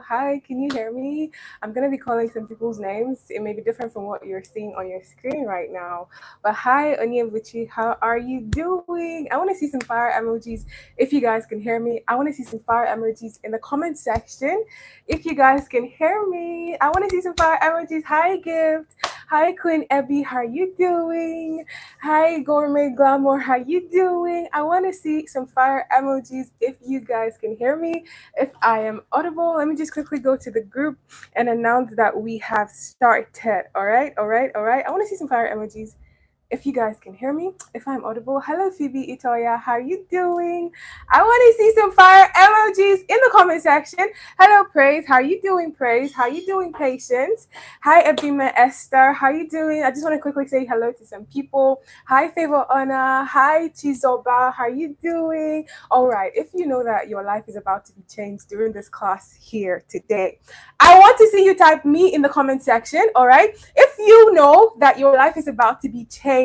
Hi, can you hear me? I'm gonna be calling some people's names. It may be different from what you're seeing on your screen right now. But hi, Onyebuchi, how are you doing? I want to see some fire emojis if you guys can hear me. I want to see some fire emojis in the comment section if you guys can hear me. I want to see some fire emojis. Hi, Gift. Hi, Queen Abby. How are you doing? Hi, Gourmet Glamour. How you doing? I want to see some fire emojis if you guys can hear me. If I am audible, let me just quickly go to the group and announce that we have started. All right, all right, all right. I want to see some fire emojis if you guys can hear me, if I'm audible. Hello, Phoebe Itoya. How are you doing? I want to see some fire emojis in the comment section. Hello, Praise. How are you doing, Praise? How are you doing, Patience? Hi, Abima Esther. How are you doing? I just want to quickly say hello to some people. Hi, Favor Anna. Hi, Chizoba. How are you doing? All right. If you know that your life is about to be changed during this class here today, I want to see you type me in the comment section. All right. If you know that your life is about to be changed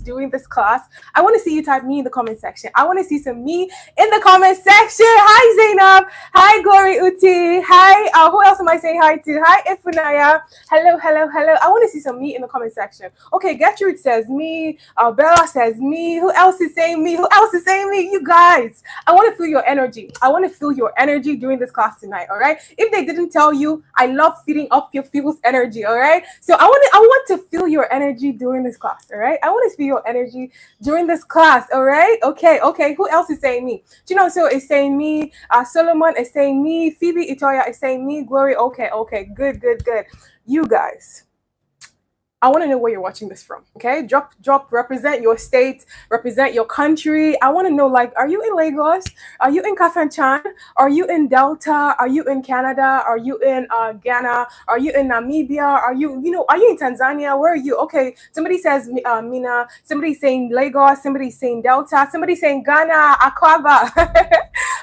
during this class, I want to see you type me in the comment section. I want to see some me in the comment section. Hi, Zainab. Hi, Glory Uti. Hi, who else am I saying hi to? Hi, Ifunaya. Hello, hello, hello. I want to see some me in the comment section. Okay, Gertrude says me. Bella says me. Who else is saying me? Who else is saying me? You guys, I want to feel your energy. I want to feel your energy during this class tonight, all right? If they didn't tell you, I love feeding up your people's energy, all right? So I want to feel your energy during this class, all right? I want to feel your energy during this class, all right? Okay, okay. Who else is saying me? So is saying me. Solomon is saying me. Phoebe Itoya is saying me. Glory. Okay, okay. Good, good, good. You guys, I want to know where you're watching this from. Okay, drop. Represent your state, represent your country. I want to know, like, are you in Lagos? Are you in Kafanchan? Are you in Delta? Are you in Canada? Are you in Ghana? Are you in Namibia? Are you in Tanzania? Where are you? Okay, somebody says Mina. Somebody's saying Lagos. Somebody's saying Delta. Somebody's saying Ghana, Akwa.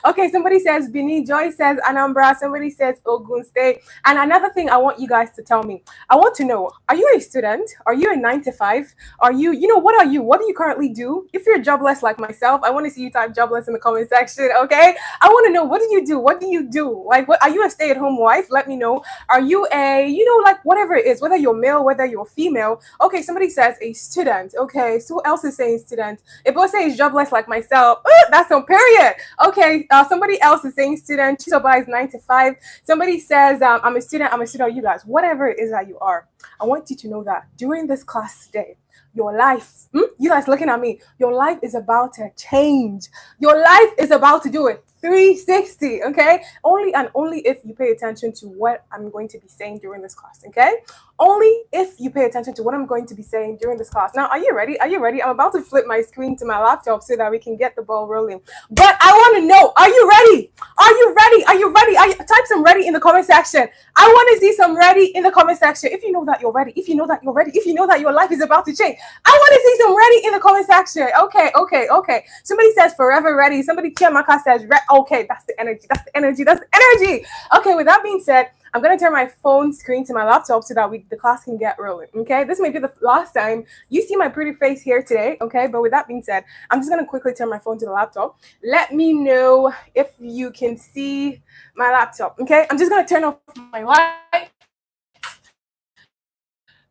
Okay, somebody says Benin. Joy says Anambra. Somebody says Ogun State. And another thing I want you guys to tell me. I want to know, are you a student? Are you a 9 to 5? Are you, what are you? What do you currently do? If you're jobless like myself, I want to see you type jobless in the comment section, okay? I want to know, what do you do? What do you do? Like, what are you, a stay-at-home wife? Let me know. Are you a, like, whatever it is, whether you're male, whether you're female. Okay, somebody says a student. Okay, so who else is saying student? If both say jobless like myself, that's on period. Okay, somebody else is saying student. Chisoba is 9 to 5. Somebody says, I'm a student. You guys, whatever it is that you are, I want you to know that during this class today, your life, you guys looking at me, your life is about to change. Your life is about to do it 360, okay? Only and only if you pay attention to what I'm going to be saying during this class, okay? Only if you pay attention to what I'm going to be saying during this class. Now, are you ready? Are you ready? I'm about to flip my screen to my laptop so that we can get the ball rolling. But I want to know, are you ready? Are you ready? Are you ready? Type some ready in the comment section. I want to see some ready in the comment section. If you know that you're ready, if you know that you're ready, if you know that your life is about to change, I want to see some ready in the comment section. Okay, okay, okay. Somebody says forever ready. Somebody, Chiamaka says, okay, that's the energy. That's the energy. That's the energy. Okay, with that being said, I'm going to turn my phone screen to my laptop so that the class can get rolling, okay? This may be the last time you see my pretty face here today, okay? But with that being said, I'm just going to quickly turn my phone to the laptop. Let me know if you can see my laptop, okay? I'm just going to turn off my light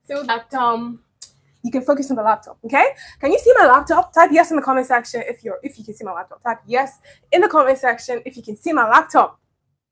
so that you can focus on the laptop, okay? Can you see my laptop? Type yes in the comment section if you can see my laptop. Type yes in the comment section if you can see my laptop.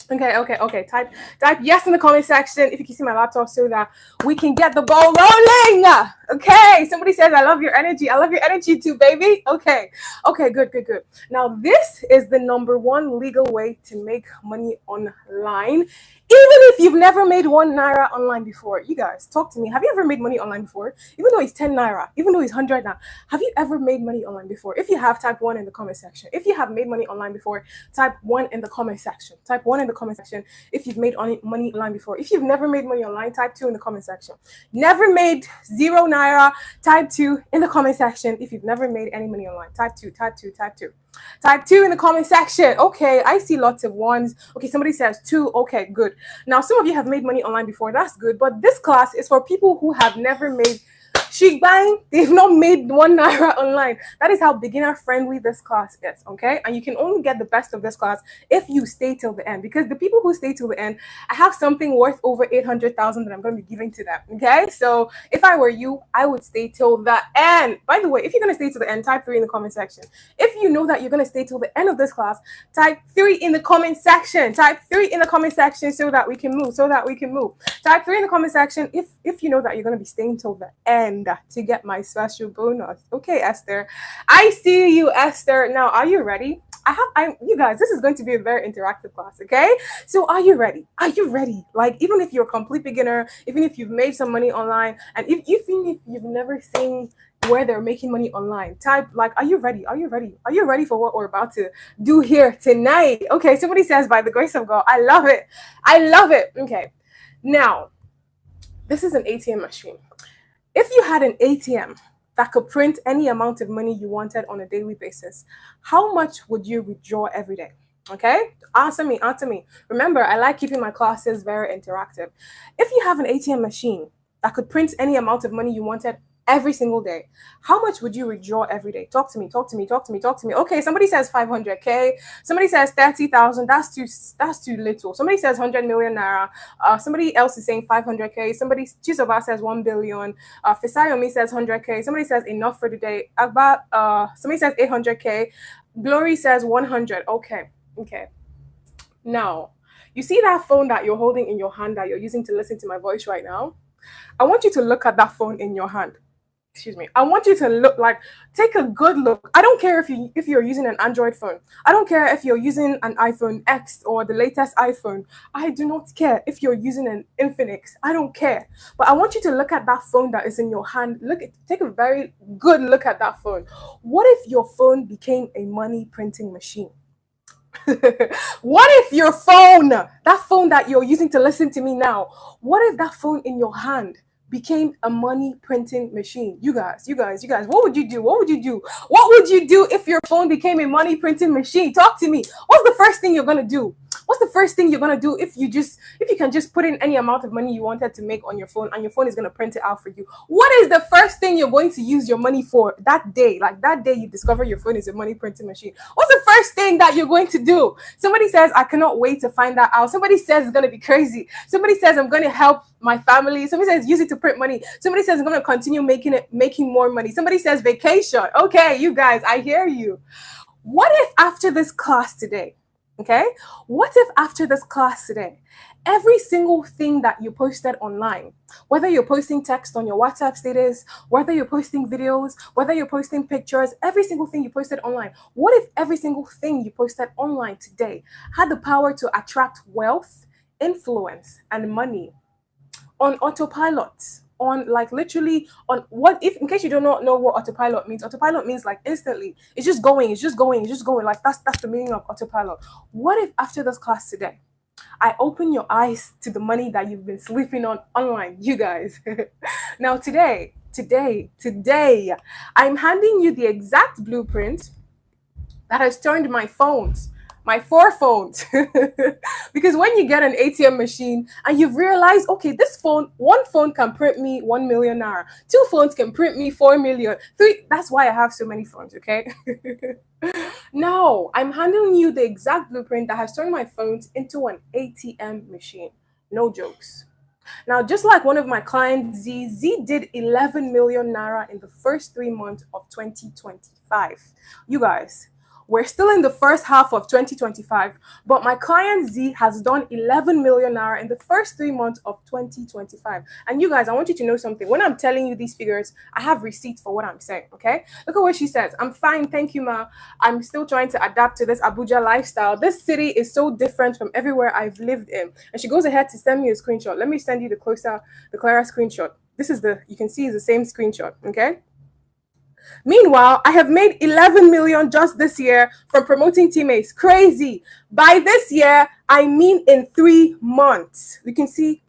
Okay. Type yes in the comment section if you can see my laptop so that we can get the ball rolling. Okay. Somebody says, I love your energy. I love your energy too, baby. Okay, good. Now, this is the number one legal way to make money online. Even if you've never made 1 naira online before, you guys, talk to me. Have you ever made money online before? Even though it's 10 naira, even though it's 100 now, have you ever made money online before? If you have, type 1 in the comment section. If you have made money online before, type 1 in the comment section. Type 1 in the comment section if you've made money online before. If you've never made money online, type 2 in the comment section. Never made 0 naira, type 2 in the comment section. If you've never made any money online, type 2. Type 2 in the comment section. Okay, I see lots of ones. Okay, somebody says 2. Okay, good. Now, some of you have made money online before. That's good. But this class is for people who have never made She buying, they've not made 1 naira online. That is how beginner friendly this class is, okay? And you can only get the best of this class if you stay till the end, because the people who stay till the end, I have something worth over 800,000 that I'm going to be giving to them, okay? So if I were you, I would stay till the end. By the way, if you're going to stay till the end, type 3 in the comment section. If you know that you're going to stay till the end of this class, type 3 in the comment section. Type 3 in the comment section so that we can move, Type 3 in the comment section if you know that you're going to be staying till the end to get my special bonus. Okay, Esther. I see you, Esther. Now, are you ready? You guys, this is going to be a very interactive class, okay? So are you ready? Are you ready? Like, even if you're a complete beginner, even if you've made some money online, and even if you've never seen where they're making money online, type like, are you ready? Are you ready? Are you ready for what we're about to do here tonight? Okay, somebody says, by the grace of God. I love it. I love it. Okay. Now, this is an ATM machine. If you had an ATM that could print any amount of money you wanted on a daily basis, how much would you withdraw every day? Okay, answer me. Remember, I like keeping my classes very interactive. If you have an ATM machine that could print any amount of money you wanted every single day, how much would you withdraw every day? Talk to me. Okay, somebody says 500k, somebody says 30,000. That's too little. Somebody says 100 million naira. Somebody else is saying 500k. Somebody, Chisoba says 1 billion. Fisayomi says 100k. Somebody says enough for the day. Somebody says 800k. Glory says 100. Okay. Now, you see that phone that you're holding in your hand that you're using to listen to my voice right now? I want you to look at that phone in your hand. I want you to take a good look. I don't care if you're using an Android phone. I don't care if you're using an iPhone X or the latest iPhone. I do not care if you're using an Infinix. I don't care. But I want you to look at that phone that is in your hand. Take a very good look at that phone. What if your phone became a money printing machine? What if your phone, that phone that you're using to listen to me now, what if that phone in your hand became a money printing machine? You guys, what would you do? What would you do if your phone became a money printing machine? Talk to me. What's the first thing you're going to do? What's the first thing you're going to do if you can just put in any amount of money you wanted to make on your phone and your phone is going to print it out for you? What is the first thing you're going to use your money for that day? Like that day you discover your phone is a money printing machine. What's the first thing that you're going to do? Somebody says, I cannot wait to find that out. Somebody says it's going to be crazy. Somebody says I'm going to help my family. Somebody says use it to print money. Somebody says I'm going to continue making more money. Somebody says vacation. Okay, you guys, I hear you. What if after this class today, okay? What if after this class today, every single thing that you posted online, whether you're posting text on your WhatsApp status, whether you're posting videos, whether you're posting pictures, every single thing you posted online, what if every single thing you posted online today had the power to attract wealth, influence, and money on autopilot? On like literally on what if, in case you do not know what autopilot means like instantly it's just going like that's the meaning of autopilot. What if after this class today I open your eyes to the money that you've been sleeping on online, you guys? Now today I'm handing you the exact blueprint that has turned my 4 phones. Because when you get an ATM machine and you've realized, okay, one phone can print me 1 million naira, 2 phones can print me 4 million, 3, that's why I have so many phones, okay? No, I'm handing you the exact blueprint that has turned my phones into an ATM machine. No jokes. Now, just like one of my clients, Z did 11 million naira in the first 3 months of 2025. You guys, we're still in the first half of 2025, but my client Z has done 11 million naira in the first 3 months of 2025. And you guys, I want you to know something. When I'm telling you these figures, I have receipts for what I'm saying, okay? Look at what she says. I'm fine, thank you, ma. I'm still trying to adapt to this Abuja lifestyle. This city is so different from everywhere I've lived in. And she goes ahead to send me a screenshot. Let me send you the closer screenshot. This is you can see is the same screenshot, okay? Meanwhile, I have made 11 million just this year from promoting teammates. Crazy. By this year, I mean in 3 months. You can see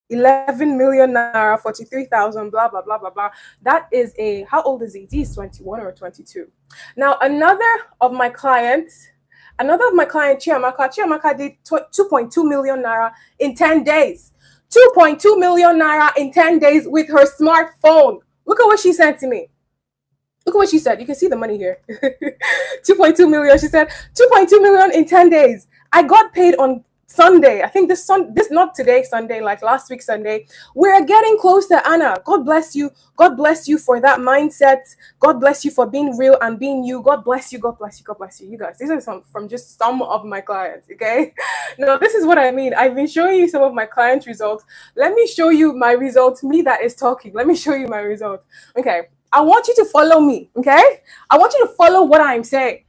11 million naira, 43,000, blah, blah, blah, blah, blah. That is how old is he? He's 21 or 22. Now, another of my clients, Chiamaka did 2.2 million naira in 10 days. 2.2 million naira in 10 days with her smartphone. Look at what she sent to me. Look at what she said. You can see the money here. 2.2 million. She said 2.2 million in 10 days. I got paid on Sunday. I think this not today Sunday, like last week Sunday. We're getting close to Anna. God bless you. God bless you for that mindset. God bless you for being real and being you. God bless you. God bless you. God bless you. You guys, these are some from just some of my clients. Okay. No, this is what I mean. I've been showing you some of my clients' results. Let me show you my results. Me that is talking. Let me show you my results. Okay. I want you to follow me. Okay. I want you to follow what I'm saying.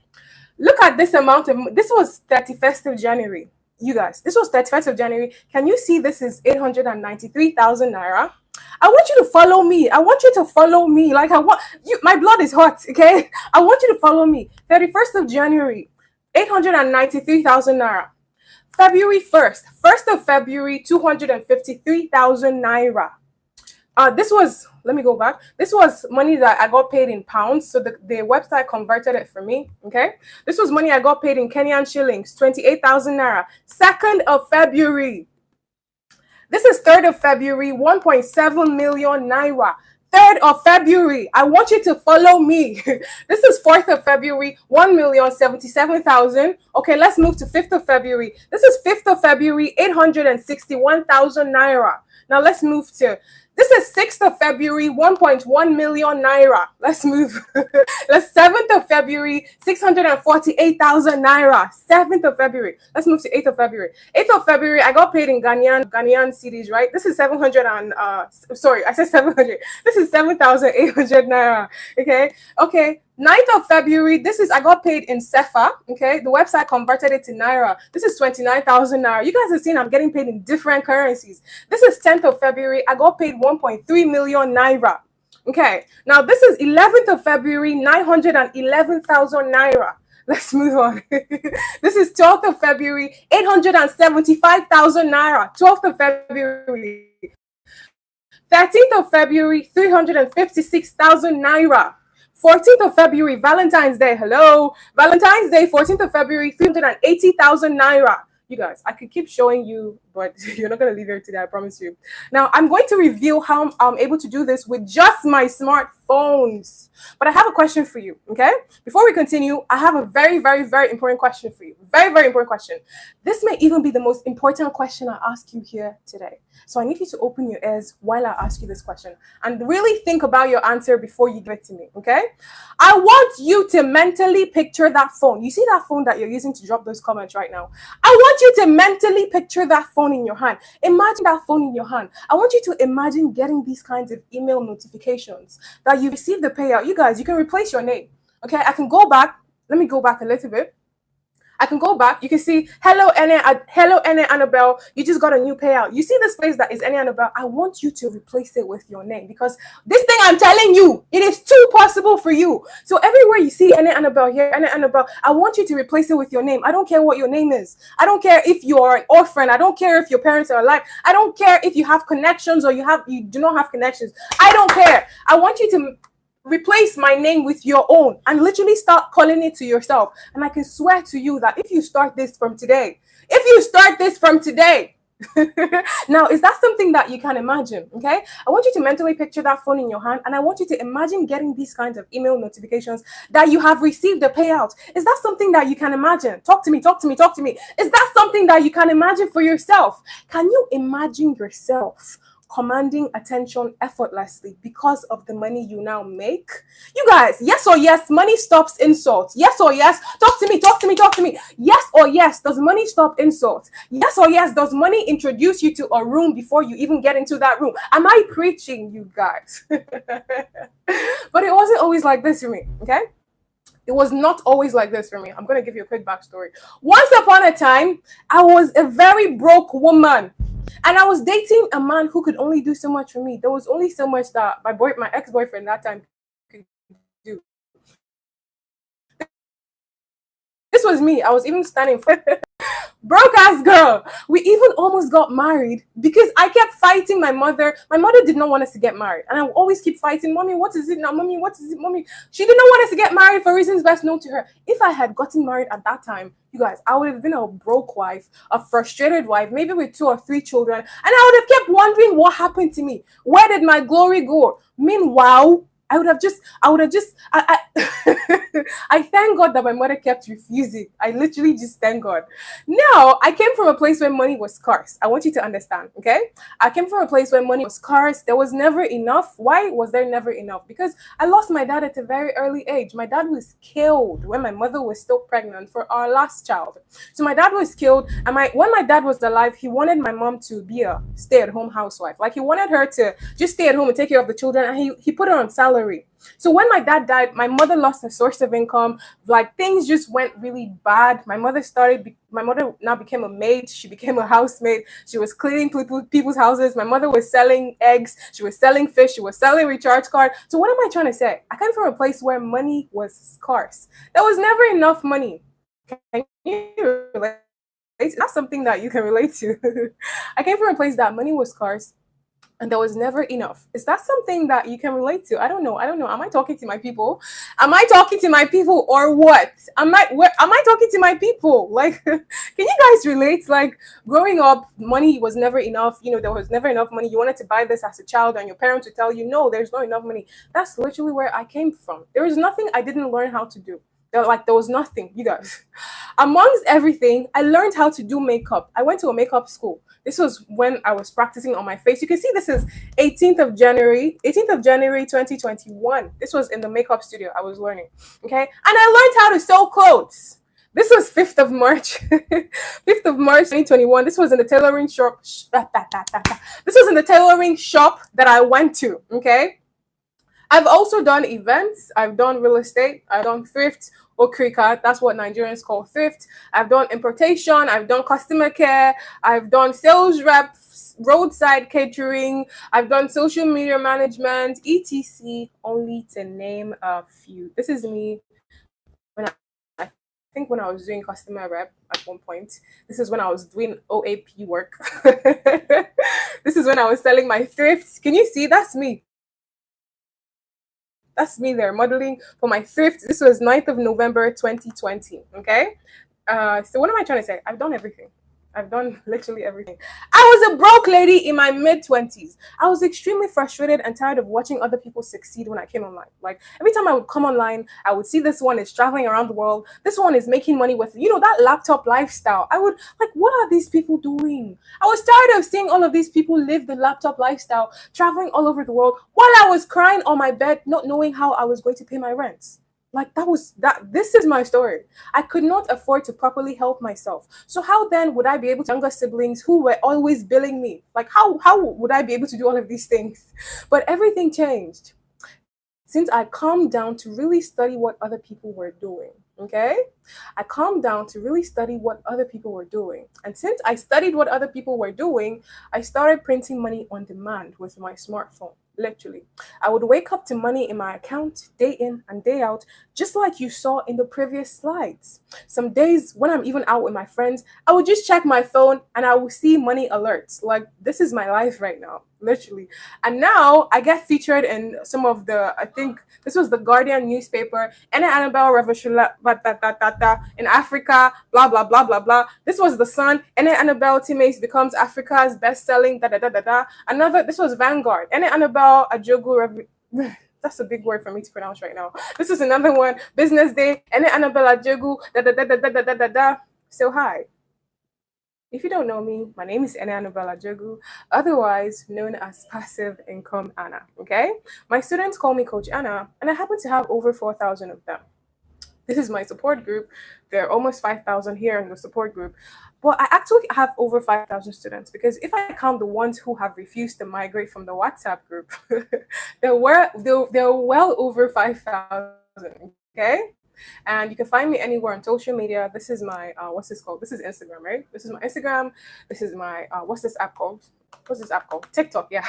Look at this amount of, this was 31st of January. You guys, this was 31st of January. Can you see this is 893,000 naira? I want you to follow me. I want you to follow me. Like I want you, my blood is hot, okay? I want you to follow me. 31st of January, 893,000 naira. February 1st of February, 253,000 naira. This was, let me go back. This was money that I got paid in pounds. So the website converted it for me. Okay. This was money I got paid in Kenyan shillings, 28,000 naira. 2nd of February. This is 3rd of February, 1.7 million naira. 3rd of February, I want you to follow me. This is 4th of February, 1,077,000. Okay, let's move to 5th of February. This is 5th of February, 861,000 naira. Now let's move to, this is 6th of February, 1.1 million naira. Let's move. Let's 7th of February, 648,000 naira. 7th of February. Let's move to 8th of February. 8th of February, I got paid in Ghanaian cedis, right? This is 700 and, sorry, I said 700. This is 7,800 naira. Okay. Okay. 9th of February, this is, I got paid in Sefa, okay? The website converted it to Naira. This is 29,000 Naira. You guys have seen I'm getting paid in different currencies. This is 10th of February, I got paid 1.3 million Naira. Okay, now this is 11th of February, 911,000 Naira. Let's move on. This is 12th of February, 875,000 Naira. 12th of February. 13th of February, 356,000 Naira. 14th of February, Valentine's Day. Hello. Valentine's Day, 14th of February, 380,000 naira. You guys, I could keep showing you, but you're not going to leave here today, I promise you. Now, I'm going to reveal how I'm able to do this with just my smartphones. But I have a question for you, okay? Before we continue, I have a very, very, very important question for you. Very, very important question. This may even be the most important question I ask you here today. So I need you to open your ears while I ask you this question and really think about your answer before you give it to me, okay? I want you to mentally picture that phone. You see that phone that you're using to drop those comments right now? I want you to mentally picture that phone in your hand. Imagine that phone in your hand. I want you to imagine getting these kinds of email notifications that you received the payout. You guys, you can replace your name, okay? I can go back. Let me go back a little bit. I can go back. You can see, hello, Ene Annabelle. You just got a new payout. You see this place that is Ene Annabelle. I want you to replace it with your name because this thing I'm telling you, it is too possible for you. So everywhere you see Ene Annabelle here, Ene Annabelle, I want you to replace it with your name. I don't care what your name is. I don't care if you are an orphan. I don't care if your parents are alive. I don't care if you have connections or you do not have connections. I don't care. I want you to replace my name with your own and literally start calling it to yourself. And I can swear to you that if you start this from today, now, is that something that you can imagine? Okay, I want you to mentally picture that phone in your hand, and I want you to imagine getting these kinds of email notifications that you have received a payout. Is that something that you can imagine? Talk to me. Is that something that you can imagine for yourself? Can you imagine yourself commanding attention effortlessly because of the money you now make? You guys, yes or yes, money stops insult. Yes or yes, talk to me. Yes or yes, does money stop insult? Yes or yes, does money introduce you to a room before you even get into that room? Am I preaching, you guys? But it wasn't always like this for me, okay? It was not always like this for me. I'm going to give you a quick backstory. Once upon a time, I was a very broke woman. And I was dating a man who could only do so much for me. There was only so much that my ex-boyfriend that time could do. This was me. I was even standing for Broke ass girl. We even almost got married because I kept fighting my mother. My mother did not want us to get married. And I would always keep fighting, Mommy, what is it now? Mommy, what is it? Mommy. She did not want us to get married for reasons best known to her. If I had gotten married at that time, you guys, I would have been a broke wife, a frustrated wife, maybe with 2 or 3 children. And I would have kept wondering what happened to me. Where did my glory go? Meanwhile, I thank God that my mother kept refusing. I literally just thank God. Now, I came from a place where money was scarce. I want you to understand, okay? I came from a place where money was scarce. There was never enough. Why was there never enough? Because I lost my dad at a very early age. My dad was killed when my mother was still pregnant for our last child. So my dad was killed, and when my dad was alive, he wanted my mom to be a stay-at-home housewife. Like he wanted her to just stay at home and take care of the children, and he put her on salary. So when my dad died, my mother lost her source of income. Like things just went really bad. My mother now became a maid. She became a housemaid. She was cleaning people's houses. My mother was selling eggs. She was selling fish. She was selling recharge card. So what am I trying to say? I came from a place where money was scarce. There was never enough money. Can you relate? That's something that you can relate to. I came from a place that money was scarce and there was never enough. Is that something that you can relate to? I don't know. Am I talking to my people? Am I talking to my people or what? Am I talking to my people? Like, can you guys relate? Like, growing up, money was never enough. There was never enough money. You wanted to buy this as a child, and your parents would tell you, no, there's not enough money. That's literally where I came from. There was nothing I didn't learn how to do. There was nothing, you guys. Amongst everything, I learned how to do makeup. I went to a makeup school. This was when I was practicing on my face. You can see this is 18th of January 2021. This was in the makeup studio I was learning. Okay. And I learned how to sew clothes. This was 5th of March, 5th of March 2021. This was in the tailoring shop. This was in the tailoring shop that I went to. Okay. I've also done events. I've done real estate. I've done thrift or krika. That's what Nigerians call thrift. I've done importation. I've done customer care. I've done sales reps, roadside catering. I've done social media management, etc. Only to name a few. This is me when I think when I was doing customer rep at one point. This is when I was doing OAP work. This is when I was selling my thrifts. Can you see? That's me. That's me there modeling for my thrift. This was 9th of November 2020. Okay. So what am I trying to say? I've done everything. I've done literally everything. I was a broke lady in my mid-20s. I was extremely frustrated and tired of watching other people succeed when I came online. Like every time I would come online, I would see this one is traveling around the world. This one is making money with, that laptop lifestyle. I would like, what are these people doing? I was tired of seeing all of these people live the laptop lifestyle, traveling all over the world while I was crying on my bed, not knowing how I was going to pay my rent. Like this is my story. I could not afford to properly help myself. So how then would I be able to younger siblings who were always billing me? Like how would I be able to do all of these things? But everything changed since I calmed down to really study what other people were doing. Okay? I calmed down to really study what other people were doing. And since I studied what other people were doing, I started printing money on demand with my smartphone. Literally, I would wake up to money in my account day in and day out, just like you saw in the previous slides. Some days when I'm even out with my friends, I would just check my phone and I will see money alerts. Like, this is my life right now, literally. And now I get featured in some of I think this was the Guardian newspaper, and Annabelle Revolution in Africa, blah, blah, blah, blah, blah. This was the Sun, and then Annabelle Teammates becomes Africa's best-selling, this was Vanguard, and then Annabelle Ajogu, that's a big word for me to pronounce right now. This is another one, Business Day, and then Annabelle Ajogu, So hi. If you don't know me, my name is Annabella Jogu, otherwise known as Passive Income Anna, okay? My students call me Coach Anna, and I happen to have over 4,000 of them. This is my support group. There are almost 5,000 here in the support group. But I actually have over 5,000 students because if I count the ones who have refused to migrate from the WhatsApp group, there were well over 5,000, okay? And you can find me anywhere on social media. This is my, what's this called? This is Instagram, right? This is my Instagram. This is my, what's this app called? What's this app called? TikTok, yeah.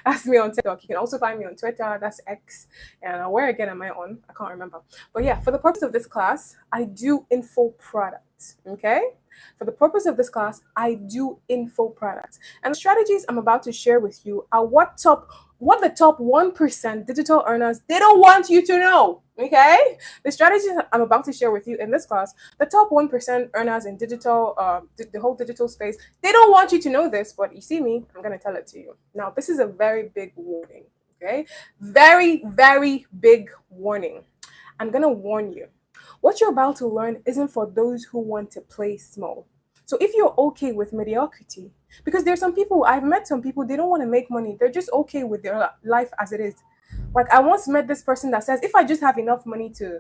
That's me on TikTok. You can also find me on Twitter. That's X. And where again am I on? I can't remember. But yeah, for the purpose of this class, I do info products, okay? For the purpose of this class, I do info products. And the strategies I'm about to share with you are what the top 1% digital earners they don't want you to know. Okay? The strategies I'm about to share with you in this class, the top 1% earners in digital, the whole digital space, they don't want you to know this, but you see me, I'm going to tell it to you. Now, this is a very big warning. Okay? Very, very big warning. I'm going to warn you. What you're about to learn isn't for those who want to play small. So if you're okay with mediocrity, because there's some people, I've met some people, they don't want to make money. They're just okay with their life as it is. Like I once met this person that says, if I just have enough money to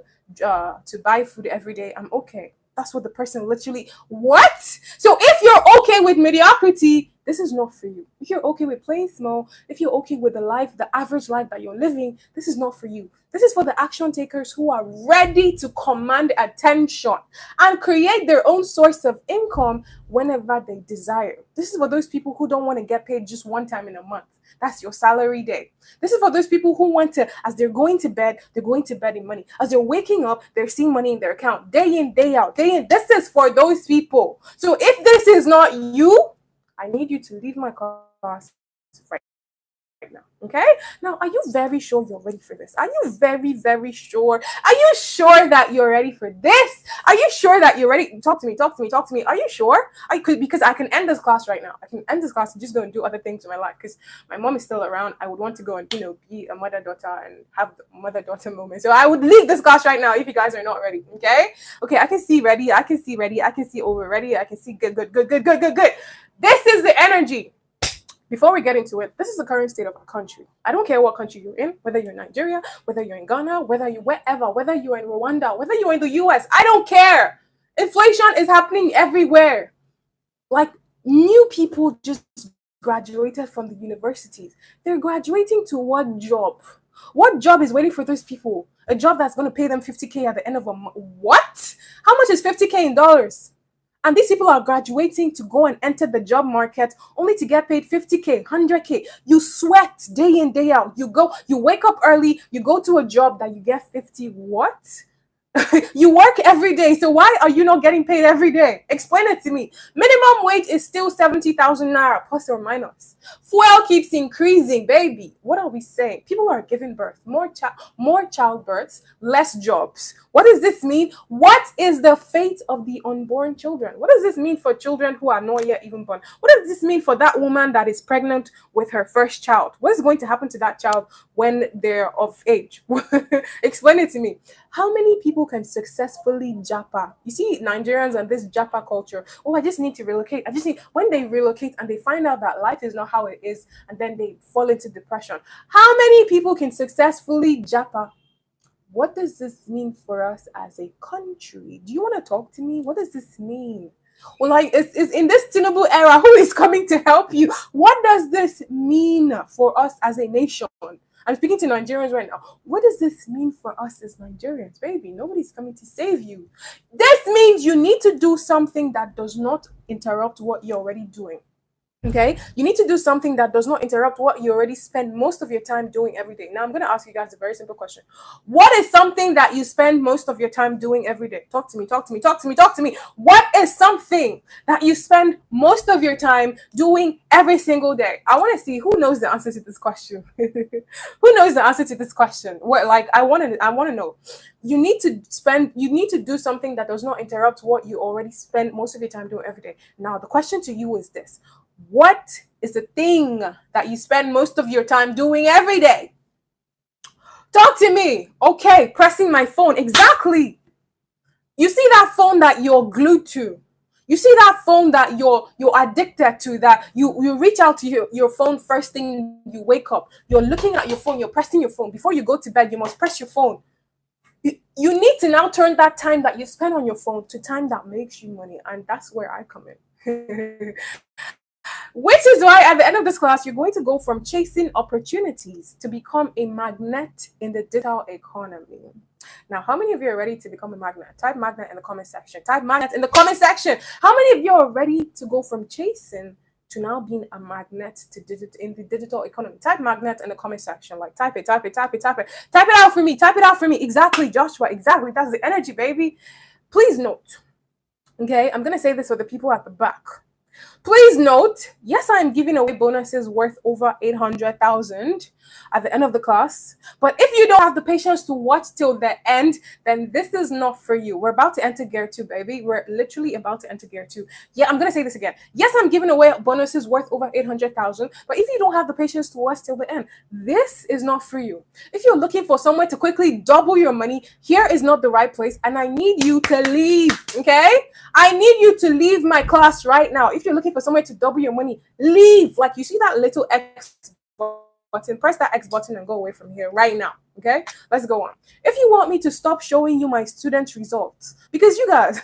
buy food every day, I'm okay. That's what the person literally, what? So if you're okay with mediocrity, this is not for you. If you're okay with playing small, if you're okay with the life, the average life that you're living, this is not for you. This is for the action takers who are ready to command attention and create their own source of income whenever they desire. This is for those people who don't want to get paid just one time in a month. That's your salary day. This is for those people who want to, as they're going to bed, they're going to bed in money. As they're waking up, they're seeing money in their account day in, day out, day in. This is for those people. So if this is not you, I need you to leave my class right now. Okay? Now, are you very sure you're ready for this? Are you very, very sure? Are you sure that you're ready for this? Are you sure that you're ready? Talk to me, talk to me, talk to me. Are you sure? I could, because I can end this class right now. I can end this class and just go and do other things in my life because my mom is still around. I would want to go and, be a mother-daughter and have the mother-daughter moment. So I would leave this class right now if you guys are not ready. Okay? Okay, I can see ready. I can see ready. I can see over ready. I can see good, good, good, good, good, good, good. This is the energy. Before we get into it, this is the current state of our country. I don't care what country you're in, whether you're in Nigeria, whether you're in Ghana, whether you're wherever, whether you're in Rwanda, whether you're in the US, I don't care. Inflation is happening everywhere. Like new people just graduated from the universities. They're graduating to what job? What job is waiting for those people? A job that's going to pay them 50K at the end of a month. What? How much is 50K in dollars? And these people are graduating to go and enter the job market only to get paid 50K, 100K. You sweat day in, day out. You wake up early, you go to a job that you get 50. What? You work every day. So why are you not getting paid every day? Explain it to me. Minimum wage is still 70,000 naira plus or minus. Fuel keeps increasing, baby. What are we saying? People are giving birth. More childbirths, less jobs. What does this mean? What is the fate of the unborn children? What does this mean for children who are not yet even born? What does this mean for that woman that is pregnant with her first child? What is going to happen to that child when they're of age? Explain it to me. How many people can successfully japa? You see Nigerians and this japa culture. Oh, I just need to relocate. When they relocate and they find out that life is not how it is, and then they fall into depression. How many people can successfully japa? What does this mean for us as a country? Do you want to talk to me? What does this mean? Well, like, it's in this Tinubu era, who is coming to help you? What does this mean for us as a nation? I'm speaking to Nigerians right now. What does this mean for us as Nigerians? Baby, nobody's coming to save you. This means you need to do something that does not interrupt what you're already doing. Okay, you need to do something that does not interrupt what you already spend most of your time doing every day. Now, I'm going to ask you guys a very simple question. What is something that you spend most of your time doing every day? Talk to me, talk to me, talk to me, talk to me. What is something that you spend most of your time doing every single day? I want to see who knows the answer to this question. Who knows the answer to this question? What, like, I want to know. You need to do something that does not interrupt what you already spend most of your time doing every day. Now, the question to you is this. What is the thing that you spend most of your time doing every day? Talk to me. Okay, pressing my phone. Exactly. You see that phone that you're glued to. You see that phone that you're addicted to, that you reach out to your phone first thing you wake up. You're looking at your phone, you're pressing your phone. Before you go to bed, you must press your phone. You need to now turn that time that you spend on your phone to time that makes you money. And that's where I come in. Which is why at the end of this class, you're going to go from chasing opportunities to become a magnet in the digital economy. Now, how many of you are ready to become a magnet? Type magnet in the comment section. Type magnet in the comment section. How many of you are ready to go from chasing to now being a magnet in the digital economy? Type magnet in the comment section. Like, type it. Type it out for me. Type it out for me. Exactly, Joshua. Exactly. That's the energy, baby. Please note, Okay, I'm going to say this for the people at the back. Please note, yes, I am giving away bonuses worth over 800,000 at the end of the class. But if you don't have the patience to watch till the end, then this is not for you. We're about to enter gear 2, baby. We're literally about to enter gear 2. Yeah, I'm going to say this again. Yes, I'm giving away bonuses worth over 800,000. But if you don't have the patience to watch till the end, this is not for you. If you're looking for somewhere to quickly double your money, here is not the right place. And I need you to leave, okay? I need you to leave my class right now. If you're looking for somewhere to double your money, leave. Like, you see that little X button, press that X button and go away from here right now. Okay, let's go on. If you want me to stop showing you my student results, because you guys,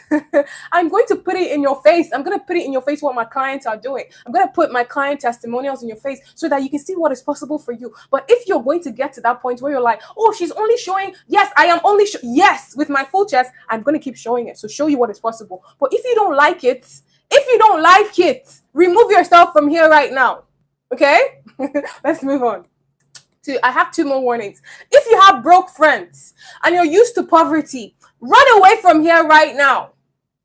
I'm going to put it in your face. I'm going to put it in your face what my clients are doing. I'm going to put my client testimonials in your face so that you can see what is possible for you. But if you're going to get to that point where you're like, oh, she's only showing, yes, I am only, yes, with my full chest, I'm going to keep showing it. So show you what is possible. But if you don't like it, remove yourself from here right now. Okay, let's move on. I have 2 more warnings. If you have broke friends and you're used to poverty, run away from here right now.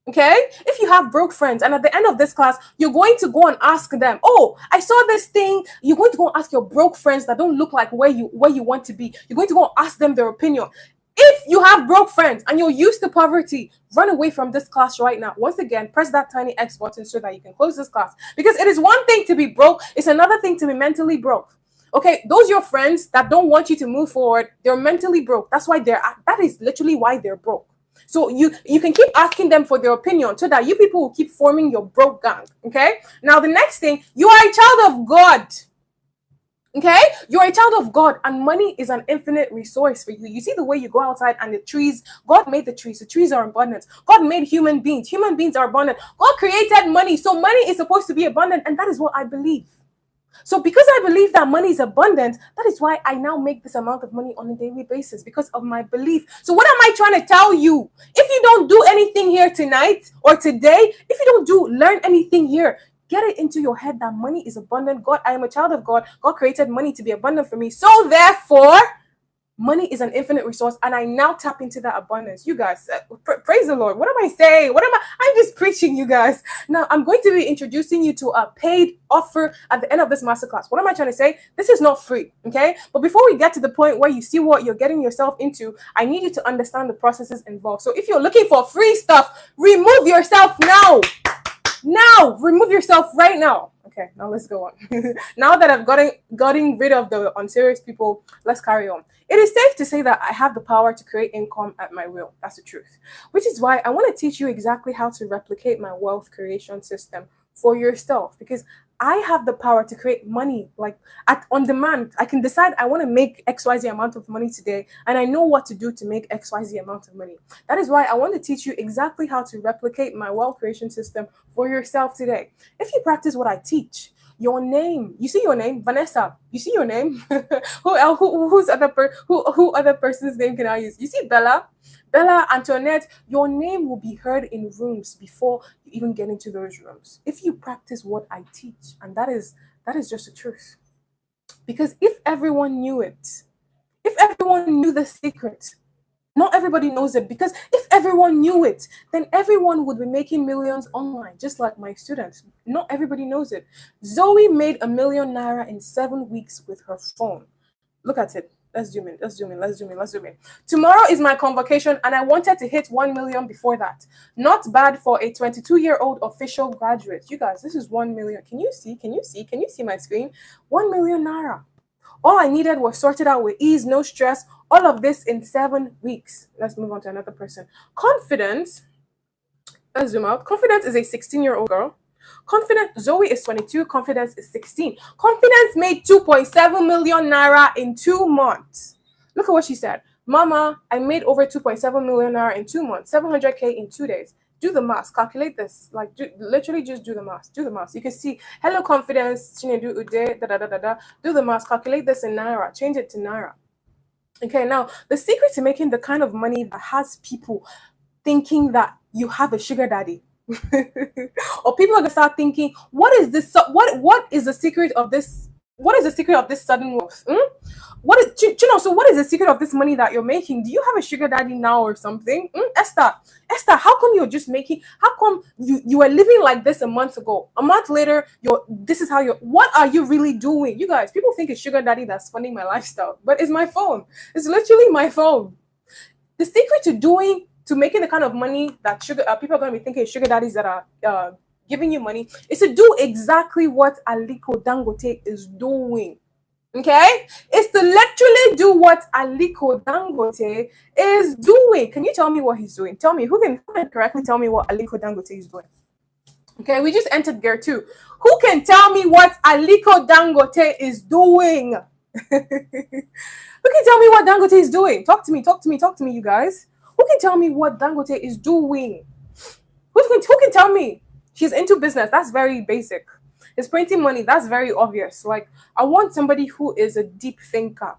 Okay? If you have broke friends and at the end of this class, you're going to go and ask them, oh, I saw this thing. You're going to go and ask your broke friends that don't look like where you want to be. You're going to go and ask them their opinion. If you have broke friends and you're used to poverty, run away from this class right now. Once again, press that tiny X button so that you can close this class. Because it is one thing to be broke. It's another thing to be mentally broke. Okay, those your friends that don't want you to move forward, they're mentally broke. That is literally why they're broke. So you can keep asking them for their opinion so that you people will keep forming your broke gang. Okay, now the next thing, you are a child of God. Okay, you're a child of God, and money is an infinite resource for you. You see the way you go outside and the trees, God made the trees are abundant. God made human beings are abundant. God created money, so money is supposed to be abundant, and that is what I believe. So because I believe that money is abundant, that is why I now make this amount of money on a daily basis, because of my belief. So what am I trying to tell you? If you don't do anything here tonight or today, if you don't learn anything here, get it into your head that money is abundant. God, I am a child of God. God created money to be abundant for me. So therefore, money is an infinite resource, and I now tap into that abundance. You guys, praise the Lord. What am I saying? I'm just preaching, you guys. Now, I'm going to be introducing you to a paid offer at the end of this masterclass. What am I trying to say? This is not free, okay? But before we get to the point where you see what you're getting yourself into, I need you to understand the processes involved. So if you're looking for free stuff, remove yourself now. Now, remove yourself right now. Okay, now let's go on. Now that I've gotten rid of the unserious people, let's carry on. It is safe to say that I have the power to create income at my will. That's the truth. Which is why I want to teach you exactly how to replicate my wealth creation system for yourself, because I have the power to create money like on demand. I can decide I want to make XYZ amount of money today, and I know what to do to make XYZ amount of money. That is why I want to teach you exactly how to replicate my wealth creation system for yourself today. If you practice what I teach, your name, you see your name, Vanessa, you see your name. Who other person's name can I use? You see Bella, Antoinette, your name will be heard in rooms before you even get into those rooms. If you practice what I teach, and that is just the truth. Because if everyone knew it, if everyone knew the secret, not everybody knows it, because if everyone knew it, then everyone would be making millions online, just like my students. Not everybody knows it. Zoe made ₦1 million in 7 weeks with her phone. Look at it. Let's zoom in. Tomorrow is my convocation, and I wanted to hit 1 million before that. Not bad for a 22-year-old official graduate. You guys, this is 1 million. Can you see my screen? 1 million naira. All I needed was sorted out with ease, no stress. All of this in 7 weeks. Let's move on to another person. Confidence. Let's zoom out. Confidence is a 16-year-old girl. Zoe is 22. Confidence is 16. Confidence made 2.7 million naira in 2 months. Look at what she said. Mama, I made over 2.7 million naira in 2 months. 700K in 2 days. Do the math. Calculate this. Literally just do the math. Do the math. You can see, hello, Confidence. Do the math. Calculate this in naira. Change it to naira. Okay, now, the secret to making the kind of money that has people thinking that you have a sugar daddy, or people are gonna start thinking, what is this? What is the secret of this What is the secret of this sudden wealth? What is, you know, so what is the secret of this money that you're making? Do you have a sugar daddy now or something? Esther, how come you're just making, how come you were living like this a month ago? A month later, this is how you're, what are you really doing? You guys, people think it's sugar daddy that's funding my lifestyle, but it's my phone. It's literally my phone. The secret to making the kind of money that people are going to be thinking sugar daddies that are giving you money is to do exactly what Aliko Dangote is doing. Okay, it's to literally do what Aliko Dangote is doing. Can you tell me what he's doing? Tell me, who can correctly tell me what Aliko Dangote is doing? Okay, we just entered gear 2. Who can tell me what Aliko Dangote is doing? Who can tell me what Dangote is doing? Talk to me, you guys. Who can tell me what Dangote is doing? Who can tell me? He's into business. That's very basic. He's printing money. That's very obvious. Like, I want somebody who is a deep thinker.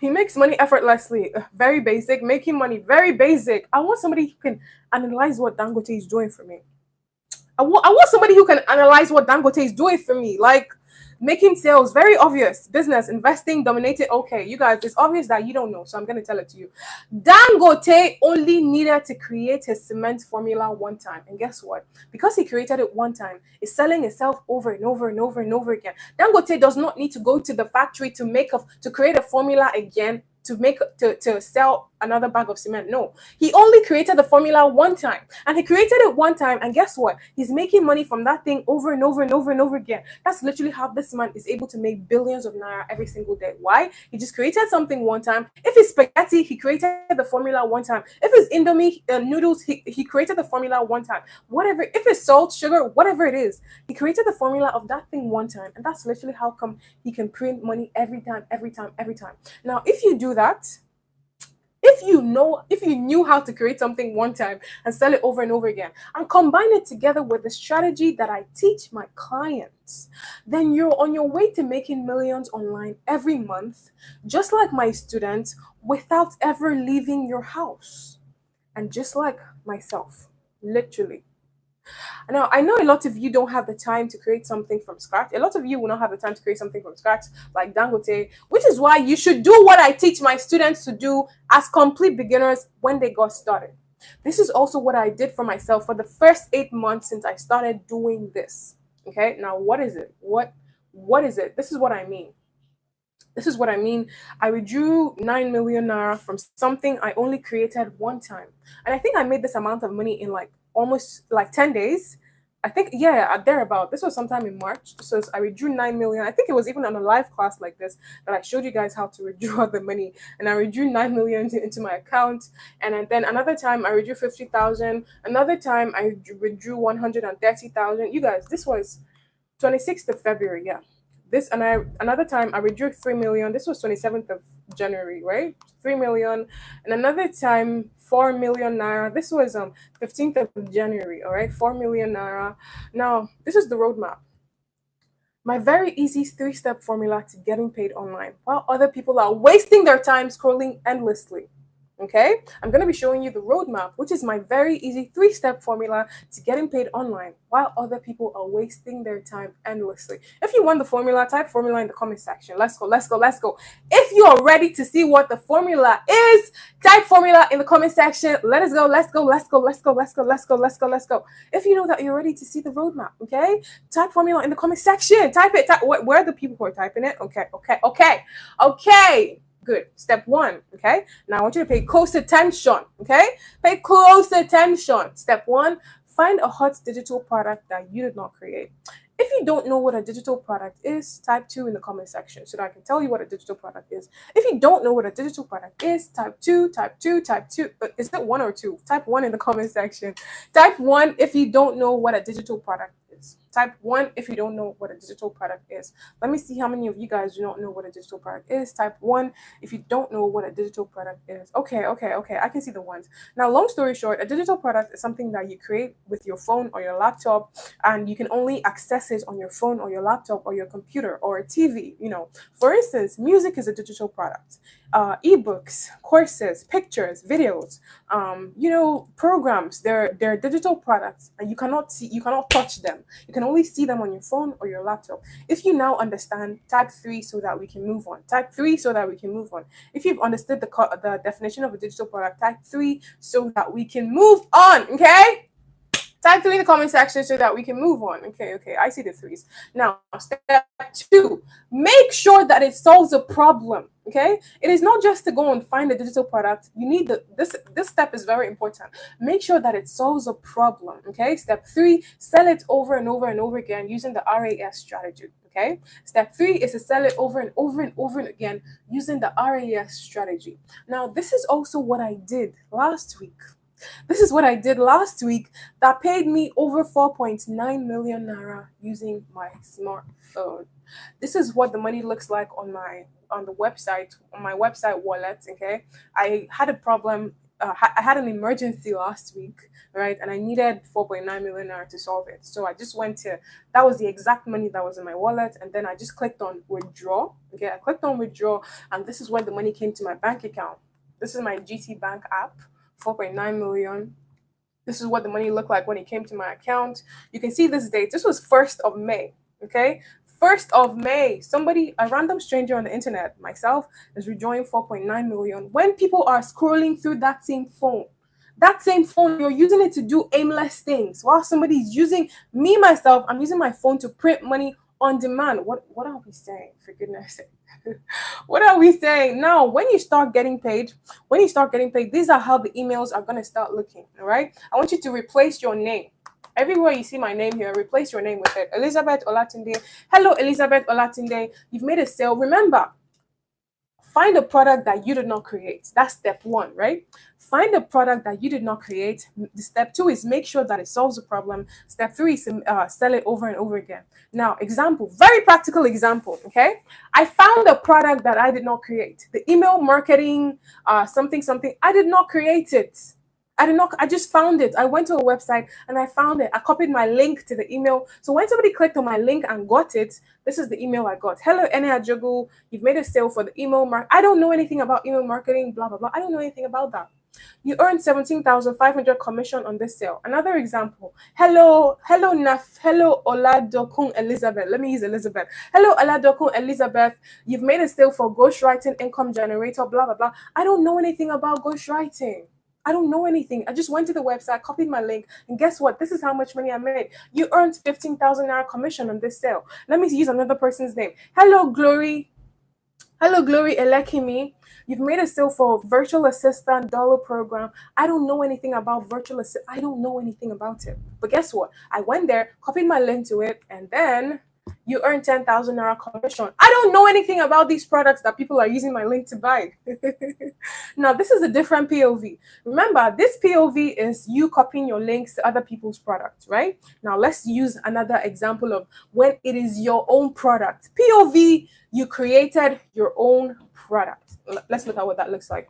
He makes money effortlessly. Very basic. Making money. Very basic. I want somebody who can analyze what Dangote is doing for me. I want somebody who can analyze what Dangote is doing for me. Like, making sales, very obvious. Business, investing, dominated. Okay, you guys, it's obvious that you don't know, so I'm going to tell it to you. Dangote only needed to create his cement formula one time. And guess what? Because he created it one time, it's selling itself over and over and over and over again. Dangote does not need to go to the factory to create a formula again to sell another bag of cement. No, he only created the formula one time, and he created it one time, and guess what? He's making money from that thing over and over and over and over again. That's literally how this man is able to make billions of naira every single day. Why? He just created something one time. If it's spaghetti, he created the formula one time. If it's Indomie noodles, he created the formula one time. Whatever, if it's salt, sugar, whatever it is, he created the formula of that thing one time, and that's literally how come he can print money every time. Now, if you do that, if you knew how to create something one time and sell it over and over again and combine it together with the strategy that I teach my clients, then you're on your way to making millions online every month, just like my students, without ever leaving your house. And just like myself, literally. Now, I know a lot of you don't have the time to create something from scratch. A lot of you will not have the time to create something from scratch like Dangote, which is why you should do what I teach my students to do as complete beginners when they got started. This is also what I did for myself for the first 8 months since I started doing this. Okay, now what is it? What is it? This is what I mean. I withdrew 9 million naira from something I only created one time. And I think I made this amount of money in almost 10 days. I think, yeah, thereabout. This was sometime in March. So I withdrew 9 million. I think it was even on a live class like this that I showed you guys how to withdraw the money. And I withdrew 9 million into my account. And then another time I withdrew 50,000. Another time I withdrew 130,000. You guys, this was 26th of February. Yeah. Another time I withdrew 3 million. This was 27th of January, right? 3 million. And another time 4 million naira. This was 15th of January, all right? 4 million naira. Now, this is the roadmap. My very easy 3-step formula to getting paid online while other people are wasting their time scrolling endlessly. Okay, I'm going to be showing you the roadmap, which is my very easy 3-step formula to getting paid online while other people are wasting their time endlessly. If you want the formula, type formula in the comment section. Let's go. If you are ready to see what the formula is, type formula in the comment section. Let us go. Let's go. If you know that you're ready to see the roadmap, okay, type formula in the comment section. Type it. Where are the people who are typing it? Okay. Good. Step 1, okay? Now I want you to pay close attention, okay? Pay close attention. Step 1, find a hot digital product that you did not create. If you don't know what a digital product is, type 2 in the comment section so that I can tell you what a digital product is. If you don't know what a digital product is, type 2. Is it 1 or 2? Type 1 in the comment section. Type 1 if you don't know what a digital product is. Type 1 if you don't know what a digital product is. Let me see how many of you guys do not know what a digital product is. Type 1 if you don't know what a digital product is. Okay. I can see the ones. Now, long story short, a digital product is something that you create with your phone or your laptop, and you can only access it on your phone or your laptop or your computer or a TV. For instance, music is a digital product. Ebooks, courses, pictures, videos, programs, they're digital products, and you cannot touch them. You can only see them on your phone or your laptop. If you now understand, type 3 so that we can move on. Type 3 so that we can move on. If you've understood the definition of a digital product, type 3 so that we can move on. Okay? Type 3 in the comment section so that we can move on. Okay, I see the threes. Now, step 2, make sure that it solves a problem. Okay, it is not just to go and find a digital product. You need this step is very important. Make sure that it solves a problem. Okay, step 3, sell it over and over and over again using the RAS strategy. Okay, step 3 is to sell it over and over and over again using the RAS strategy. Now, this is also what I did last week. This is what I did last week that paid me over 4.9 million naira using my smartphone. This is what the money looks like on my website wallet. Okay, I had a problem. I had an emergency last week, right? And I needed 4.9 million naira to solve it. So I just went to, that was the exact money that was in my wallet. And then I just clicked on withdraw. Okay, I clicked on withdraw, and this is when the money came to my bank account. This is my GT Bank app. 4.9 million. This is what the money looked like when it came to my account. You can see this date. This was 1st of May. Okay, 1st of May. Somebody, a random stranger on the internet, myself, is withdrawing 4.9 million. When people are scrolling through that same phone, you're using it to do aimless things. While somebody is using myself, I'm using my phone to print money on demand. What are we saying? For goodness sake. What are we saying? Now, when you start getting paid, these are how the emails are going to start looking. All right. I want you to replace your name. Everywhere you see my name here, replace your name with it. Elizabeth Olatunde. Hello, Elizabeth Olatunde. You've made a sale. Remember, find a product that you did not create. That's step 1, right? Find a product that you did not create. Step 2 is make sure that it solves the problem. Step 3 is sell it over and over again. Now, example, very practical example, okay? I found a product that I did not create. The email marketing, something, I did not create it. I just found it. I went to a website and I found it. I copied my link to the email. So when somebody clicked on my link and got it, this is the email I got. Hello, Ene Ajogu. You've made a sale for the email marketing. I don't know anything about email marketing, blah, blah, blah. I don't know anything about that. You earned 17,500 commission on this sale. Another example. Hello, Oladokun Elizabeth. Let me use Elizabeth. Hello, Oladokun Elizabeth. You've made a sale for ghostwriting income generator, blah, blah, blah. I don't know anything about ghostwriting. I don't know anything. I just went to the website, copied my link, and guess what? This is how much money I made. You earned 15,000 naira commission on this sale. Let me use another person's name. Hello, Glory Elekimi. You've made a sale for virtual assistant dollar program. I don't know anything about virtual assistant. I don't know anything about it. But guess what? I went there, copied my link to it, and then you earn 10,000 naira commission. I don't know anything about these products that people are using my link to buy. Now, this is a different POV. Remember, this POV is you copying your links to other people's products, right? Now, let's use another example of when it is your own product. POV, you created your own product. Let's look at what that looks like.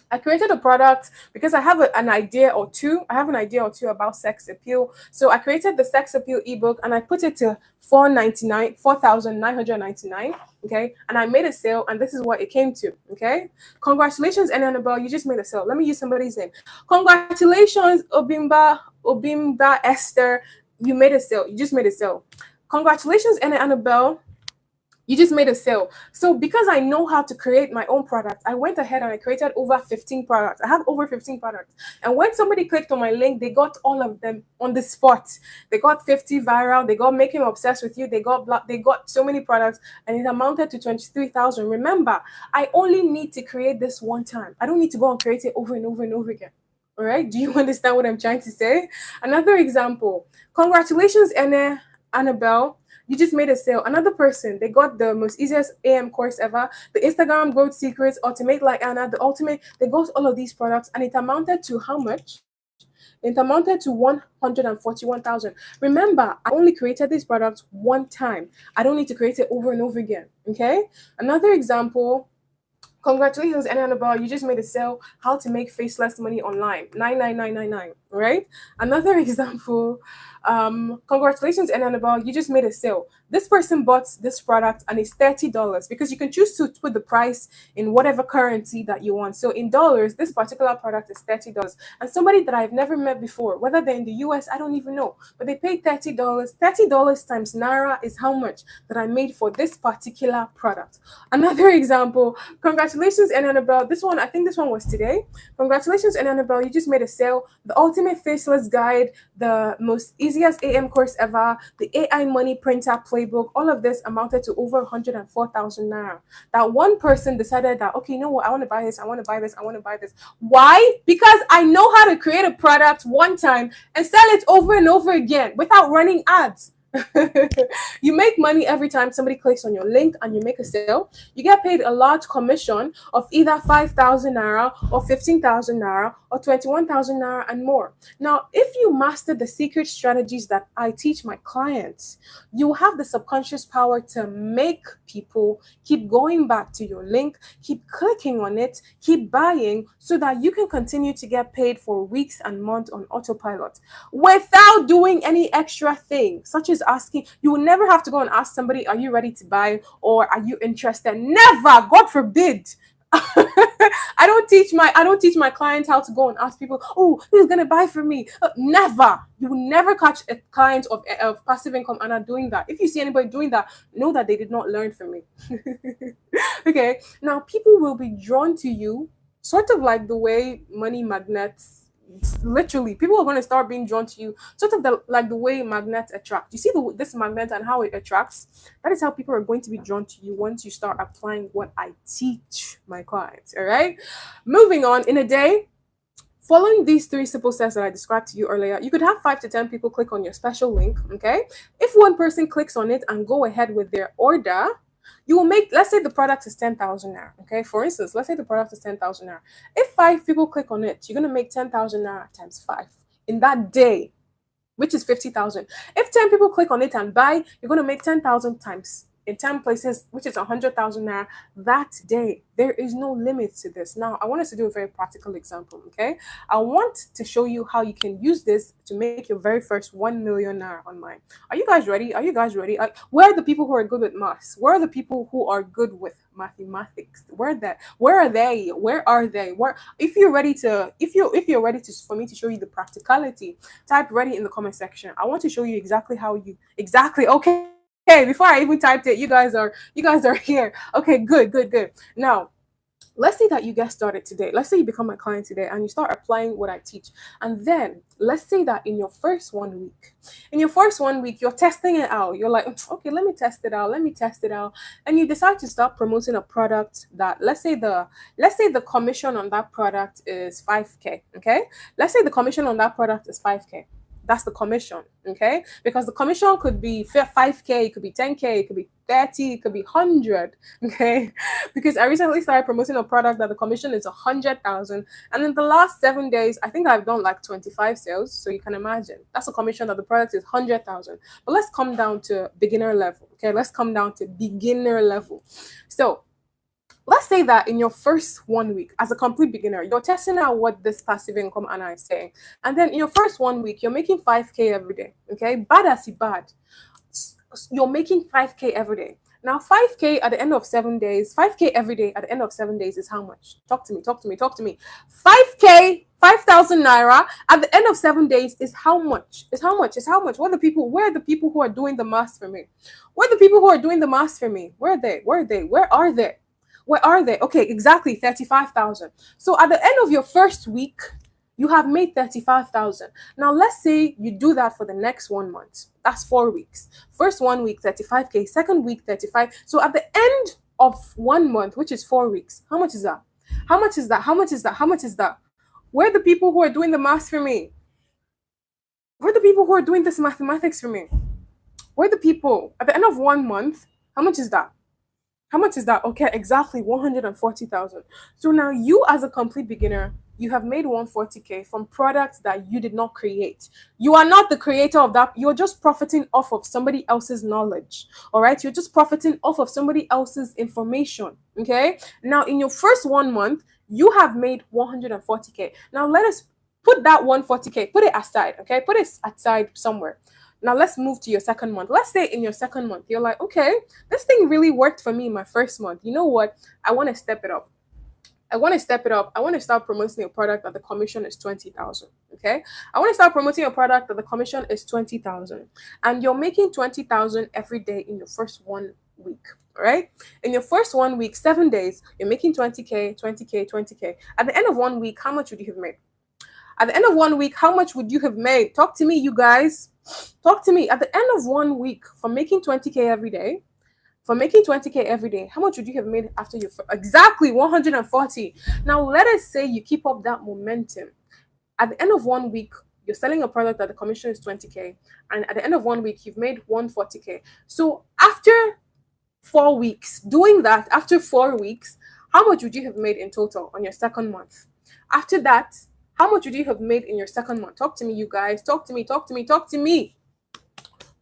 I created a product because I have an idea or two. I have an idea or two about sex appeal. So I created the sex appeal ebook and I put it to 4,999. Okay. And I made a sale and this is what it came to. Okay. Congratulations, Annabelle. You just made a sale. Let me use somebody's name. Congratulations, Obimba Esther. You made a sale. You just made a sale. Congratulations, Annabelle. You just made a sale. So because I know how to create my own product, I went ahead and I created over 15 products. I have over 15 products. And when somebody clicked on my link, they got all of them on the spot. They got 50 viral. They got Make Him Obsessed With You. They got so many products and it amounted to 23,000. Remember, I only need to create this one time. I don't need to go and create it over and over and over again. All right. Do you understand what I'm trying to say? Another example. Congratulations, Annabelle. You just made a sale. Another person, they got the most easiest AM course ever, the Instagram growth secrets, Automate Like Anna, the ultimate. They got all of these products and it amounted to how much? It amounted to 141,000. Remember, I only created these products one time. I don't need to create it over and over again. Okay. Another example. Congratulations, Annabelle. You just made a sale. How to make faceless money online. 99999. right? Another example, congratulations, and Annabelle, you just made a sale. This person bought this product and it's $30 because you can choose to put the price in whatever currency that you want. So in dollars, this particular product is $30. And somebody that I've never met before, whether they're in the US, I don't even know, but they paid $30. $30 times Naira is how much that I made for this particular product. Another example, congratulations, and Annabelle. This one, I think this one was today. Congratulations, and Annabelle, you just made a sale. The ultimate faceless guide, the most easiest AM course ever, the AI money printer playbook, all of this amounted to over 104,000 naira. That one person decided that, okay, you know what, I want to buy this, I want to buy this, I want to buy this. Why? Because I know how to create a product one time and sell it over and over again without running ads. You make money every time somebody clicks on your link and you make a sale. You get paid a large commission of either 5,000 naira or 15,000 naira or 21,000 naira and more. Now, if you master the secret strategies that I teach my clients, you have the subconscious power to make people keep going back to your link, keep clicking on it, keep buying, so that you can continue to get paid for weeks and months on autopilot without doing any extra thing, such as asking. You will never have to go and ask somebody, are you ready to buy, or are you interested? Never, God forbid. I don't teach my clients how to go and ask people, oh, who's gonna buy for me? Never. You will never catch a client of passive income and are doing that. If you see anybody doing that, know that they did not learn from me. Okay, now people will be drawn to you, sort of like the way money magnets. Literally, people are going to start being drawn to you, sort of like the way magnets attract. You see this magnet and how it attracts. That is how people are going to be drawn to you once you start applying what I teach my clients. All right, moving on. In a day, following these 3 simple steps that I described to you earlier, you could have 5 to 10 people click on your special link. Okay, if one person clicks on it and go ahead with their order, you will make, let's say the product is 10,000 naira. Okay, for instance, let's say the product is 10,000 naira. If 5 people click on it, you're going to make 10,000 naira times 5 in that day, which is 50,000. If 10 people click on it and buy, you're going to make 10,000 times in 10 places, which is 100,000 naira that day. There is no limit to this. Now, I want us to do a very practical example, okay? I want to show you how you can use this to make your very first 1 million naira online. Are you guys ready? Are you guys ready? Where are the people who are good with maths? Where are the people who are good with mathematics? Where are they? Where are they? Where are they? If you're ready to for me to show you the practicality, type ready in the comment section. I want to show you exactly okay. Okay, before I even typed it, you guys are here. Okay, good. Now, let's say that you get started today. Let's say you become my client today and you start applying what I teach. And then let's say that in your first 1 week, you're testing it out. You're like, okay, let me test it out. And you decide to start promoting a product that, let's say the commission on that product is 5K. Okay. Let's say the commission on that product is 5K. That's the commission, okay? Because the commission could be 5K, it could be 10K, it could be 30, it could be 100, okay? Because I recently started promoting a product that the commission is 100,000, and in the last 7 days, I think I've done like 25 sales. So you can imagine that's a commission that the product is 100,000. But let's come down to beginner level, okay? So let's say that in your first 1 week, as a complete beginner, you're testing out what this passive income Anna is saying. And then in your first 1 week, you're making 5K every day. Okay, bad as it bad. You're making 5K every day. Now, 5K at the end of 7 days, 5K every day at the end of 7 days is how much? Talk to me. 5K, 5,000 naira at the end of 7 days is how much? Where are the people who are doing the math for me? Where are they? Okay, exactly, 35,000. So at the end of your first week, you have made 35,000. Now, let's say you do that for the next 1 month. That's 4 weeks. First 1 week, 35K. Second week, 35. So at the end of 1 month, which is 4 weeks, how much is that? Where are the people who are doing the math for me? Where are the people who are doing this mathematics for me? Where are the people? At the end of 1 month, how much is that? Okay, exactly 140,000. So now you, as a complete beginner, you have made 140K from products that you did not create. You are not the creator of that. You're just profiting off of somebody else's knowledge. All right. You're just profiting off of somebody else's information. Okay. Now, in your first 1 month, you have made 140K. Now, let us Put that 140K, put it aside, okay? Put it aside somewhere. Now let's move to your second month. Let's say in your second month, you're like, okay, this thing really worked for me in my first month. You know what? I want to step it up. I want to step it up. I want to start promoting a product that the commission is 20,000. Okay. I want to start promoting a product that the commission is 20,000. And you're making 20,000 every day in your first 1 week. Right? In your first 1 week, 7 days, you're making 20K, 20K, 20K. At the end of 1 week, how much would you have made? At the end of 1 week, how much would you have made? Talk to me, you guys. Talk to me. At the end of 1 week, from making 20K every day, how much would you have made after your exactly 140? Now let us say you keep up that momentum. At the end of 1 week, you're selling a product that the commission is 20K, and at the end of 1 week, you've made 140K. So after 4 weeks, doing that, after 4 weeks, how much would you have made in total on your second month? After that, how much would you have made in your second month? Talk to me, you guys. Talk to me, talk to me, talk to me.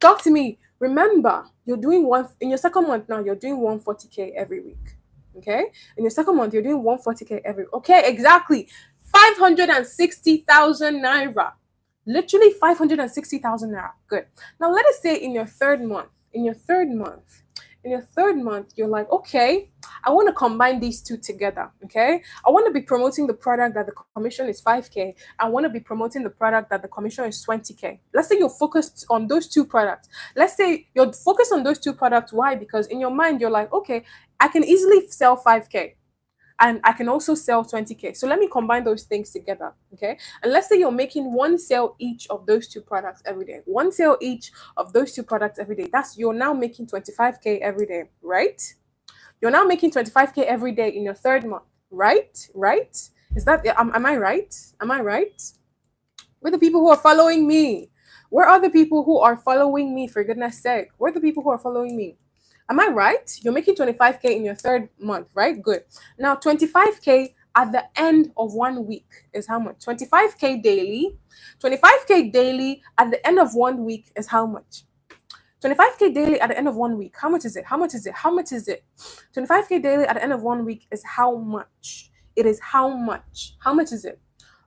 Talk to me. Remember, you're doing one in your second month now, you're doing 140K every week. Okay? In your second month, you're doing 140K every. Okay, exactly. 560,000 naira. Literally 560,000 naira. Good. Now let us say in your third month, you're like, okay, I want to combine these two together. Okay, I want to be promoting the product that the commission is 5K. I want to be promoting the product that the commission is 20K. Let's say you're focused on those two products. Let's say you're focused on those two products. Why? Because in your mind, you're like, okay, I can easily sell 5K. And I can also sell 20K. So let me combine those things together. Okay. And let's say you're making one sale each of those two products every day. One sale each of those two products every day. You're now making 25K every day, right? You're now making 25K every day in your third month, right? Right? Is that, am I right? Am I right? Where are the people who are following me? Where are the people who are following me, for goodness sake? Where are the people who are following me? Am I right? You're making 25K in your third month, right? Good. Now, 25K at the end of 1 week is how much? 25K daily. 25K daily at the end of 1 week is how much? 25K daily at the end of 1 week. How much is it? How much is it? How much is it? 25K daily at the end of 1 week is how much? It is how much? How much is it?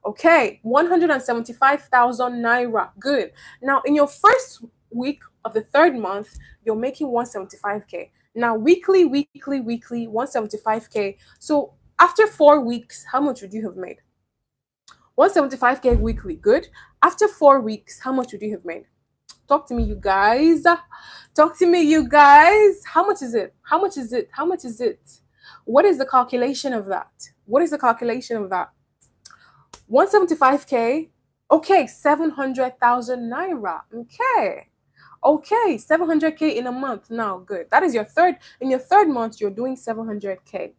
Okay, 175,000 naira. Good. Now, in your first week of the third month, you're making 175K. Now, weekly, 175K. So, after 4 weeks, how much would you have made? 175K weekly. Good. After 4 weeks, how much would you have made? Talk to me, you guys. Talk to me, you guys. How much is it? How much is it? How much is it? What is the calculation of that? What is the calculation of that? 175K. Okay, 700,000 naira. Okay, 700K in a month. Now, good. That is your third. In your third month, you're doing 700K.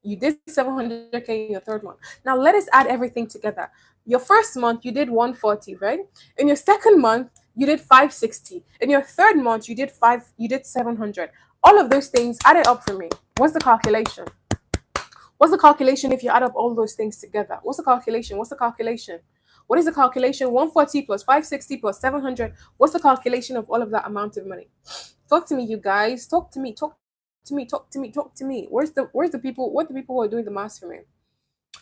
You did 700K in your third month. Now, let us add everything together. Your first month, you did 140, right? In your second month, you did 560. In your third month, you did 700. All of those things, add it up for me. What's the calculation? What's the calculation if you add up all those things together? What's the calculation? What's the calculation? What is the calculation? 140 plus 560 plus 700. What's the calculation of all of that amount of money? Talk to me, you guys. Talk to me. Talk to me. Talk to me. Talk to me. Where's the people? What are the people who are doing the math for me?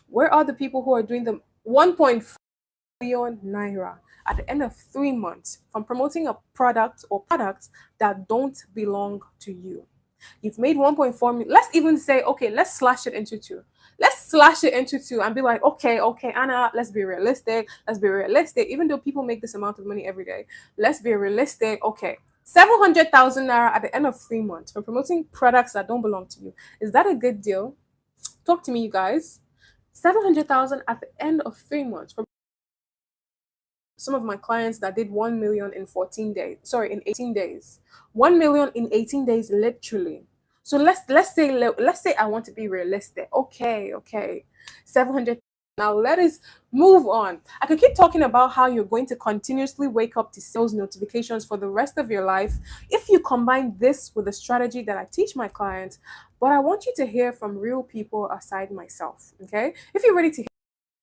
Where are the people who are doing the 1.4 million naira at the end of 3 months from promoting a product or products that don't belong to you? You've made 1.4 million. Let's even say, okay, let's slash it into two. Let's slash it into two and be like, okay, Anna, let's be realistic. Let's be realistic. Even though people make this amount of money every day, let's be realistic. Okay, 700,000 naira at the end of 3 months from promoting products that don't belong to you. Is that a good deal? Talk to me, you guys. 700,000 at the end of 3 months from some of my clients that did 1 million in 14 days. Sorry, in 18 days. 1 million in 18 days, literally. So let's say I want to be realistic. Okay. 700. Now let us move on. I could keep talking about how you're going to continuously wake up to sales notifications for the rest of your life if you combine this with a strategy that I teach my clients. But I want you to hear from real people aside myself. Okay? If you're ready to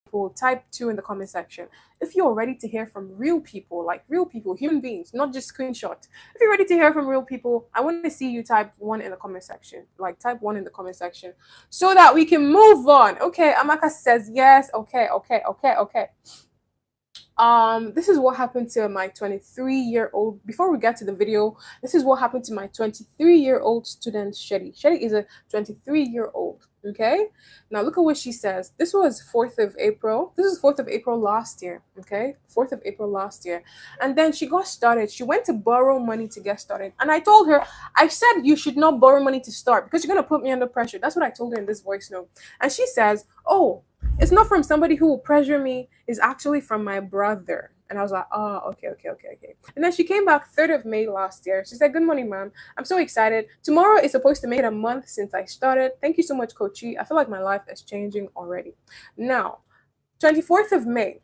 people, type 2 in the comment section. If you're ready to hear from real people, like real people, human beings, not just screenshots. If you're ready to hear from real people, I want to see you type 1 in the comment section. Like type 1 in the comment section so that we can move on. Okay, Amaka says yes. Okay. This is what happened to my 23-year-old. Before we get to the video, this is what happened to my 23-year-old student Shetty. Shetty is a 23-year-old. Okay, now look at what she says. This was 4th of April. This is 4th of April last year. Okay, 4th of April last year. And then she got started. She went to borrow money to get started. And I told her, I said you should not borrow money to start because you're gonna put me under pressure. That's what I told her in this voice note. And she says, oh, it's not from somebody who will pressure me. It's actually from my brother. And I was like, oh, okay. And then she came back 3rd of May last year. She said, good morning, ma'am. I'm so excited. Tomorrow is supposed to make it a month since I started. Thank you so much, Coachy. I feel like my life is changing already. Now, 24th of May.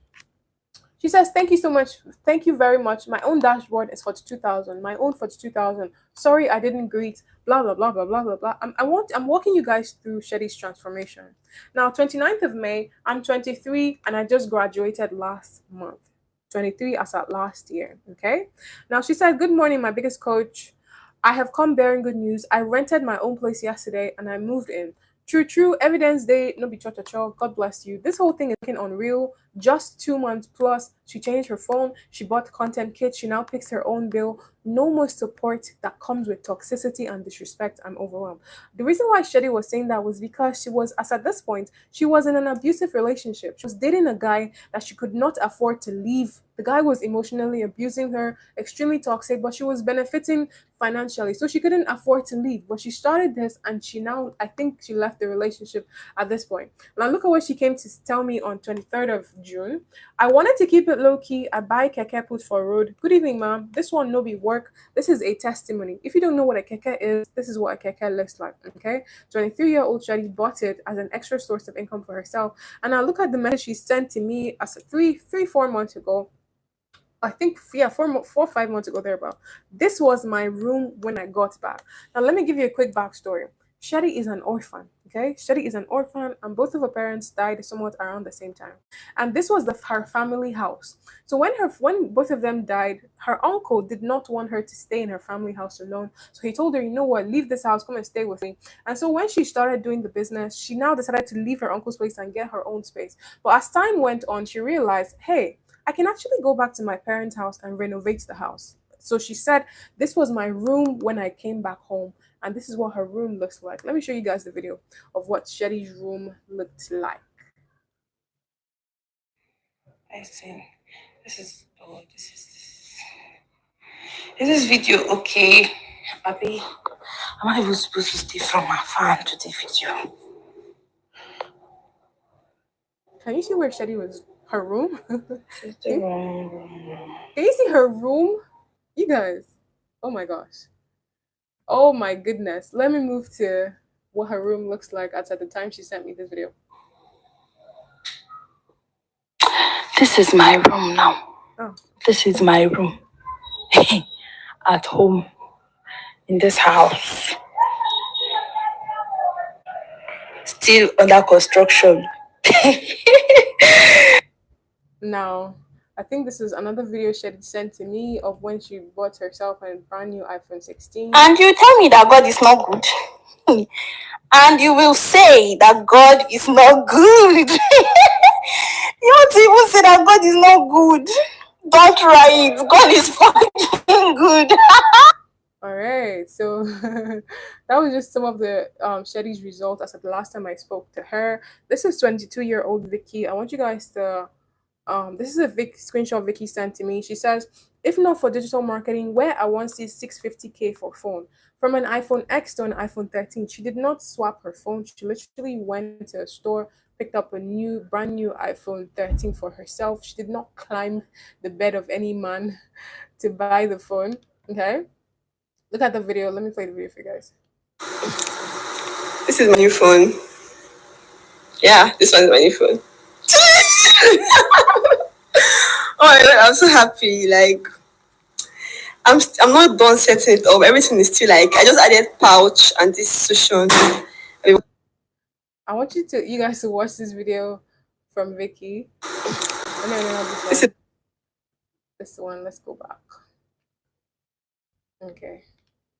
She says, thank you so much. Thank you very much. My own dashboard is 42,000. My own 42,000. Sorry, I didn't greet. Blah, blah, blah, blah, blah, blah, blah. I'm walking you guys through Shetty's transformation. Now, 29th of May, I'm 23 and I just graduated last month. 23 as at last year. Okay. Now, she said, good morning, my biggest coach. I have come bearing good news. I rented my own place yesterday and I moved in. True, evidence day, no be cho. God bless you. This whole thing is looking unreal. Just 2 months plus, she changed her phone, she bought content kits, she now picks her own bill. No more support that comes with toxicity and disrespect. I'm overwhelmed. The reason why Shetty was saying that was because she was, as at this point, she was in an abusive relationship. She was dating a guy that she could not afford to leave. The guy was emotionally abusing her, extremely toxic, but she was benefiting financially. So she couldn't afford to leave. But she started this and she now, I think she left the relationship at this point. Now look at what she came to tell me on 23rd of June. I wanted to keep it low key. I buy keke put for road. Good evening, ma'am. This one no be work. This is a testimony. If you don't know what a keke is, this is what a keke looks like. Okay, 23-year-old Shadi bought it as an extra source of income for herself. And now look at the message she sent to me as a 4 months ago. I think, yeah, 5 months ago, thereabout. This was my room when I got back. Now, let me give you a quick backstory. Shadi is an orphan, okay? Shadi is an orphan, and both of her parents died somewhat around the same time. And this was her family house. So when both of them died, her uncle did not want her to stay in her family house alone. So he told her, you know what, leave this house, come and stay with me. And so when she started doing the business, she now decided to leave her uncle's place and get her own space. But as time went on, she realized, hey, I can actually go back to my parents' house and renovate the house. So she said, this was my room when I came back home. And this is what her room looks like. Let me show you guys the video of what Shetty's room looked like. I see. Is this video okay? Abby, I'm not even supposed to stay from my farm to the video. Can you see where Shetty was? Her room? It's the wrong room. Can you see her room? You guys. Oh my gosh. Oh my goodness. Let me move to what her room looks like at the time she sent me this video. This is my room now. Oh. This is my room. At home. In this house. Still under construction. Now, I think this is another video she had sent to me of when she bought herself a brand new iPhone 16. And you tell me that God is not good. And you will say that God is not good. You want to even say that God is not good. Don't try it. God is fucking good. All right, so that was just some of the Shetty's results as of the last time I spoke to her. This is 22-year-old Vicky. I want you guys to this is a screenshot Vicky sent to me. She says, if not for digital marketing, where I once see 650K for phone. From an iPhone X to an iPhone 13. She did not swap her phone. She literally went to a store, picked up a brand new iPhone 13 for herself. She did not climb the bed of any man to buy the phone. Okay? Look at the video. Let me play the video for you guys. This is my new phone. Yeah, this one's my new phone. Oh my god, I'm so happy. Like I'm not done setting it up. Everything is still like I just added pouch and this cushion. I want you guys to watch this video from Vicky. And then this one. Let's go back. Okay.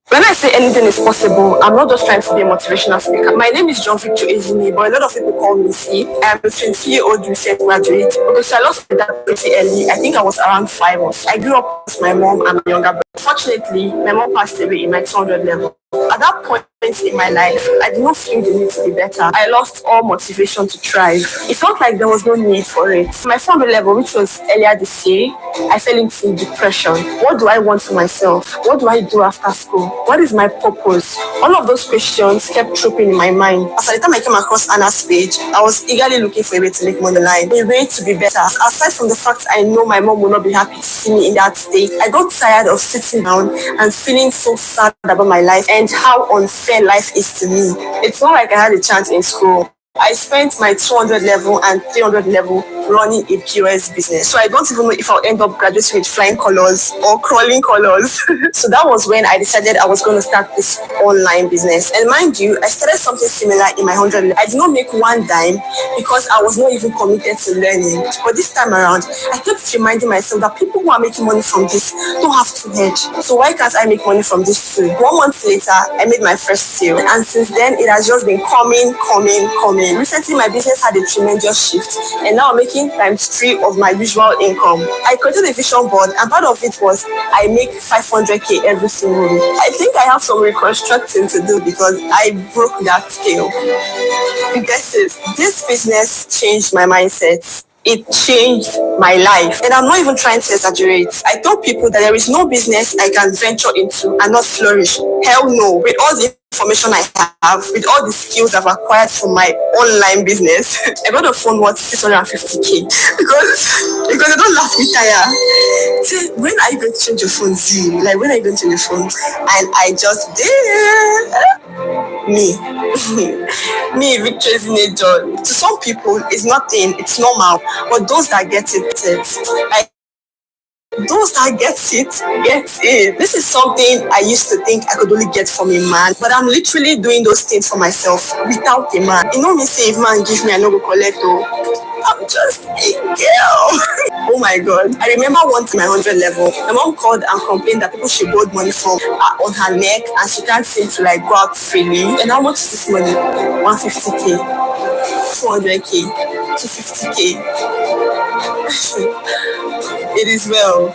When I say anything is possible, I'm not just trying to be a motivational speaker. My name is John Victor Ezini, but a lot of people call me C. I am a 20-year-old recent graduate. Okay, so I lost my dad pretty early. I think I was around 5 or so. I grew up with my mom and my younger brother. Fortunately, my mom passed away in my 200 level. At that point in my life, I did not feel the need to be better. I lost all motivation to thrive. It felt like there was no need for it. My 400 level, which was earlier this year, I fell into depression. What do I want for myself? What do I do after school? What is my purpose? All of those questions kept trooping in my mind. As at the time I came across Anna's page, I was eagerly looking for a way to make money online, a way to be better. Aside from the fact I know my mom will not be happy to see me in that state, I got tired of sitting down and feeling so sad about my life and how unfair life is to me. It's not like I had a chance in school. I spent my 200 level and 300 level running a POS business. So I don't even know if I'll end up graduating with flying colors or crawling colors. So that was when I decided I was going to start this online business. And mind you, I started something similar in my 100 level. I did not make one dime because I was not even committed to learning. But this time around, I kept reminding myself that people who are making money from this don't have to hedge. So why can't I make money from this too? 1 month later, I made my first sale. And since then, it has just been coming. Recently, my business had a tremendous shift, and now I'm making ×3 of my usual income. I created a vision board, and part of it was I make 500k every single week. I think I have some reconstructing to do because I broke that scale. Guess it. This business changed my mindset. It changed my life. And I'm not even trying to exaggerate. I tell people that there is no business I can venture into and not flourish. Hell no. With all the information I have, with all the skills I've acquired from my online business, I got a phone worth 650k because I don't laugh me tire. Say, when are you going to change your phone, Z? Like, when are you going to change your phone? And I just did. Me. Me, Victor John. To some people, it's nothing, it's normal. But those that get it. Like, those that get it. This is something I used to think I could only get from a man, but I'm literally doing those things for myself without a man. You know me say, if man give me, I no go collect. I'm just a girl. Oh my god. I remember once in my 100 level, my mom called and complained that people should borrow money from on her neck and she can't seem to like go out freely. And how much is this money? 150k, 200k, 250k. It is well.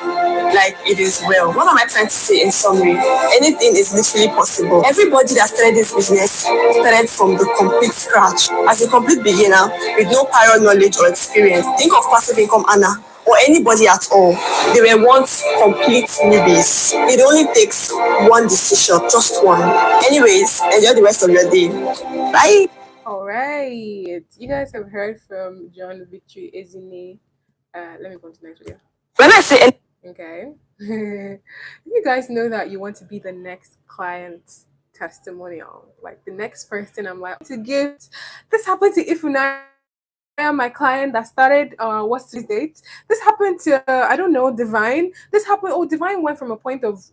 Like, it is well. What am I trying to say in summary? Anything is literally possible. Everybody that started this business started from the complete scratch. As a complete beginner with no prior knowledge or experience. Think of passive income Anna or anybody at all. They were once complete newbies. It only takes one decision, just one. Anyways, enjoy the rest of your day. Bye. All right. You guys have heard from John Victory Ezine. Let me go to the next video. When I say Okay. You guys know that you want to be the next client testimonial, like the next person I'm like to give. This happened to Ifunaya, my client that started what's his date. This happened to I don't know, Divine. This happened. Oh, Divine went from a point of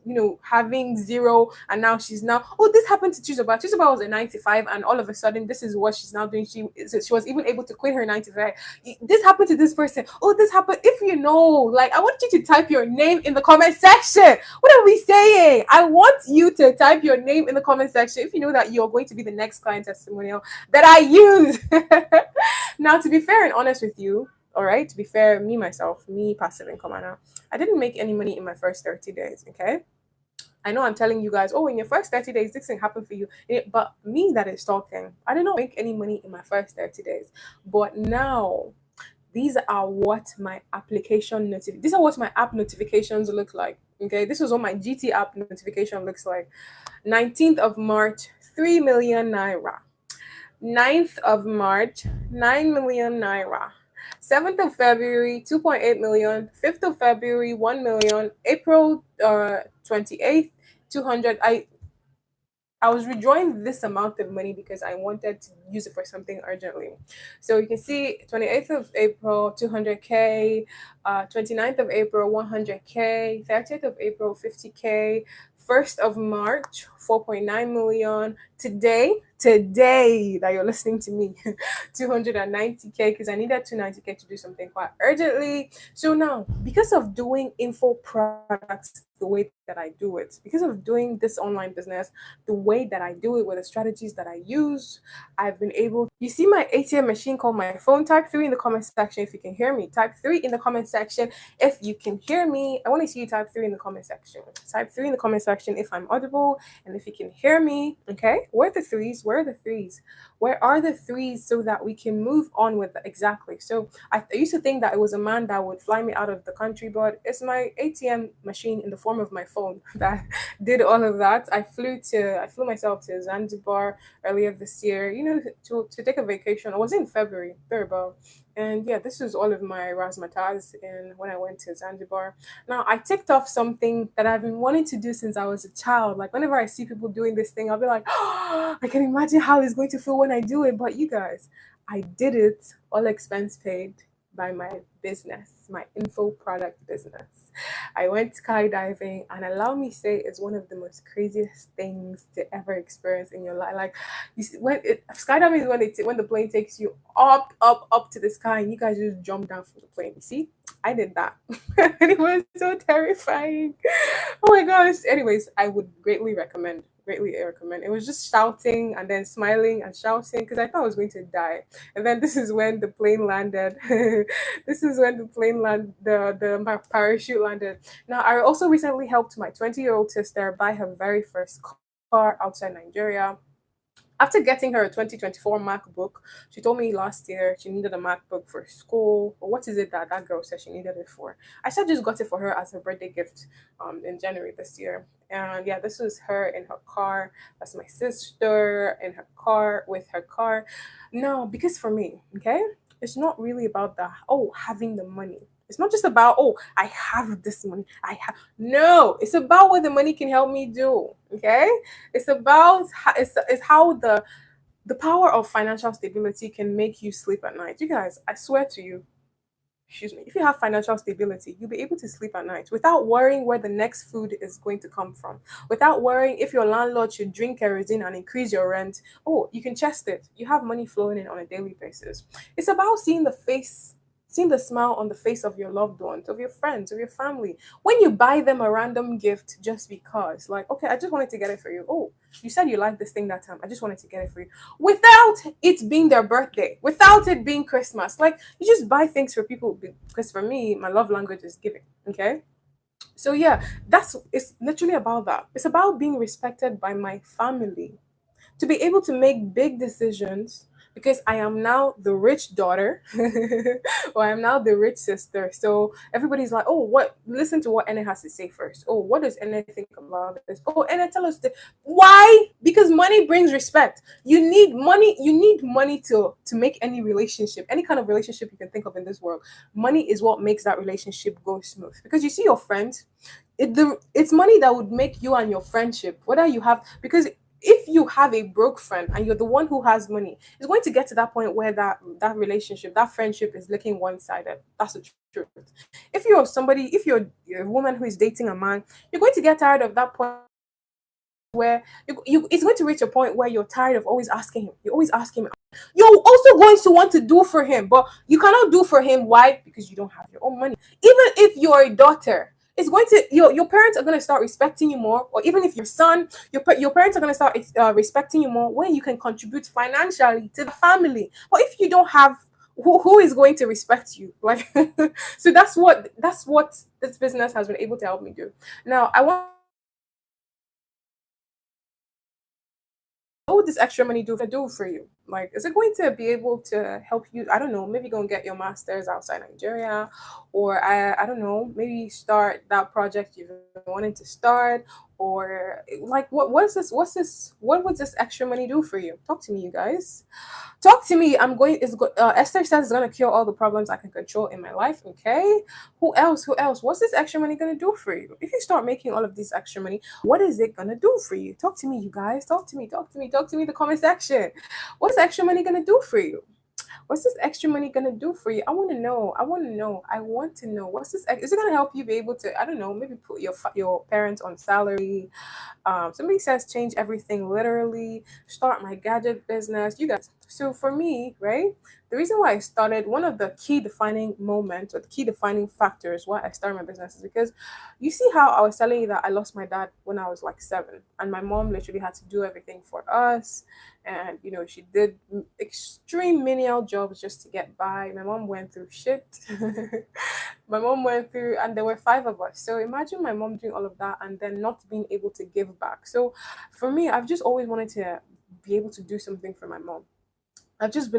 having 0 and now she's now, oh, this happened to Chizoba. Chizoba was a 95 and all of a sudden this is what she's now doing. She was even able to quit her 95. This happened to this person. Oh, this happened. If you know, like, I want you to type your name in the comment section. What are we saying? I want you to type your name in the comment section if you know that you're going to be the next client testimonial that I use. Now, to be fair and honest with you, all right, to be fair, me passive income Anna, I didn't make any money in my first 30 days. Okay, I know I'm telling you guys, oh, in your first 30 days this thing happened for you, but me that is talking, I did not make any money in my first 30 days. But now these are what my these are what my app notifications look like. Okay, this was what my GT app notification looks like. 19th of March, 3 million naira. 9th of March, 9 million naira. 7th of February, 2.8 million. 5th of February, 1 million. April 28th, 200. I was withdrawing this amount of money because I wanted to use it for something urgently. So you can see 28th of April, 200k. 29th of April, 100K. 30th of April, 50K. 1st of March, 4.9 million. Today that you're listening to me, 290K, because I needed 290K to do something quite urgently. So now, because of doing info products the way that I do it, because of doing this online business the way that I do it with the strategies that I use, I've been able. You see my ATM machine called my phone? Type 3 in the comment section if you can hear me. Type 3 in the comment section if you can hear me. I want to see you type 3 in the comment section. Type 3 in the comment section if I'm audible and if you can hear me. Okay, where are the threes? Where are the threes? Where are the threes so that we can move on with exactly? So I used to think that it was a man that would fly me out of the country, but it's my ATM machine in the form of my phone that did all of that. I flew myself to Zanzibar earlier this year, to take a vacation. I was in February, thereabout. And yeah, this was all of my razzmatazz and when I went to Zanzibar. Now I ticked off something that I've been wanting to do since I was a child. Like whenever I see people doing this thing, I'll be like, oh, I can imagine how it's going to feel when I do it. But you guys, I did it, all expense paid by my business, my info product business. I went skydiving, and allow me say, it's one of the most craziest things to ever experience in your life. Like, you see, skydiving is when the plane takes you up to the sky, and you guys just jump down from the plane. You see, I did that, and it was so terrifying. Oh my gosh! Anyways, I would greatly recommend. Greatly recommend. It was just shouting and then smiling and shouting because I thought I was going to die. And then this is when the plane landed. This is when the plane the parachute landed. Now, I also recently helped my 20-year-old sister buy her very first car outside Nigeria. After getting her a 2024 MacBook, she told me last year she needed a MacBook for school. But what is it that that girl said she needed it for? I said just got it for her as a birthday gift in January this year. And yeah, this was her in her car. That's my sister in her car with her car. No, because for me, okay, it's not really about having the money. It's not just about I have this money. No, it's about what the money can help me do. Okay, it's about it's how the power of financial stability can make you sleep at night. You guys, I swear to you, excuse me, if you have financial stability, you'll be able to sleep at night without worrying where the next food is going to come from, without worrying if your landlord should drink kerosene and increase your rent. Oh, you can chest it. You have money flowing in on a daily basis. It's about seeing the smile on the face of your loved ones, of your friends, of your family. When you buy them a random gift just because, like, okay, I just wanted to get it for you. Oh, you said you liked this thing that time. I just wanted to get it for you. Without it being their birthday, without it being Christmas. Like, you just buy things for people because for me, my love language is giving. Okay? So yeah, it's literally about that. It's about being respected by my family to be able to make big decisions because I am now the rich daughter or I'm now the rich sister. So everybody's like, oh, listen to what Ene has to say first. Oh, what does Ene think about this? Oh, Ene, tell us why? Because money brings respect. You need money to make any relationship, any kind of relationship you can think of in this world. Money is what makes that relationship go smooth. Because you see your friends, it's money that would make you and your friendship, whether you have, because if you have a broke friend and you're the one who has money, it's going to get to that point where that relationship, that friendship is looking one-sided. That's the truth. If you're a woman who is dating a man, you're going to get tired of that point where it's going to reach a point where you're tired of always asking him. You always ask him. You're also going to want to do for him, but you cannot do for him. Why? Because you don't have your own money. Even if you're a daughter, it's going to your parents are going to start respecting you more, or even if your son, your parents are going to start respecting you more when you can contribute financially to the family. But if you don't have, who is going to respect you? Like, so that's what this business has been able to help me do. Now, I want. What would this extra money do for you? Like, is it going to be able to help you? I don't know, maybe go and get your master's outside Nigeria, or I don't know, maybe start that project you've been wanting to start, or like what would this extra money do for you? Talk to me, you guys. Talk to me. Esther says it's gonna cure all the problems I can control in my life. Okay. Who else? What's this extra money gonna do for you? If you start making all of this extra money, what is it gonna do for you? Talk to me, you guys. Talk to me. The comment section. What's extra money gonna do for you? what's this extra money gonna do for you? I want to know. I want to know. I want to know. What's this? Is it gonna help you be able to? I don't know. Maybe put your parents on salary. Somebody says change everything literally. Start my gadget business. You guys. So for me, right? The reason why I started, one of the key defining moments or the key defining factors why I started my business is because you see how I was telling you that I lost my dad when I was like 7, and my mom literally had to do everything for us, and she did extreme menial jobs just to get by. My mom went through shit. My mom went through, and there were 5 of us. So imagine my mom doing all of that and then not being able to give back. So for me, I've just always wanted to be able to do something for my mom. I just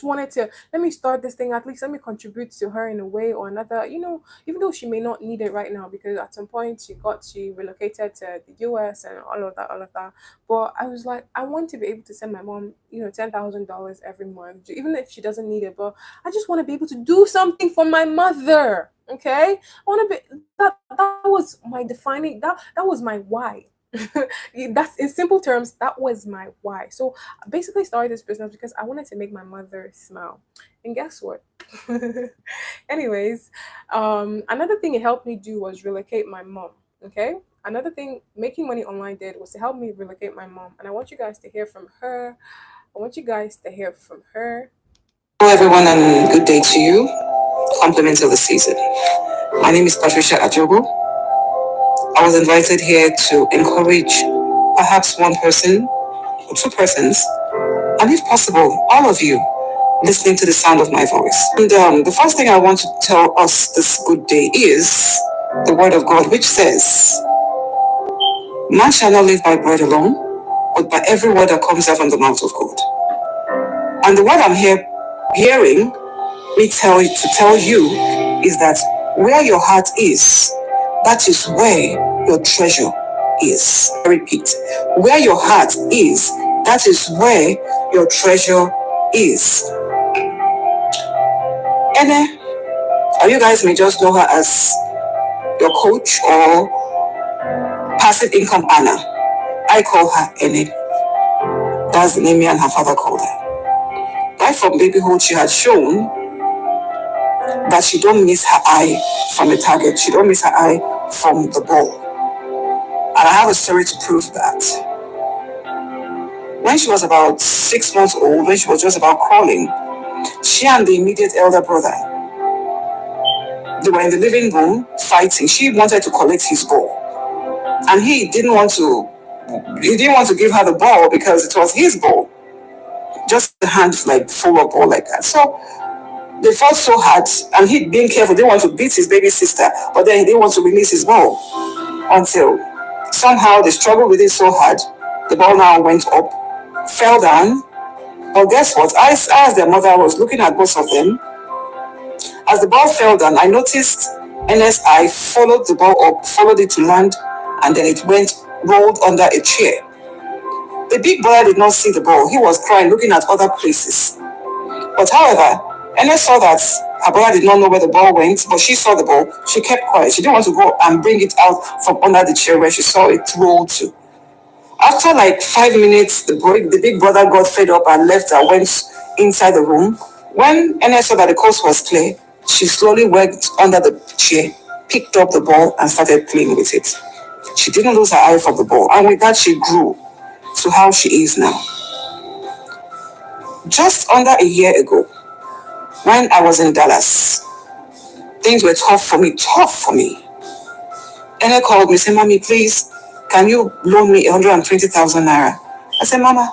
wanted to, let me start this thing, at least let me contribute to her in a way or another, even though she may not need it right now, because at some point she relocated to the US and all of that. But I was like, I want to be able to send my mom, $10,000 every month, even if she doesn't need it. But I just want to be able to do something for my mother. Okay. I want to be, that was my defining, that was my why. That's, in simple terms, that was my why. So I basically started this business because I wanted to make my mother smile. And guess what? Anyways, another thing it helped me do was relocate my mom. Okay. Another thing making money online did was to help me relocate my mom. And I want you guys to hear from her. I want you guys to hear from her. Hello, everyone, and good day to you. Compliments of the season. My name is Patricia Ajogo. I was invited here to encourage perhaps one person or 2 persons, and if possible, all of you listening to the sound of my voice. And the first thing I want to tell us this good day is the word of God, which says, "Man shall not live by bread alone, but by every word that comes out from the mouth of God." And the word I'm hearing me to tell you is that where your heart is, that is where your treasure is. I repeat, where your heart is, that is where your treasure is. Ene, or you guys may just know her as your coach or passive income Anna. I call her Ene. That's the name me and her father called her. Right from babyhood, she had shown that she don't miss her eye from the target. She don't miss her eye from the ball. And I have a story to prove that. When she was about 6 months old, when she was just about crawling, she and the immediate elder brother, they were in the living room fighting. She wanted to collect his ball. And he didn't want to give her the ball because it was his ball. Just the hands like full of ball like that. So they fought so hard, and he, being careful, didn't want to beat his baby sister, but then he didn't want to release his ball until somehow they struggled with it so hard. The ball now went up, fell down. But guess what? As their mother was looking at both of them, as the ball fell down, I noticed NSI followed the ball up, followed it to land, and then it rolled under a chair. The big brother did not see the ball. He was crying, looking at other places. But however, NS saw that her brother did not know where the ball went, but she saw the ball. She kept quiet. She didn't want to go and bring it out from under the chair where she saw it roll to. After like 5 minutes, the big brother got fed up and left and went inside the room. When NS saw that the coast was clear, she slowly went under the chair, picked up the ball, and started playing with it. She didn't lose her eye from the ball, and with that, she grew to how she is now. Just under a year ago, when I was in Dallas, things were tough for me. Ella called me, said, "Mommy, please, can you loan me 120,000 naira?" I said, "Mama,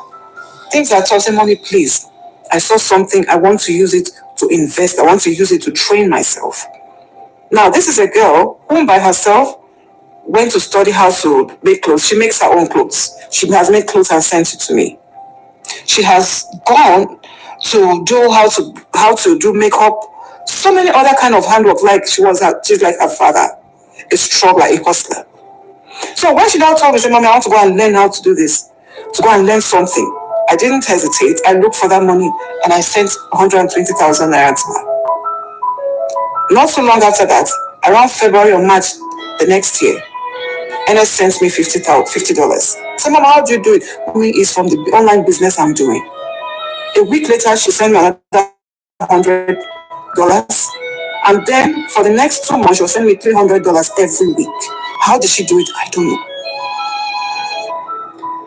things are tough." I said, "Mommy, please, I saw something. I want to use it to invest. I want to use it to train myself." Now, this is a girl who by herself went to study how to make clothes. She makes her own clothes. She has made clothes and sent it to me. She has gone to do how to do makeup, so many other kind of handwork. Like she's like her father, a struggler, a hustler. So when she now told me, say, "Mommy, I want to go and learn how to do this, to go and learn something," I didn't hesitate. I looked for that money and I sent 120,000 naira to her. Not so long after that, around February or March the next year, NS sent me $50. Say, "Mama, how do you do it?" "Mommy, it's from the online business I'm doing." A week later, she sent me another $100. And then for the next 2 months, she'll send me $300 every week. How did she do it? I don't know.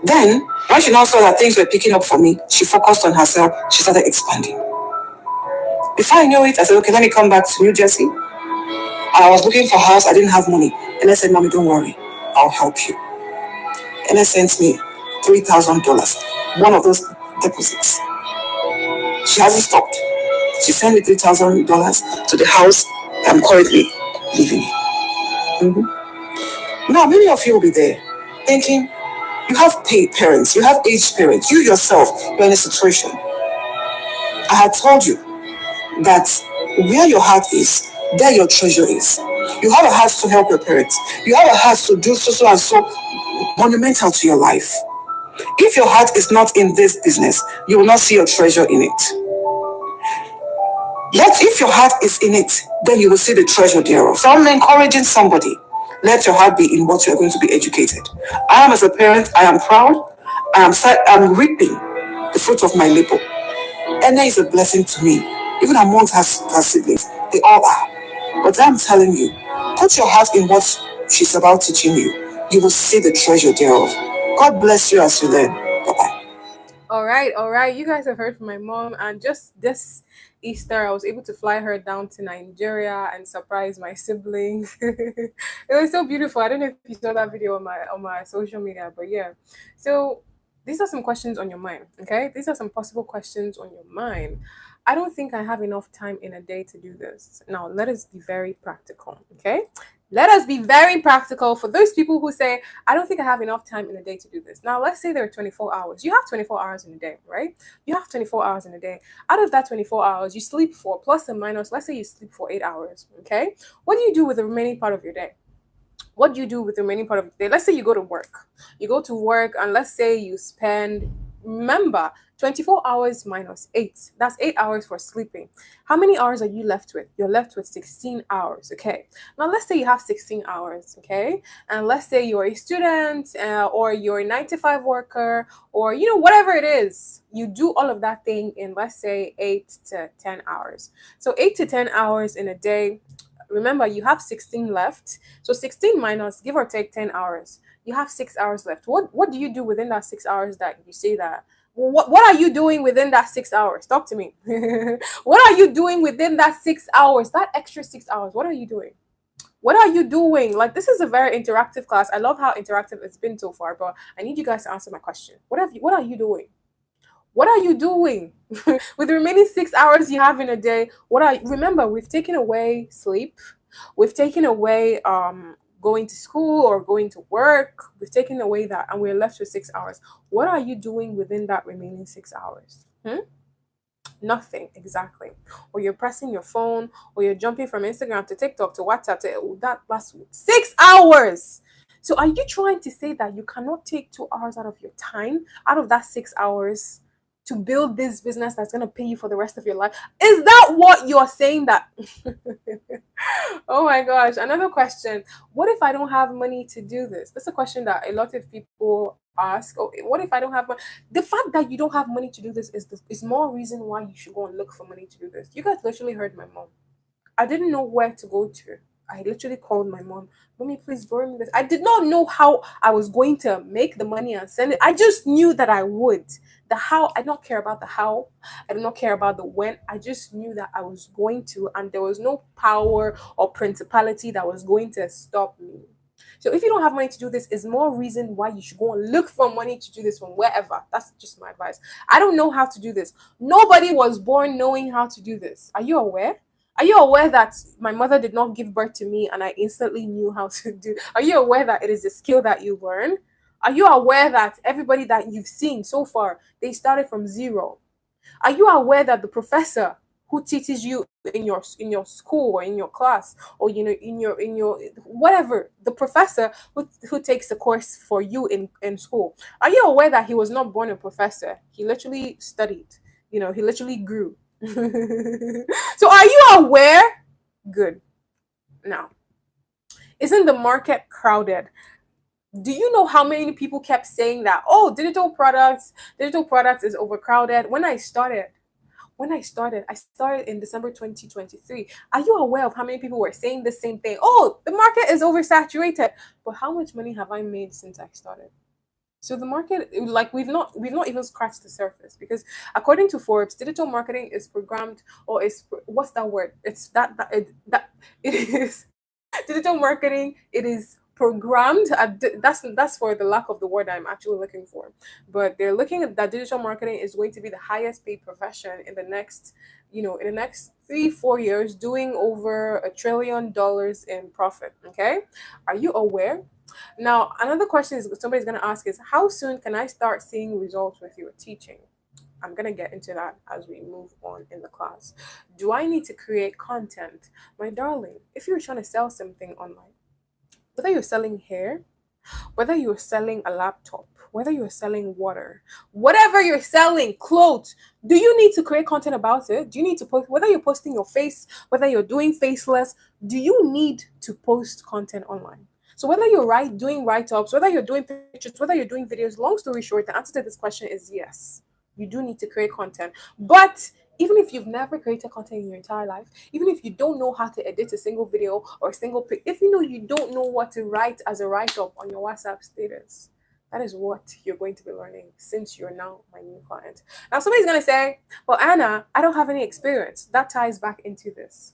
Then, when she now saw that things were picking up for me, she focused on herself. She started expanding. Before I knew it, I said, okay, let me come back to New Jersey. And I was looking for a house. I didn't have money. And I said, Mommy, don't worry. I'll help you. And I sent me $3,000. One of those deposits. She hasn't stopped. She sent me $3,000 to the house I'm currently living in. Now, many of you will be there thinking, you have paid parents, you have aged parents, you yourself, you're in a situation. I had told you that where your heart is, there your treasure is. You have a heart to help your parents. You have a heart to do so and so monumental to your life. If your heart is not in this business, you will not see your treasure in it. Yet if your heart is in it, then you will see the treasure thereof. So I'm encouraging somebody. Let your heart be in what you are going to be educated. I am, as a parent, I am proud. I'm reaping the fruit of my labor. Anna is a blessing to me. Even amongst her siblings, they all are. But I'm telling you, put your heart in what she's about teaching you. You will see the treasure thereof. God bless you as you learn. Bye-bye. All right. You guys have heard from my mom, and just this Easter, I was able to fly her down to Nigeria and surprise my siblings. It was so beautiful. I don't know if you saw that video on my social media, but yeah. So these are some questions on your mind. Okay, these are some possible questions on your mind. I don't think I have enough time in a day to do this. Now, let us be very practical. Okay, let us be very practical for those people who say, I don't think I have enough time in a day to do this. Now, let's say there are 24 hours. You have 24 hours in a day, right? You have 24 hours in a day. Out of that 24 hours, you sleep for plus and minus, let's say you sleep for 8 hours, okay? What do you do with the remaining part of your day? What do you do with the remaining part of the day? Let's say you go to work. You go to work, and let's say you spend, remember, 24 hours minus 8. That's 8 hours for sleeping. How many hours are you left with? You're left with 16 hours, okay? Now, let's say you have 16 hours, okay? And let's say you're a student or you're a 9 to 5 worker, or, whatever it is. You do all of that thing in, let's say, 8 to 10 hours. So 8 to 10 hours in a day. Remember, you have 16 left. So 16 minus, give or take, 10 hours. You have 6 hours left. What do you do within that 6 hours that you say that? What are you doing within that 6 hours? Talk to me. What are you doing within that 6 hours? That extra 6 hours, what are you doing? What are you doing? Like, this is a very interactive class. I love how interactive it's been so far, but I need you guys to answer my question. What are you doing? What are you doing with the remaining 6 hours you have in a day? Remember, we've taken away sleep. We've taken away going to school or going to work. We've taken away that, and we're left with 6 hours. What are you doing within that remaining 6 hours? Nothing, exactly. Or you're pressing your phone, or you're jumping from Instagram to TikTok to WhatsApp to that last week. 6 hours. So are you trying to say that you cannot take 2 hours out of your time, out of that 6 hours, to build this business that's going to pay you for the rest of your life? Is that what you're saying? That Oh my gosh, another question. What if I don't have money to do this? That's a question that a lot of people ask. Oh, what if I don't have money? The fact that you don't have money to do this is more reason why you should go and look for money to do this. You guys literally heard my mom. I didn't know where to go to. I literally called my mom. Mommy, please borrow me this. I did not know how I was going to make the money and send it. I just knew that I would. The how, I don't care about the how. I do not care about the when. I just knew that I was going to, and there was no power or principality that was going to stop me. So if you don't have money to do this, is more reason why you should go and look for money to do this from wherever. That's just my advice. I don't know how to do this. Nobody was born knowing how to do this. Are you aware? Are you aware that my mother did not give birth to me and I instantly knew how to do? Are you aware that it is a skill that you learn? Are you aware that everybody that you've seen so far, they started from zero? Are you aware that the professor who teaches you in your school or in your class, or in your whatever, the professor who takes the course for you in school, are you aware that he was not born a professor? He literally studied. He literally grew. So are you aware? Good. Now, isn't the market crowded? Do you know how many people kept saying that, oh, digital products is overcrowded? I started in December 2023. Are you aware of how many people were saying the same thing? Oh, the market is oversaturated. But how much money have I made since I started? So the market, like, we've not even scratched the surface, because according to Forbes, digital marketing is programmed, or is, what's that word? It's that it is digital marketing. It is programmed that's for the lack of the word I'm actually looking for. But they're looking at that digital marketing is going to be the highest paid profession in the next, in the next 3-4 years, doing over $1 trillion in profit. Okay, are you aware? Now, another question is somebody's going to ask is, how soon can I start seeing results with your teaching? I'm going to get into that as we move on in the class. Do I need to create content? My darling, if you're trying to sell something online, whether you're selling hair, whether you're selling a laptop, whether you're selling water, whatever you're selling, clothes, do you need to create content about it? Do you need to post, whether you're posting your face, whether you're doing faceless, do you need to post content online? So whether you're doing write-ups, whether you're doing pictures, whether you're doing videos, long story short, the answer to this question is yes. You do need to create content. But even if you've never created content in your entire life, even if you don't know how to edit a single video or a single pic, if you don't know what to write as a write-up on your WhatsApp status, that is what you're going to be learning, since you're now my new client. Now somebody's going to say, well, Anna, I don't have any experience. That ties back into this.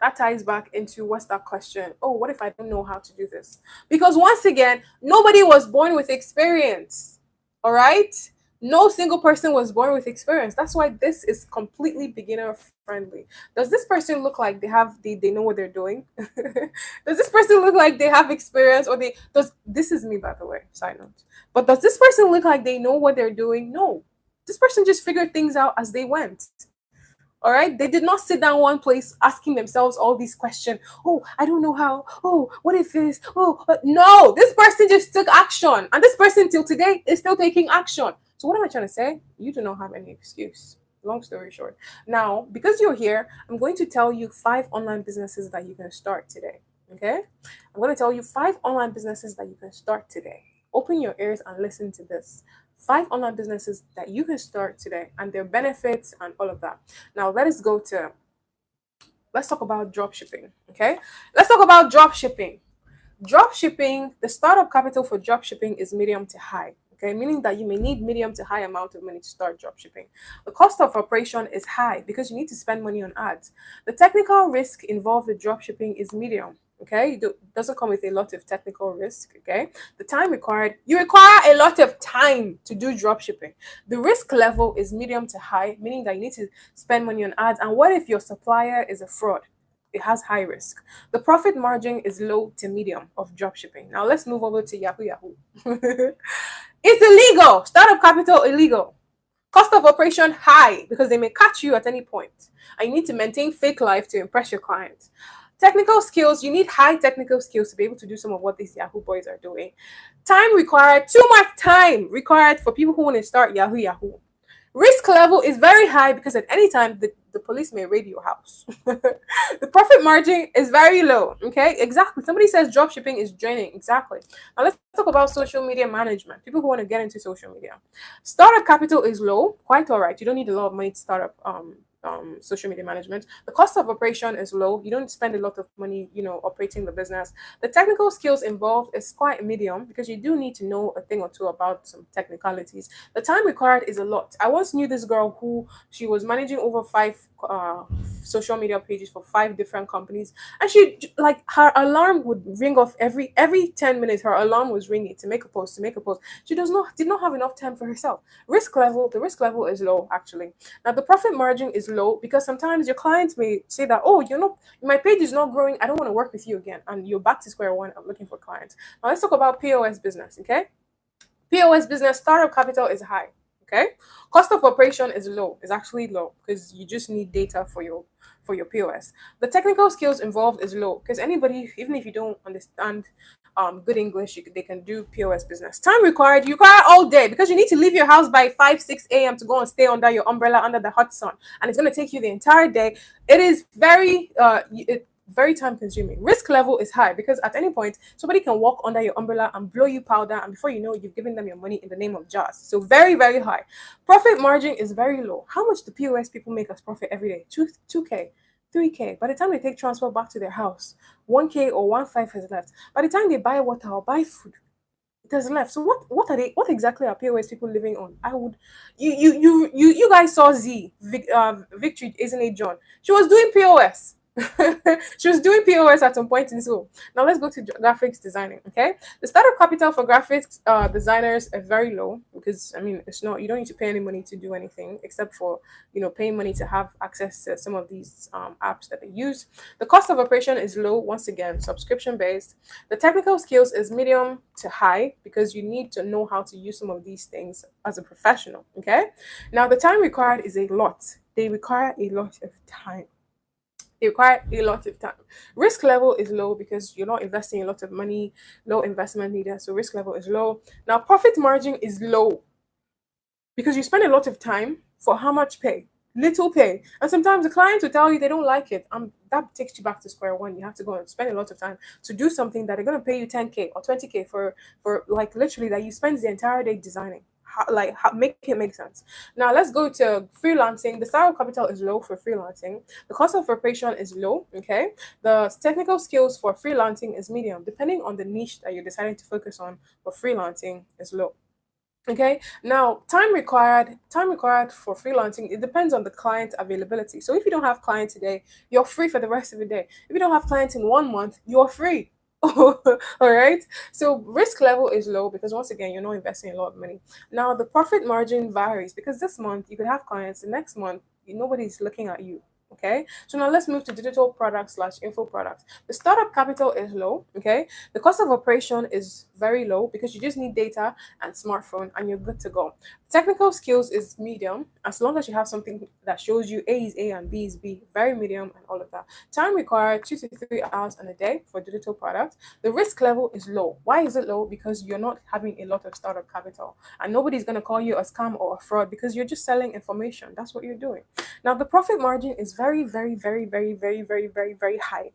That ties back into, what's that question? Oh, what if I don't know how to do this? Because once again, nobody was born with experience. All right? No single person was born with experience. That's why this is completely beginner friendly. Does this person look like they know what they're doing? Does this person look like they have experience, or this is me, by the way, side note. But does this person look like they know what they're doing? No. This person just figured things out as they went. All right, they did not sit down one place asking themselves all these questions. Oh, I don't know how. Oh, what if this? Oh, no, this person just took action, and this person till today is still taking action. So what am I trying to say? You do not have any excuse. Long story short. Now, because you're here, I'm going to tell you 5 online businesses that you can start today. Okay, I'm going to tell you 5 online businesses that you can start today. Open your ears and listen to this. 5 online businesses that you can start today, and their benefits and all of that. Now let's talk about drop shipping. Okay, let's talk about drop shipping. Drop shipping, the startup capital for drop shipping is medium to high. Okay, meaning that you may need medium to high amount of money to start drop shipping. The cost of operation is high because you need to spend money on ads. The technical risk involved with drop shipping is medium. Okay, it doesn't come with a lot of technical risk. Okay, the time required, you require a lot of time to do drop shipping. The risk level is medium to high, meaning that you need to spend money on ads. And what if your supplier is a fraud? It has high risk. The profit margin is low to medium of drop shipping. Now let's move over to Yahoo Yahoo. It's illegal. Startup capital illegal. Cost of operation high because they may catch you at any point, and you need to maintain fake life to impress your clients. Technical skills, you need high technical skills to be able to do some of what these Yahoo boys are doing. Time required, too much time required for people who want to start Yahoo Yahoo. Risk level is very high because at any time the police may raid your house. The profit margin is very low. Okay, exactly. Somebody says drop shipping is draining. Exactly. Now let's talk about social media management. People who want to get into social media. Startup capital is low, quite all right. You don't need a lot of money to start up social media management. The cost of operation is low. You don't spend a lot of money, operating the business. The technical skills involved is quite medium because you do need to know a thing or two about some technicalities. The time required is a lot. I once knew this girl who she was managing over 5 social media pages for 5 different companies, and she, like, her alarm would ring off every 10 minutes. Her alarm was ringing to make a post. She did not have enough time for herself. The risk level is low actually. Now the profit margin is low because sometimes your clients may say that, oh, my page is not growing, I don't want to work with you again, and you're back to square one. I'm looking for clients. Now let's talk about POS business. Okay, POS business, startup capital is high. Okay, cost of operation is low. It's actually low because you just need data for your POS. The technical skills involved is low because anybody, even if you don't understand good English, they can do POS business. Time required, you require all day because you need to leave your house by 5-6 a.m. to go and stay under your umbrella under the hot sun, and it's going to take you the entire day. It is very very time consuming. Risk level is high because at any point somebody can walk under your umbrella and blow you powder, and before you know, you've given them your money in the name of jazz. So very, very high. Profit margin is very low. How much do POS people make as profit every day? 2K, 3K. By the time they take transport back to their house, 1K or 1.5 has left. By the time they buy water or buy food, it has left. So what exactly are POS people living on? I would you guys saw Victory, isn't it, John? She was doing POS. She was doing POS at some point in school. Now let's go to graphics designing. Okay, the startup capital for graphics designers are very low because I mean it's not, you don't need to pay any money to do anything except for paying money to have access to some of these apps that they use. The cost of operation is low, once again subscription based. The technical skills is medium to high because you need to know how to use some of these things as a professional. Okay, now the time required is a lot. They require a lot of time. They require a lot of time. Risk level is low because you're not investing a lot of money, low investment needed. So risk level is low. Now profit margin is low because you spend a lot of time for how much pay? Little pay. And sometimes the clients will tell you they don't like it. That takes you back to square one. You have to go and spend a lot of time to do something that they're going to pay you 10K or 20K for like literally that you spend the entire day designing. Make it make sense. Now let's go to freelancing. The startup capital is low for freelancing. The cost of operation is low. Okay, the technical skills for freelancing is medium, depending on the niche that you're deciding to focus on. But freelancing is low. Okay, now time required for freelancing, it depends on the client availability. So if you don't have clients today, you're free for the rest of the day. If you don't have clients in 1 month, you're free. All right, so risk level is low because once again you're not investing a lot of money. Now the profit margin varies because this month you could have clients, the next month nobody's looking at you. Okay, so now let's move to digital products slash info products. The startup capital is low. Okay, the cost of operation is very low because you just need data and smartphone and you're good to go. Technical skills is medium as long as you have something that shows you A is A and B is B. Very medium and all of that. Time required 2 to 3 hours in a day for digital products. The risk level is low. Why is it low? Because you're not having a lot of startup capital and nobody's going to call you a scam or a fraud because you're just selling information. That's what you're doing. Now the profit margin is very, very, very, very, very, very, very, very high.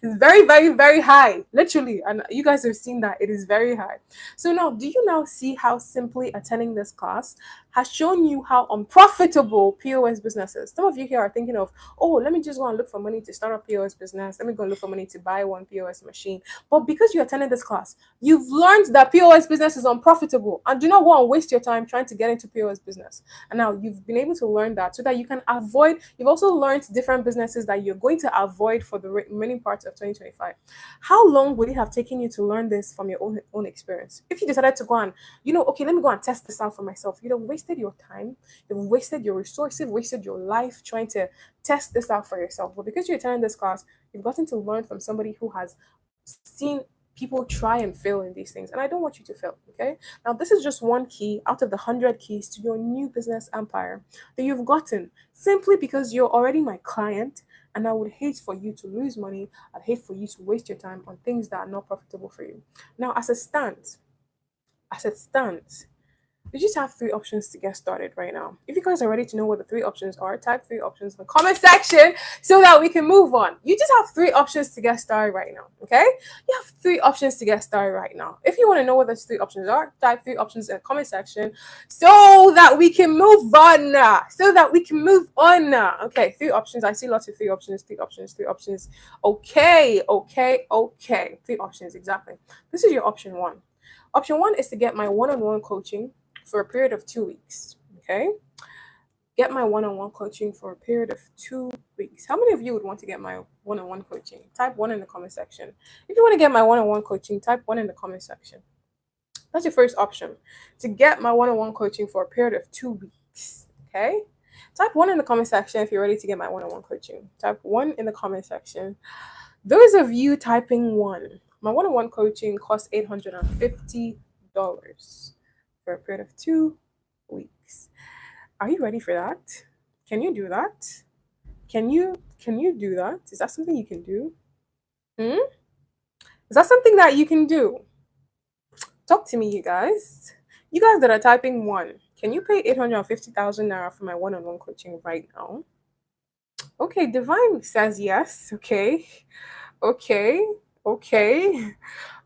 It's very, very, very high, literally. And you guys have seen that it is very high. So now, do you now see how simply attending this class has shown you how unprofitable POS business is? Some of you here are thinking of, oh, let me just go and look for money to start a POS business. Let me go and look for money to buy one POS machine. But because you attended this class, you've learned that POS business is unprofitable and do not go and waste your time trying to get into POS business. And now you've been able to learn that so that you can avoid, you've also learned different businesses that you're going to avoid for the remaining parts of 2025. How long would it have taken you to learn this from your own experience? If you decided to go and, okay, let me go and test this out for myself, you'd have wasted your time, you've wasted your resources, wasted your life trying to test this out for yourself. But because you're attending this class, you've gotten to learn from somebody who has seen people try and fail in these things, and I don't want you to fail. Okay, now this is just one key out of the 100 keys to your new business empire that you've gotten simply because you're already my client, and I would hate for you to lose money. I'd hate for you to waste your time on things that are not profitable for you. Now as it stands, you just have 3 options to get started right now. If you guys are ready to know what the 3 options are, type 3 options in the comment section so that we can move on. You just have 3 options to get started right now, okay? You have 3 options to get started right now. If you want to know what those 3 options are, type 3 options in the comment section so that we can move on. Okay, 3 options. I see lots of 3 options. Okay. 3 options, exactly. This is your option 1. Option 1 is to get my one-on-one coaching for a period of 2 weeks. Okay, get my one-on-one coaching for a period of 2 weeks. How many of you would want to get my one-on-one coaching? Type 1 in the comment section. If you want to get my one-on-one coaching, type 1 in the comment section. That's your first option, to get my one-on-one coaching for a period of 2 weeks. Okay, type 1 in the comment section if you're ready to get my one-on-one coaching. Type 1 in the comment section. Those of you typing 1, my one-on-one coaching costs $850 for a period of 2 weeks. Are you ready for that? Can you do that? Can you do that? Is that something you can do? Is that something that you can do? Talk to me, you guys. You guys that are typing 1, can you pay 850,000 naira for my one-on-one coaching right now? Okay, Divine says yes. Okay. Okay. Okay.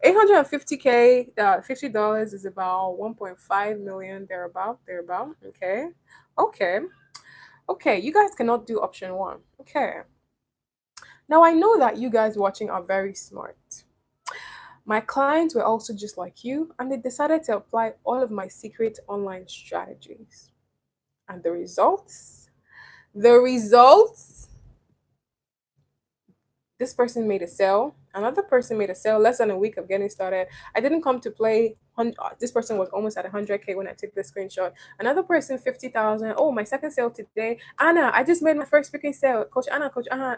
850K, $50 is about 1.5 million, thereabout. Okay. Okay. Okay. You guys cannot do option one. Okay. Now I know that you guys watching are very smart. My clients were also just like you, and they decided to apply all of my secret online strategies. And the results, this person made a sale, another person made a sale less than a week of getting started. I didn't come to play. This person was almost at 100K when I took the screenshot. Another person 50,000. Oh, my second sale today. Anna, I just made my first freaking sale. Coach Anna,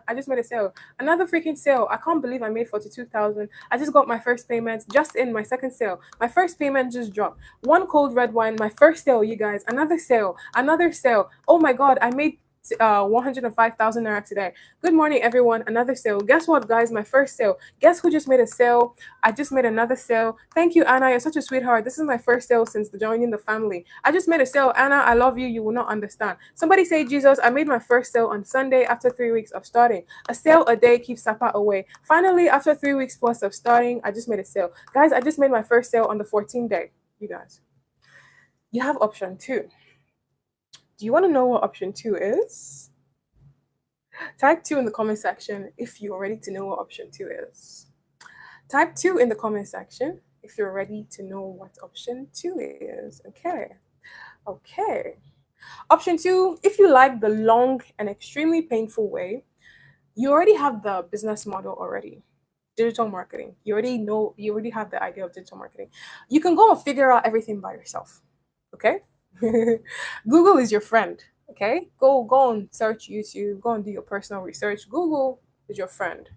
I just made a sale. Another freaking sale. I can't believe I made 42,000. I just got my first payment just in my second sale. My first payment just dropped. One cold red wine. My first sale, you guys. Another sale. Another sale. Oh my God, I made 105,000 naira today. Good morning, everyone. Another sale. Guess what, guys? My first sale. Guess who just made a sale? I just made another sale. Thank you, Anna. You're such a sweetheart. This is my first sale since joining the family. I just made a sale. Anna, I love you. You will not understand. Somebody say, Jesus, I made my first sale on Sunday after 3 weeks of starting. A sale a day keeps Sapa away. Finally, after 3 weeks plus of starting, I just made a sale. Guys, I just made my first sale on the 14th day. You guys. You have option two. Do you want to know what option two is? Type 2 in the comment section if you're ready to know what option 2 is. Type 2 in the comment section if you're ready to know what option 2 is. Okay. Okay. Option 2, if you like the long and extremely painful way, you already have the business model already. Digital marketing. You already have the idea of digital marketing. You can go and figure out everything by yourself. Okay? Google is your friend. Okay, go and search YouTube, go and do your personal research. Google is your friend.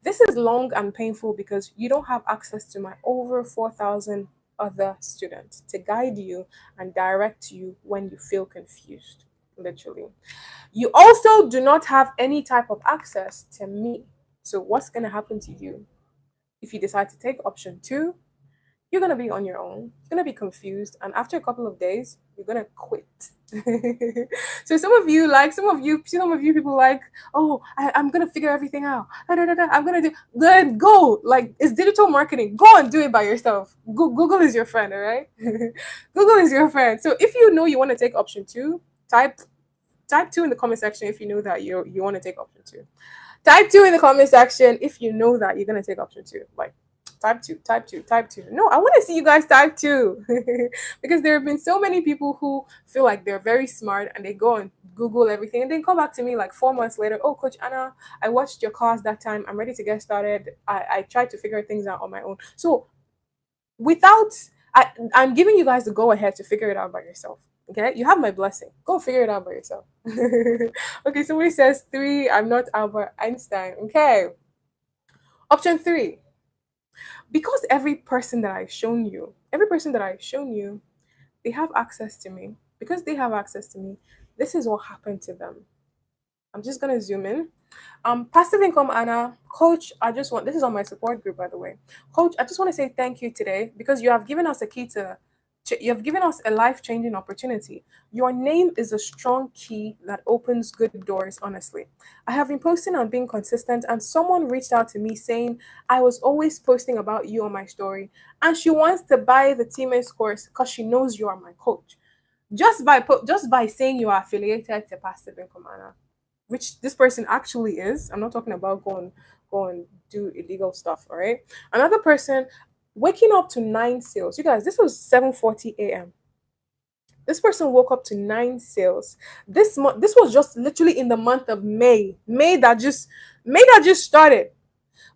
This is long and painful because you don't have access to my over 4,000 other students to guide you and direct you when you feel confused, literally. You also do not have any type of access to me. So what's going to happen to you if you decide to take option 2? You're gonna be on your own. You're gonna be confused, and after a couple of days, you're gonna quit. So some of you people like, oh, I'm gonna figure everything out. I'm gonna do. Then go. Like, it's digital marketing. Go and do it by yourself. Google is your friend, all right? Google is your friend. So if you know you want to take option 2, type 2 in the comment section if you know that you want to take option 2. Type 2 in the comment section if you know that you're gonna take option 2. Like, type 2, type 2, type 2. No, I want to see you guys type 2. Because there have been so many people who feel like they're very smart and they go and Google everything and then come back to me like 4 months later. Oh, Coach Anna, I watched your class that time. I'm ready to get started. I tried to figure things out on my own. So I'm giving you guys the go ahead to figure it out by yourself. Okay, you have my blessing. Go figure it out by yourself. Okay, somebody says 3. I'm not Albert Einstein. Okay. Option 3. Because every person that I've shown you, they have access to me. Because they have access to me, this is what happened to them. I'm just gonna zoom in. Passive income Anna, Coach, this is on my support group, by the way. Coach, I just want to say thank you today because you have given us a key to you have given us a life-changing opportunity. Your name is a strong key that opens good doors, honestly. I have been posting on being consistent, and someone reached out to me saying I was always posting about you on my story, and she wants to buy the teammates course because she knows you are my coach. Just by saying you are affiliated to Passive Income Anna, which this person actually is. I'm not talking about go and do illegal stuff, all right? Another person waking up to 9 sales. You guys, this was 7:40 a.m. This person woke up to 9 sales. This was just literally in the month of May. May that just started.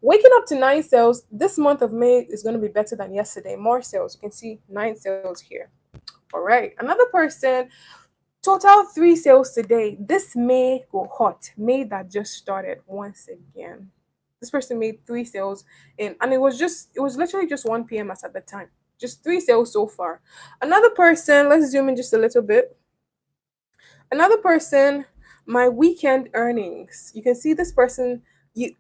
Waking up to 9 sales, this month of May is going to be better than yesterday. More sales. You can see 9 sales here. All right. Another person, total 3 sales today. This May go hot. May that just started once again. This person made 3 sales and it was literally just 1 p.m. as at the time. Just 3 sales so far. Another person, let's zoom in just a little bit. Another person, my weekend earnings. You can see this person,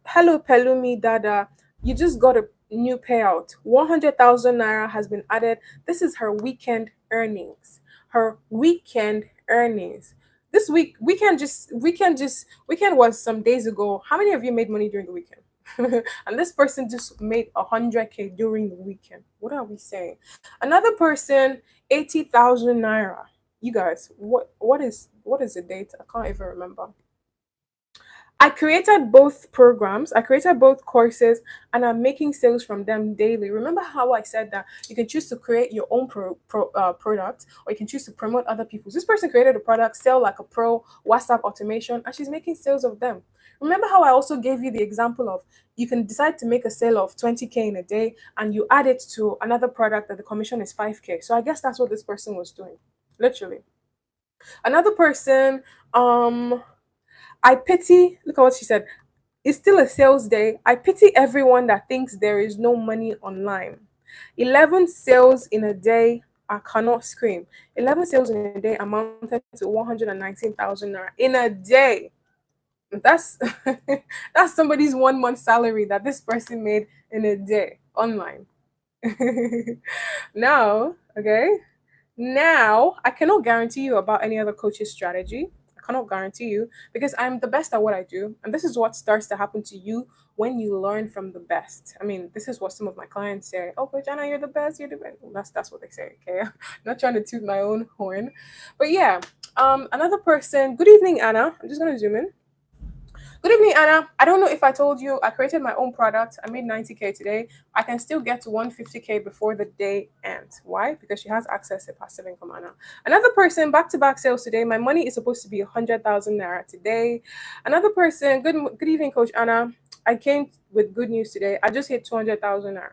hello Pelumi Dada, you just got a new payout. 100,000 naira has been added. This is her weekend earnings. Her weekend earnings. This weekend was some days ago. How many of you made money during the weekend? And this person just made 100K during the weekend. What are we saying? Another person, 80,000 naira. You guys, what is the date? I can't even remember. I created both programs, I created both courses, and I'm making sales from them daily. Remember how I said that you can choose to create your own product, or you can choose to promote other people's. This person created a product, sell like a pro, WhatsApp automation, and she's making sales of them. Remember how I also gave you the example of you can decide to make a sale of 20K in a day and you add it to another product that the commission is 5K. So I guess that's what this person was doing. Literally. Another person, I pity, look at what she said. It's still a sales day. I pity everyone that thinks there is no money online. 11 sales in a day, I cannot scream. 11 sales in a day amounted to 119,000 naira in a day. That's that's somebody's 1 month salary that this person made in a day online. Now, okay, now, I cannot guarantee you about any other coach's strategy. I cannot guarantee you because I'm the best at what I do. And this is what starts to happen to you when you learn from the best. I mean, this is what some of my clients say. Oh, Coach Anna, you're the best. You're the best. Well, that's what they say. Okay. Not trying to toot my own horn. But yeah, another person. Good evening, Anna. I'm just going to zoom in. Good evening, Anna. I don't know if I told you I created my own product. I made 90K today. I can still get to 150K before the day ends. Why? Because she has access to passive income, Anna. Another person, back-to-back sales today. My money is supposed to be 100,000 naira today. Another person, good evening, Coach Anna. I came with good news today. I just hit 200,000 naira.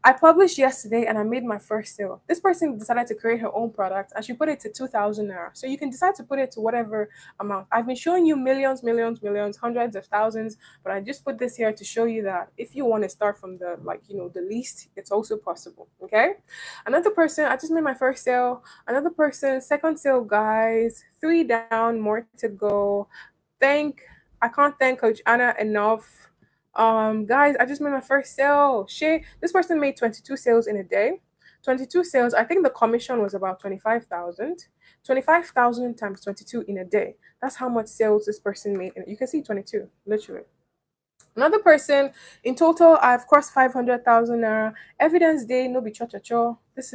I published yesterday and I made my first sale. This person decided to create her own product and she put it to 2,000 naira. So you can decide to put it to whatever amount. I've been showing you millions, millions, millions, hundreds of thousands, but I just put this here to show you that if you want to start from the the least, it's also possible. Okay. Another person, I just made my first sale. Another person, second sale, guys. 3 down, more to go. I can't thank Coach Anna enough. Guys, I just made my first sale. This person made 22 sales in a day. 22 sales. I think the commission was about 25,000. 25,000 times 22 in a day. That's how much sales this person made. And you can see 22, literally. Another person, in total, I've crossed 500,000 naira. Evidence day, no be cha cha cha. This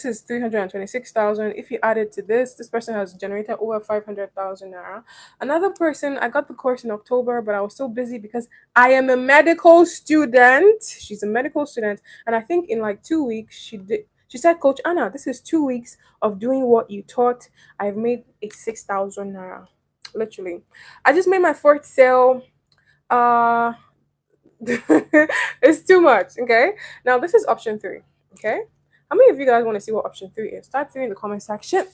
is 326,000. If you add it to this person has generated over 500,000 naira. Another person, I got the course in October, but I was so busy because I am a medical student. She's a medical student, and I think in like 2 weeks she said, Coach Anna, this is 2 weeks of doing what you taught. I've made 86,000 naira. Literally. I just made my fourth sale. Uh it's too much. Okay. Now this is option 3. Okay. How many of you guys want to see what option 3 is? Type 3 in the comment section.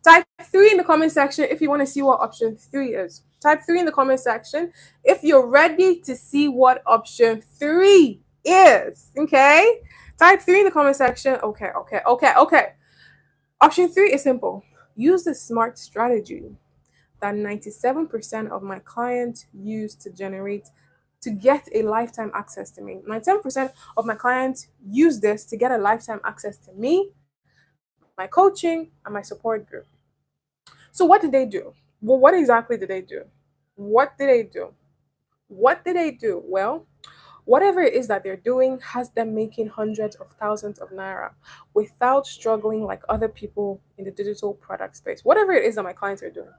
Type 3 in the comment section if you want to see what option 3 is. Type 3 in the comment section if you're ready to see what option 3 is. Okay. Type 3 in the comment section. Okay. Option 3 is simple. Use the SMART strategy that 97% of my clients use to get a lifetime access to me. 97% of my clients use this to get a lifetime access to me, my coaching, and my support group. So what did they do? Well, what exactly did they do? What did they do? What did they do? Well, whatever it is that they're doing has them making hundreds of thousands of naira without struggling like other people in the digital product space. Whatever it is that my clients are doing.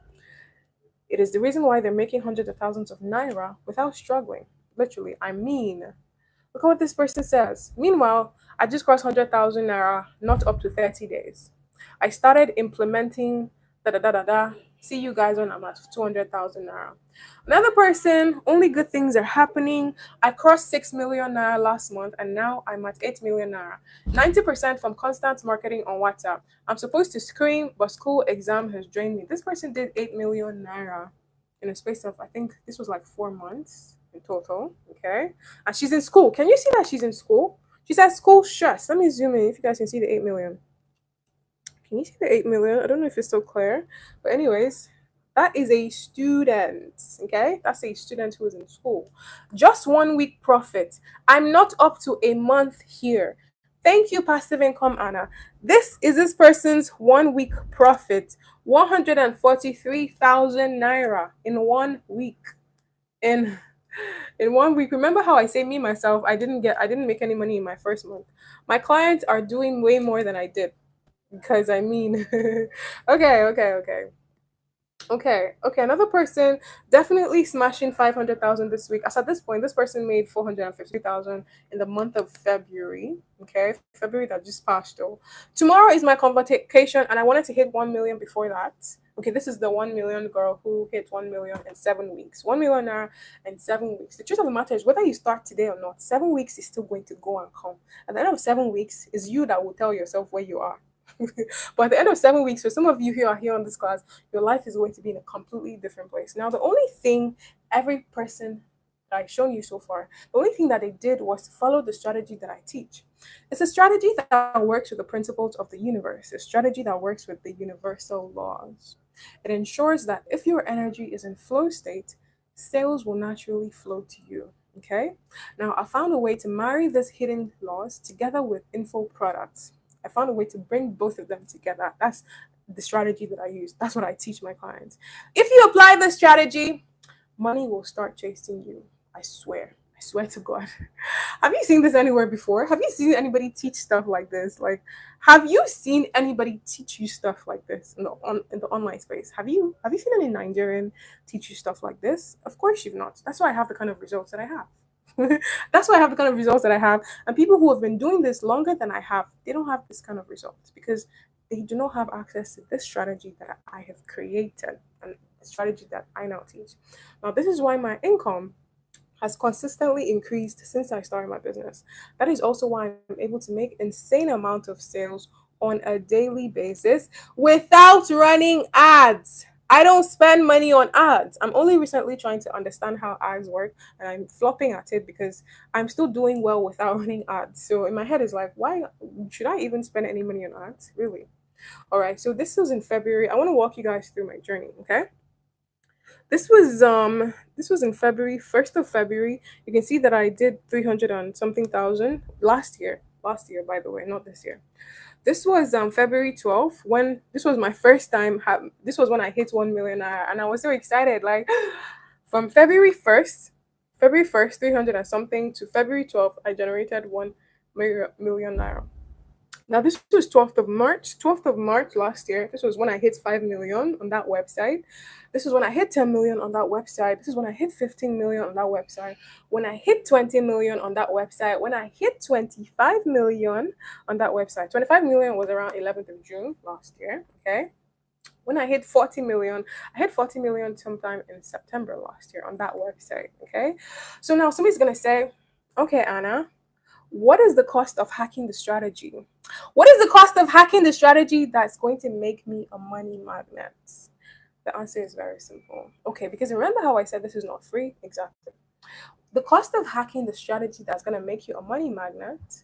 It is the reason why they're making hundreds of thousands of naira without struggling. Literally, I mean, look at what this person says. Meanwhile, I just crossed 100,000 naira, not up to 30 days. I started implementing da da da da da. See you guys when I'm at 200,000 naira. Another person, only good things are happening. I crossed 6 million naira last month and now I'm at 8 million naira. 90% from constant marketing on WhatsApp. I'm supposed to scream, but school exam has drained me. This person did 8 million naira in a space of, I think this was like 4 months in total. Okay. And she's in school. Can you see that she's in school? She says school stress. Let me zoom in if you guys can see the 8 million. Can you see the 8 million? I don't know if it's so clear. But anyways, that is a student. Okay. That's a student who is in school. Just 1 week profit. I'm not up to a month here. Thank you, passive income, Anna. This is this person's 1 week profit, 143,000 naira in 1 week. In in 1 week. Remember how I say me myself, I didn't make any money in my first month. My clients are doing way more than I did. Because I mean, okay. Another person definitely smashing 500,000 this week. As at this point, this person made 450,000 in the month of February. Okay, February that just passed though. Tomorrow is my convocation, and I wanted to hit 1 million before that. Okay, this is the 1 million girl who hit 1 million in 7 weeks. 1 million naira in 7 weeks. The truth of the matter is, whether you start today or not, 7 weeks is still going to go and come. At the end of 7 weeks, is you that will tell yourself where you are. But at the end of 7 weeks, for some of you who are here on this class, your life is going to be in a completely different place. Now, the only thing every person that I've shown you so far, the only thing that they did was to follow the strategy that I teach. It's a strategy that works with the principles of the universe, a strategy that works with the universal laws. It ensures that if your energy is in flow state, sales will naturally flow to you. Okay? Now, I found a way to marry these hidden laws together with info products. I found a way to bring both of them together. That's the strategy that I use. That's what I teach my clients. If you apply this strategy, money will start chasing you. I swear. I swear to God. Have you seen this anywhere before? Have you seen anybody teach stuff like this? Like, have you seen anybody teach you stuff like this in the online space? Have you seen any Nigerian teach you stuff like this? Of course you've not. That's why I have the kind of results that I have. That's why I have the kind of results that I have. And people who have been doing this longer than I have, they don't have this kind of results because they do not have access to this strategy that I have created and the strategy that I now teach. Now, this is why my income has consistently increased since I started my business. That is also why I'm able to make insane amount of sales on a daily basis without running ads. I don't spend money on ads. I'm only recently trying to understand how ads work and I'm flopping at it because I'm still doing well without running ads. So in my head is like, why should I even spend any money on ads? Really? All right. So this was in February. I want to walk you guys through my journey, okay? This was in February, 1st of February. You can see that I did 300 and something thousand last year. Last year, by the way, not this year. This was February 12th when this was my first time. This was when I hit 1 million naira, and I was so excited. Like from February 1st, 300 and something to February 12th, I generated 1 million naira. Now this was 12th of March last year. This was when I hit 5 million on that website. This is when I hit 10 million on that website. This is when I hit 15 million on that website. When I hit 20 million on that website. When I hit 25 million on that website. 25 million was around 11th of June last year. Okay. When I hit 40 million, I hit 40 million sometime in September last year on that website. Okay. So now somebody's going to say, okay, Anna, what is the cost of hacking the strategy? What is the cost of hacking the strategy that's going to make me a money magnet? The answer is very simple. Okay, because remember how I said this is not free? Exactly. The cost of hacking the strategy that's going to make you a money magnet,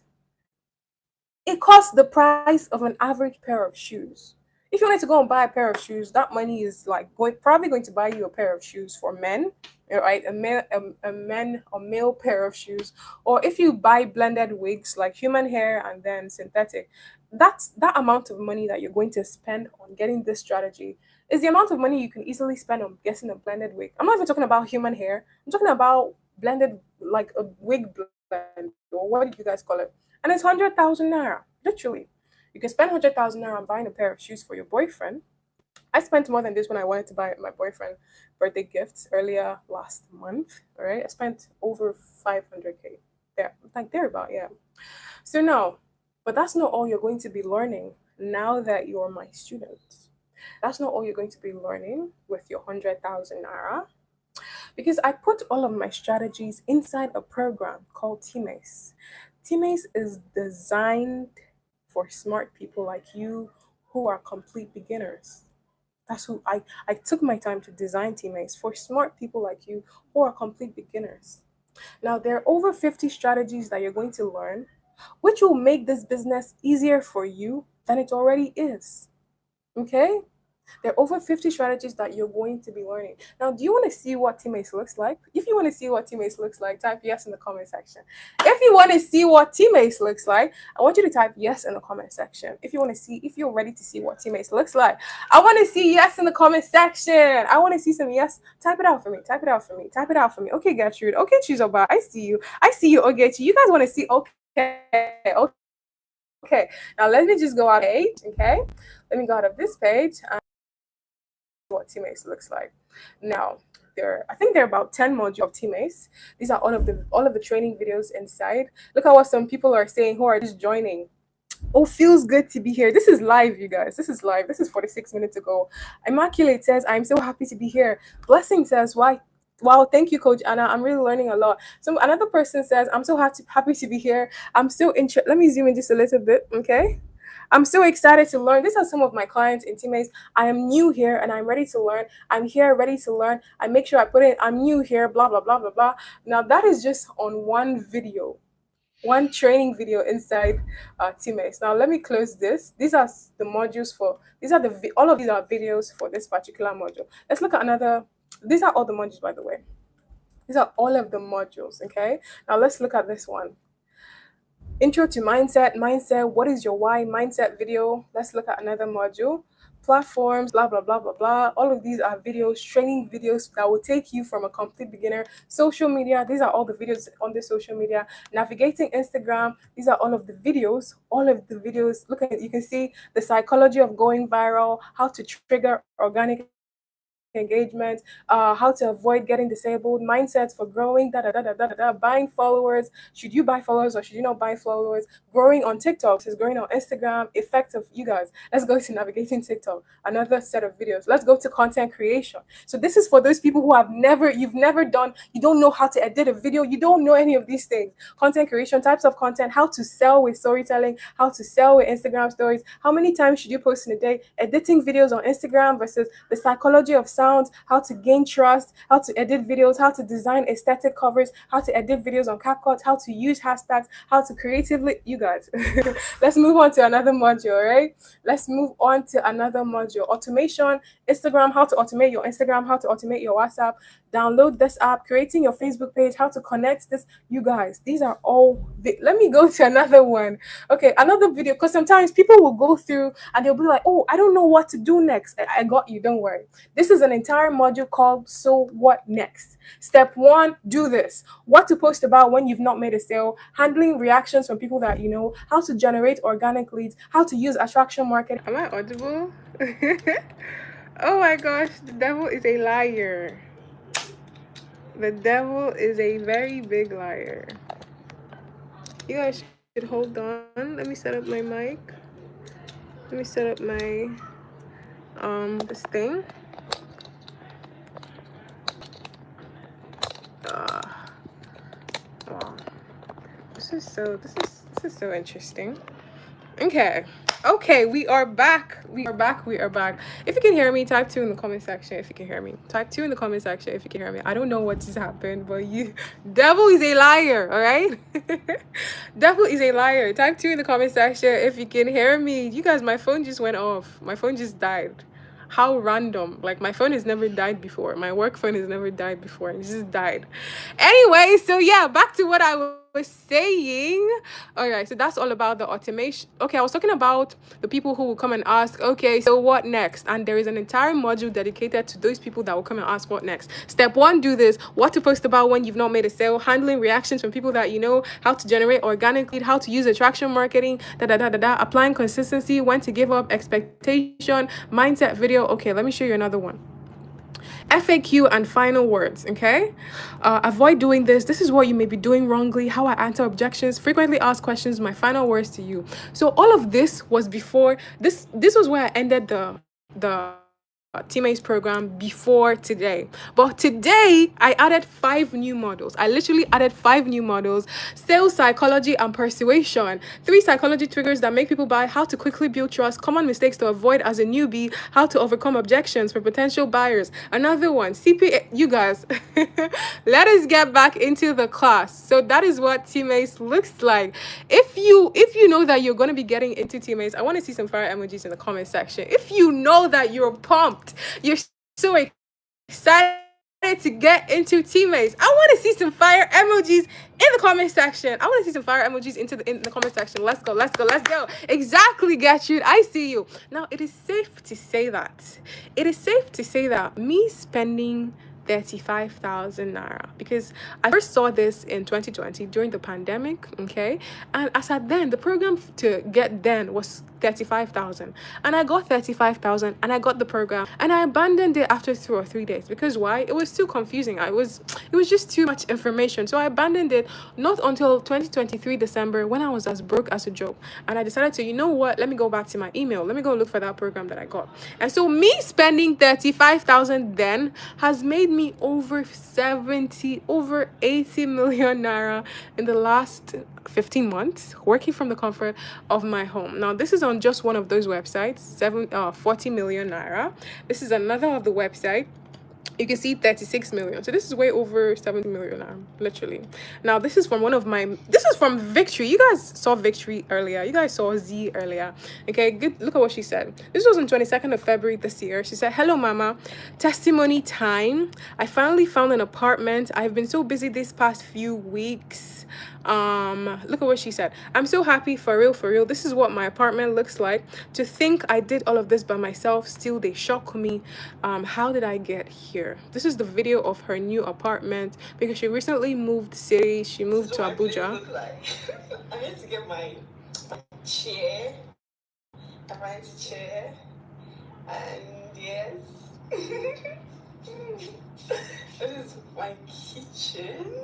it costs the price of an average pair of shoes. If you wanted to go and buy a pair of shoes, that money is like probably going to buy you a pair of shoes for men, right? A male pair of shoes. Or if you buy blended wigs like human hair and then synthetic, that amount of money that you're going to spend on getting this strategy is the amount of money you can easily spend on getting a blended wig. I'm not even talking about human hair. I'm talking about blended, like a wig blend, or what did you guys call it? And it's 100,000 naira, literally. You can spend 100,000 naira on buying a pair of shoes for your boyfriend. I spent more than this when I wanted to buy my boyfriend birthday gifts earlier last month. All right, I spent over 500k there, like thereabout, yeah. So no, but that's not all you're going to be learning now that you're my student. That's not all you're going to be learning with your 100,000 naira, because I put all of my strategies inside a program called Teammates. Teammates is designed for smart people like you who are complete beginners. That's who I took my time to design Teammates for smart people like you who are complete beginners. Now, there are over 50 strategies that you're going to learn, which will make this business easier for you than it already is. Okay? There are over 50 strategies that you're going to be learning. Now, do you want to see what teammates looks like? If you want to see what teammates looks like, type yes in the comment section. If you want to see what teammates looks like, I want you to type yes in the comment section. If you want to see, if you're ready to see what teammates looks like, I want to see yes in the comment section. I want to see some yes. Type it out for me. Type it out for me. Type it out for me. Okay, Gertrude. Okay, Chizoba. I see you. I see you, Ogechi. You guys want to see? Okay. Now let me just go out of page. Okay. Let me go out of this page and what teammates looks like. Now, I think there are about 10 modules of teammates. These are all of the training videos inside. Look at what some people are saying who are just joining. Oh, feels good to be here. This is live, you guys. This is live. This is 46 minutes ago. Immaculate says, I'm so happy to be here. Blessing says, why? Wow, thank you, Coach Anna. I'm really learning a lot. So another person says, I'm so happy to be here. I'm so interested. Let me zoom in just a little bit, okay? I'm so excited to learn. These are some of my clients and teammates. I am new here and I'm ready to learn. I'm here ready to learn. I make sure I put in, I'm new here, blah, blah, blah, blah, blah. Now that is just on one video, one training video inside teammates. Now let me close this. These are the modules for, all of these are videos for this particular module. Let's look at another. These are all the modules, by the way. These are all of the modules, okay? Now let's look at this one. Intro to mindset, what is your why, mindset video. Let's look at another module. Platforms, blah, blah, blah, blah, blah. All of these are videos, training videos that will take you from a complete beginner. Social media, these are all the videos on the social media. Navigating Instagram, these are all of the videos. Look at it, you can see the psychology of going viral, how to trigger organic engagement, how to avoid getting disabled, mindsets for growing, buying followers. Should you buy followers or should you not buy followers? Growing on TikTok, is growing on Instagram, effects of you guys. Let's go to navigating TikTok, another set of videos. Let's go to content creation. So this is for those people who you've never done, you don't know how to edit a video, you don't know any of these things. Content creation, types of content, how to sell with storytelling, how to sell with Instagram stories, how many times should you post in a day, editing videos on Instagram versus the psychology of sounds, how to gain trust, how to edit videos, how to design aesthetic covers, how to edit videos on CapCut, how to use hashtags, how to creatively, you guys. Let's move on to another module, right? Let's move on to another module. Automation, Instagram, how to automate your Instagram, how to automate your WhatsApp, download this app, creating your Facebook page, how to connect this. You guys, these are all, let me go to another one. Okay, another video, because sometimes people will go through and they'll be like, oh, I don't know what to do next. I got you, don't worry. This is an entire module called So What Next? Step 1, do this. What to post about when you've not made a sale, handling reactions from people that you know, how to generate organic leads, how to use attraction marketing. Am I audible? Oh my gosh, the devil is a liar. The devil is a very big liar. You guys should hold on. Let me set up my mic. Let me set up my this thing. Wow. This is so interesting. Okay, we are back. We are back. If you can hear me, type 2 in the comment section if you can hear me. Type 2 in the comment section if you can hear me. I don't know what just happened, but devil is a liar, all right? Devil is a liar. Type 2 in the comment section if you can hear me. You guys, my phone just went off. My phone just died. How random. Like, my phone has never died before. My work phone has never died before. It just died. Anyway, so yeah, back to what I was saying. All right, so that's all about the automation. Okay, I was talking about the people who will come and ask, okay, so what next? And there is an entire module dedicated to those people that will come and ask what next. Step 1, do this. What to post about when you've not made a sale, handling reactions from people that you know, how to generate organic lead, how to use attraction marketing, applying consistency, when to give up, expectation, mindset video. Okay, let me show you another one. FAQ and final words, okay? Avoid doing this. This is what you may be doing wrongly, how I answer objections, frequently asked questions, my final words to you. So all of this was before, this was where I ended the teammates program before today, but today I added 5 new models. I literally added 5 new models: sales psychology and persuasion, 3 psychology triggers that make people buy, how to quickly build trust, common mistakes to avoid as a newbie, how to overcome objections for potential buyers. Another one, CPA. You guys, let us get back into the class. So that is what teammates looks like. If you know that you're going to be getting into teammates, I want to see some fire emojis in the comment section. If you know that you're pumped, you're so excited to get into teammates, I want to see some fire emojis in the comment section. I want to see some fire emojis in the comment section. Let's go, let's go, let's go. Exactly, Gertrude, I see you. Now, it is safe to say that me spending 35,000 naira, because I first saw this in 2020 during the pandemic, okay? And as at then, the program to get then was 35,000, and I got 35,000 and I got the program, and I abandoned it after 2 or 3 days. Because why? It was too confusing. It was just too much information. So I abandoned it, not until 2023 December, when I was as broke as a joke, and I decided to, you know what, let me go back to my email, let me go look for that program that I got. And so me spending 35,000 then has made me over 80 million naira in the last 15 months, working from the comfort of my home. Now, this is on just one of those websites, 40 million naira. This is another of the website. You can see 36 million. So this is way over 70 million now, literally. Now, this is from Victory. You guys saw Victory earlier. You guys saw Z earlier. Okay, good. Look at what she said. This was on 22nd of February this year. She said, "Hello, Mama. Testimony time. I finally found an apartment. I've been so busy this past few weeks. Look at what she said. I'm so happy, for real. This is what my apartment looks like. To think I did all of this by myself, still they shock me. How did I get here?" This is the video of her new apartment, because she recently moved cities. She moved to Abuja. I need to get my chair, a fancy chair, and yes, this is my kitchen.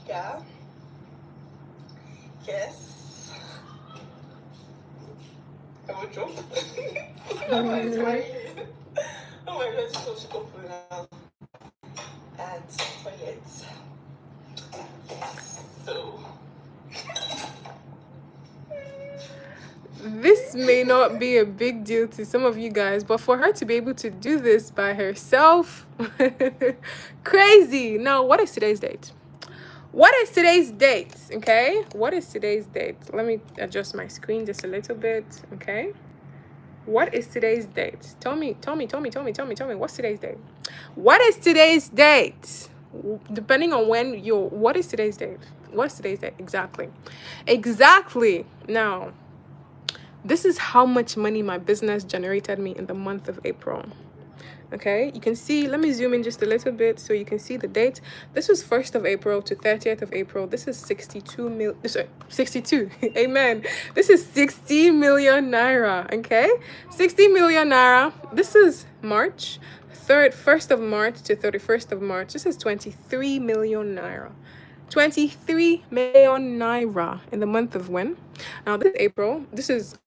Yeah. Yes. I will drop. Oh my god, it's so open now. And toilets. Yes. So. This may not be a big deal to some of you guys, but for her to be able to do this by herself, crazy. Now, what is today's date? Okay, what is today's date? Let me adjust my screen just a little bit. Okay, what is today's date? Tell me, what's today's date? What is today's date? Depending on what is today's date? What's today's date? Exactly. Now, this is how much money my business generated me in the month of April. Okay, you can see, let me zoom in just a little bit so you can see the date. This was 1st of April to 30th of April. This is 62. Amen. This is 60 million naira. Okay, 60 million naira. This is March 1st of March to 31st of March. This is 23 million naira. 23 million naira in the month of when? Now, this is April. This is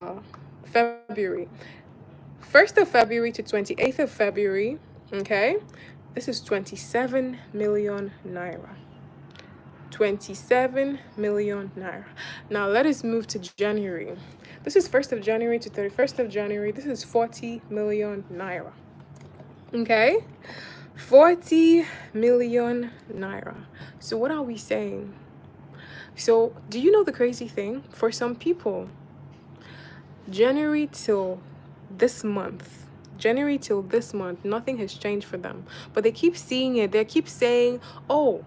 February. 1st of February to 28th of February, okay? This is 27 million naira. 27 million naira. Now, let us move to January. This is 1st of January to 31st of January. This is 40 million naira. Okay? 40 million naira. So what are we saying? So, do you know the crazy thing? For some people, January till this month, nothing has changed for them. But they keep seeing it. They keep saying, oh,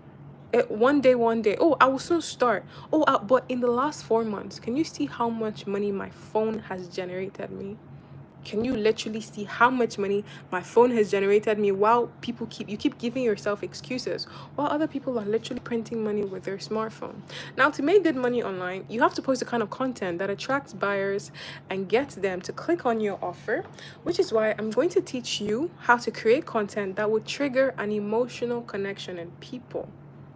one day, oh, I will soon start. Oh, but in the last 4 months, can you see how much money my phone has generated me? Can you literally see how much money my phone has generated me, while you keep giving yourself excuses, while other people are literally printing money with their smartphone? Now, to make good money online, you have to post the kind of content that attracts buyers and gets them to click on your offer, which is why I'm going to teach you how to create content that will trigger an emotional connection in people.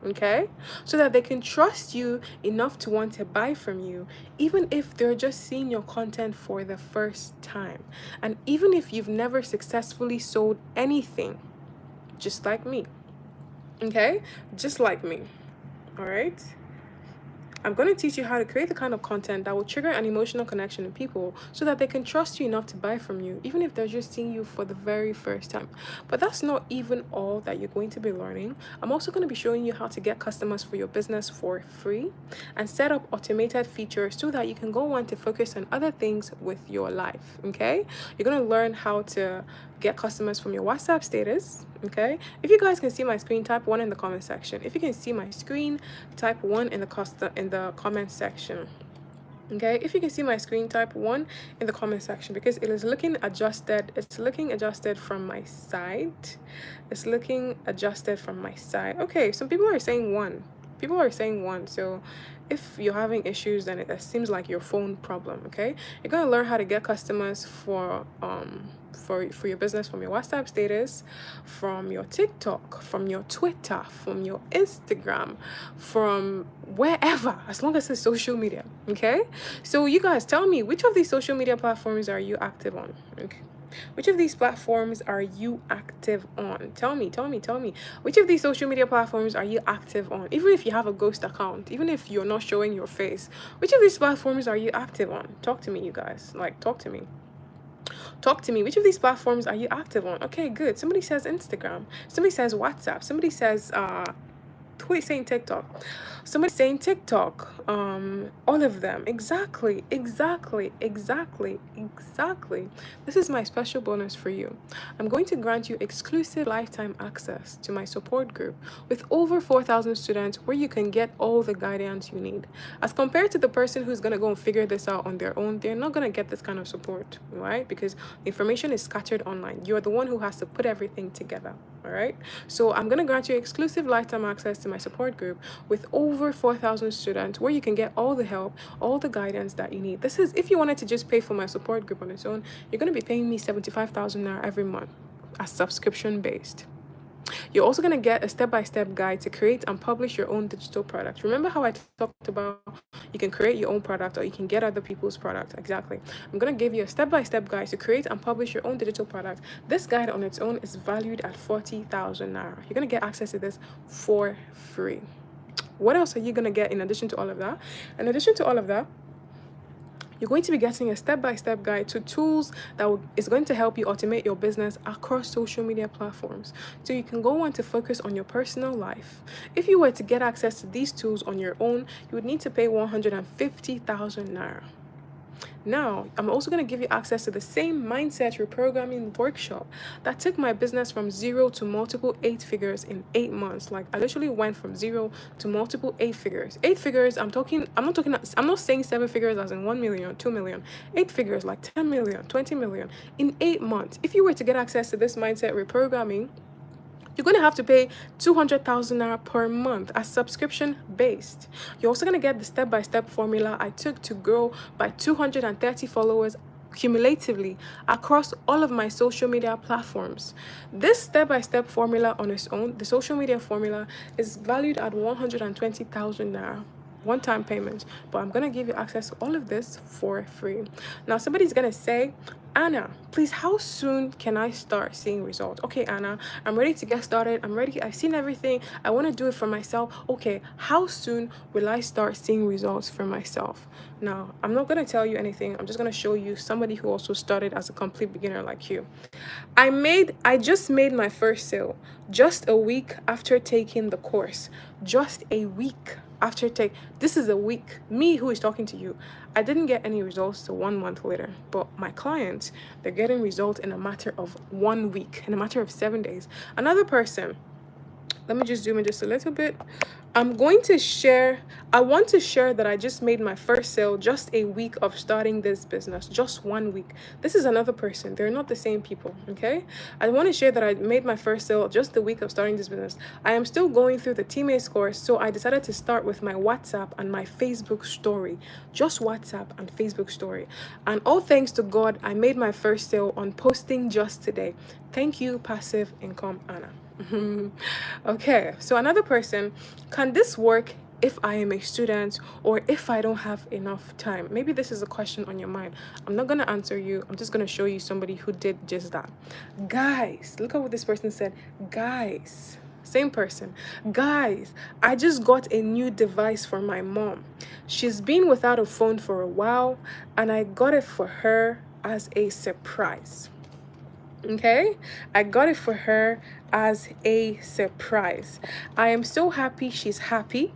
okay? So that they can trust you enough to want to buy from you, even if they're just seeing your content for the first time. And even if you've never successfully sold anything, just like me, okay? Just like me, all right? I'm going to teach you how to create the kind of content that will trigger an emotional connection in people so that they can trust you enough to buy from you, even if they're just seeing you for the very first time. But that's not even all that you're going to be learning. I'm also going to be showing you how to get customers for your business for free and set up automated features so that you can go on to focus on other things with your life, okay? You're going to learn how to get customers from your WhatsApp status, okay? If you guys can see my screen, type 1 in the comment section. If you can see my screen, type 1 in the comment section. Okay, if you can see my screen, type 1 in the comment section because it is looking adjusted. It's looking adjusted from my side. It's looking adjusted from my side. Okay, some people are saying 1. People are saying 1. So if you're having issues, then it seems like your phone problem. Okay, you're gonna learn how to get customers for your business from your WhatsApp status, from your TikTok, from your Twitter, from your Instagram, from wherever, as long as it's social media. Okay, so you guys tell me, which of these social media platforms are you active on? Okay, which of these platforms are you active on? Tell me. Which of these social media platforms are you active on? Even if you have a ghost account, even if you're not showing your face, which of these platforms are you active on? Talk to me, you guys. Like, talk to me. Talk to me. Which of these platforms are you active on? Okay, good. Somebody says Instagram. Somebody says WhatsApp. Somebody says who is saying TikTok? Somebody saying TikTok. All of them. Exactly. This is my special bonus for you. I'm going to grant you exclusive lifetime access to my support group with over 4,000 students where you can get all the guidance you need. As compared to the person who's going to go and figure this out on their own, they're not going to get this kind of support, right? Because the information is scattered online. You're the one who has to put everything together, all right? So I'm going to grant you exclusive lifetime access to my support group with over 4,000 students where you can get all the help, all the guidance that you need. This is, if you wanted to just pay for my support group on its own, you're going to be paying me 75,000 naira every month as subscription based. You're also going to get a step-by-step guide to create and publish your own digital product. Remember how I talked about you can create your own product or you can get other people's product? Exactly. I'm going to give you a step-by-step guide to create and publish your own digital product. This guide on its own is valued at 40,000 naira. You're going to get access to this for free. What else are you going to get in addition to all of that? In addition to all of that, you're going to be getting a step-by-step guide to tools that is going to help you automate your business across social media platforms. So you can go on to focus on your personal life. If you were to get access to these tools on your own, you would need to pay 150,000 naira. Now, I'm also going to give you access to the same mindset reprogramming workshop that took my business from 0 to multiple 8 figures in 8 months. Like, I literally went from 0 to multiple 8 figures. 8 figures, I'm not saying 7 figures as in 1 million, 2 million. 8 figures like 10 million, 20 million in 8 months. If you were to get access to this mindset reprogramming, you're going to have to pay 200,000 naira per month as subscription based. You're also going to get the step-by-step formula I took to grow by 230 followers cumulatively across all of my social media platforms. This step-by-step formula on its own, the social media formula, is valued at 120,000 naira one-time payment, but I'm gonna give you access to all of this for free. Now somebody's gonna say, Anna, please, how soon can I start seeing results? Okay, Anna, I'm ready to get started. I'm ready. I've seen everything. I want to do it for myself. Okay, how soon will I start seeing results for myself? Now, I'm not going to tell you anything. I'm just going to show you somebody who also started as a complete beginner like you. I just made my first sale just a week after taking the course. Just a week after this is a week. Me who is talking to you, I didn't get any results till 1 month later, but my clients, they're getting results in a matter of 1 week, in a matter of 7 days. Another person, let me just zoom in just a little bit. I want to share that I just made my first sale just a week of starting this business, just 1 week. This is another person. They're not the same people, okay? I want to share that I made my first sale just the week of starting this business. I am still going through the teammates course, so I decided to start with my WhatsApp and my Facebook story. Just WhatsApp and Facebook story. And all thanks to God, I made my first sale on posting just today. Thank you, Passive Income Anna. Okay, so another person, can this work if I am a student or if I don't have enough time? Maybe this is a question on your mind. I'm not gonna answer you. I'm just gonna show you somebody who did just that. Guys, look at what this person said. Guys, same person. Guys, I just got a new device for my mom. She's been without a phone for a while, and I got it for her as a surprise. Okay, I got it for her as a surprise. I am so happy she's happy.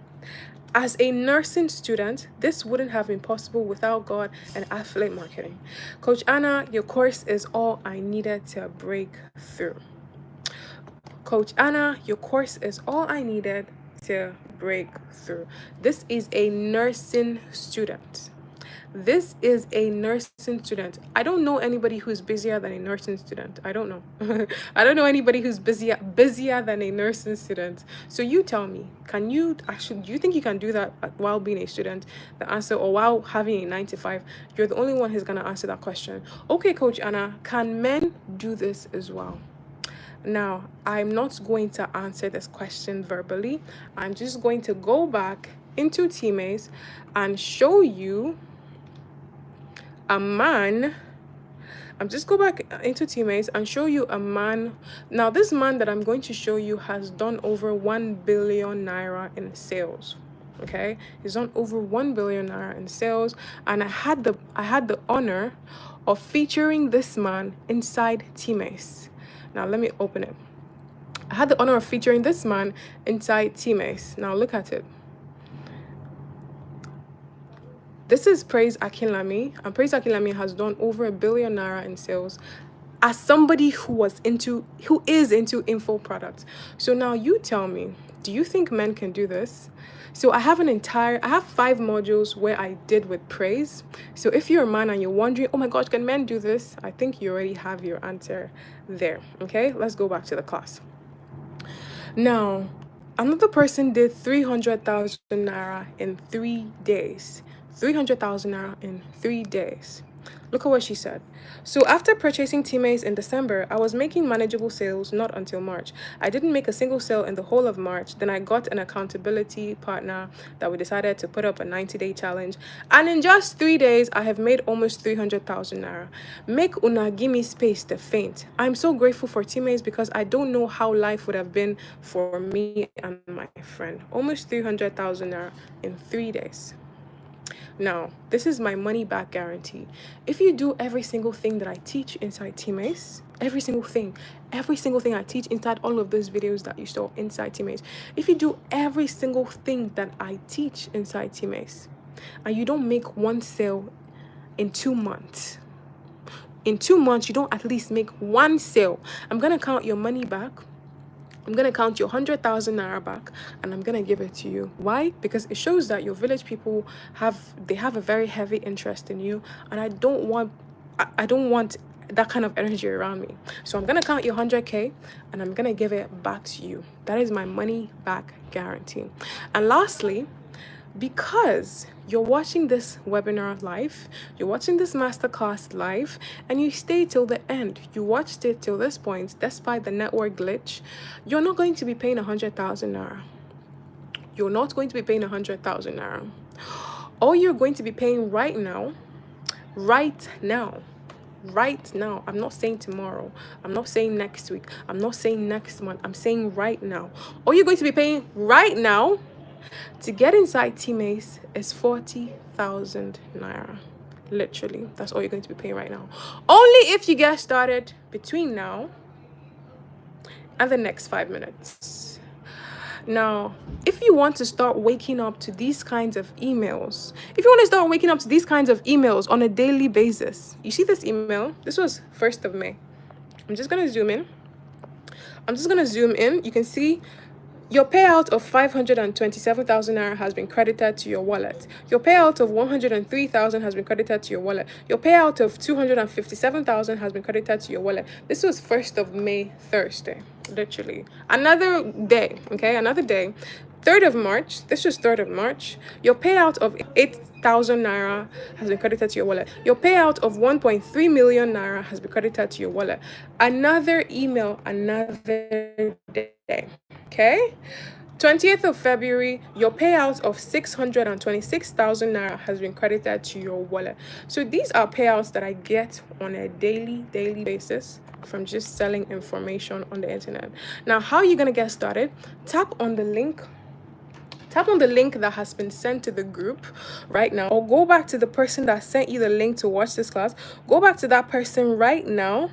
As a nursing student, this wouldn't have been possible without God and affiliate marketing. Coach Anna, your course is all I needed to break through. Coach Anna, your course is all I needed to break through. This is a nursing student. This is a nursing student. I don't know anybody who's busier than a nursing student. I don't know. I don't know anybody who's busier than a nursing student. So you tell me, can you actually, do you think you can do that while being a student? The answer, or while having a 9 to 5, you're the only one who's going to answer that question. Okay, Coach Anna, can men do this as well? Now, I'm not going to answer this question verbally. I'm just going to go back into Teammates and show you a man. I'm just go back into Teammates and show you a man. Now, this man that I'm going to show you has done over 1 billion naira in sales. Okay, he's done over 1 billion naira in sales, and I had the honor of featuring this man inside Teammates. Now, let me open it. I had the honor of featuring this man inside Teammates. Now, look at it. This is Praise Akinlami, and Praise Akinlami has done over 1 billion naira in sales as somebody who is into info products. So now you tell me, do you think men can do this? So I have 5 modules where I did with Praise. So if you're a man and you're wondering, oh my gosh, can men do this? I think you already have your answer there. Okay, let's go back to the class. Now, another person did 300,000 naira in 3 days. 300,000 naira in 3 days. Look at what she said. So after purchasing Teammates in December, I was making manageable sales not until March. I didn't make a single sale in the whole of March. Then I got an accountability partner that we decided to put up a 90-day challenge. And in just 3 days, I have made almost 300,000 naira. Make una give me space to faint. I'm so grateful for Teammates because I don't know how life would have been for me and my friend. Almost 300,000 naira in 3 days. Now, this is my money back guarantee. If you do every single thing that I teach inside Teammates, every single thing I teach inside all of those videos that you saw inside Teammates, if you do every single thing that I teach inside Teammates, and you don't make one sale in 2 months, you don't at least make one sale, I'm going to count your money back. I'm going to count your 100,000 naira back, and I'm going to give it to you. Why? Because it shows that your village people have a very heavy interest in you, and I don't want that kind of energy around me. So I'm going to count your 100K, and I'm going to give it back to you. That is my money back guarantee. And lastly, because you're watching this webinar live, you're watching this masterclass live, and you stay till the end, you watched it till this point, despite the network glitch, you're not going to be paying 100,000 naira. You're not going to be paying 100,000 naira. All you're going to be paying right now, I'm not saying tomorrow, I'm not saying next week, I'm not saying next month, I'm saying right now. All you're going to be paying right now to get inside Teammates is 40,000 naira. Literally, that's all you're going to be paying right now. Only if you get started between now and the next 5 minutes. Now, if you want to start waking up to these kinds of emails, on a daily basis, you see this email? This was 1st of May. I'm just going to zoom in. You can see your payout of 527,000 naira has been credited to your wallet. Your payout of 103,000 has been credited to your wallet. Your payout of 257,000 has been credited to your wallet. This was 1st of May, Thursday, literally. Another day, 3rd of March, this was 3rd of March, your payout of 8,000 naira has been credited to your wallet. Your payout of 1.3 million naira has been credited to your wallet. Another email, another day. Okay? 20th of February, your payout of 626,000 naira has been credited to your wallet. So these are payouts that I get on a daily basis from just selling information on the internet. Now, how are you going to get started? Tap on the link that has been sent to the group right now, or go back to the person that sent you the link to watch this class. Go back to that person right now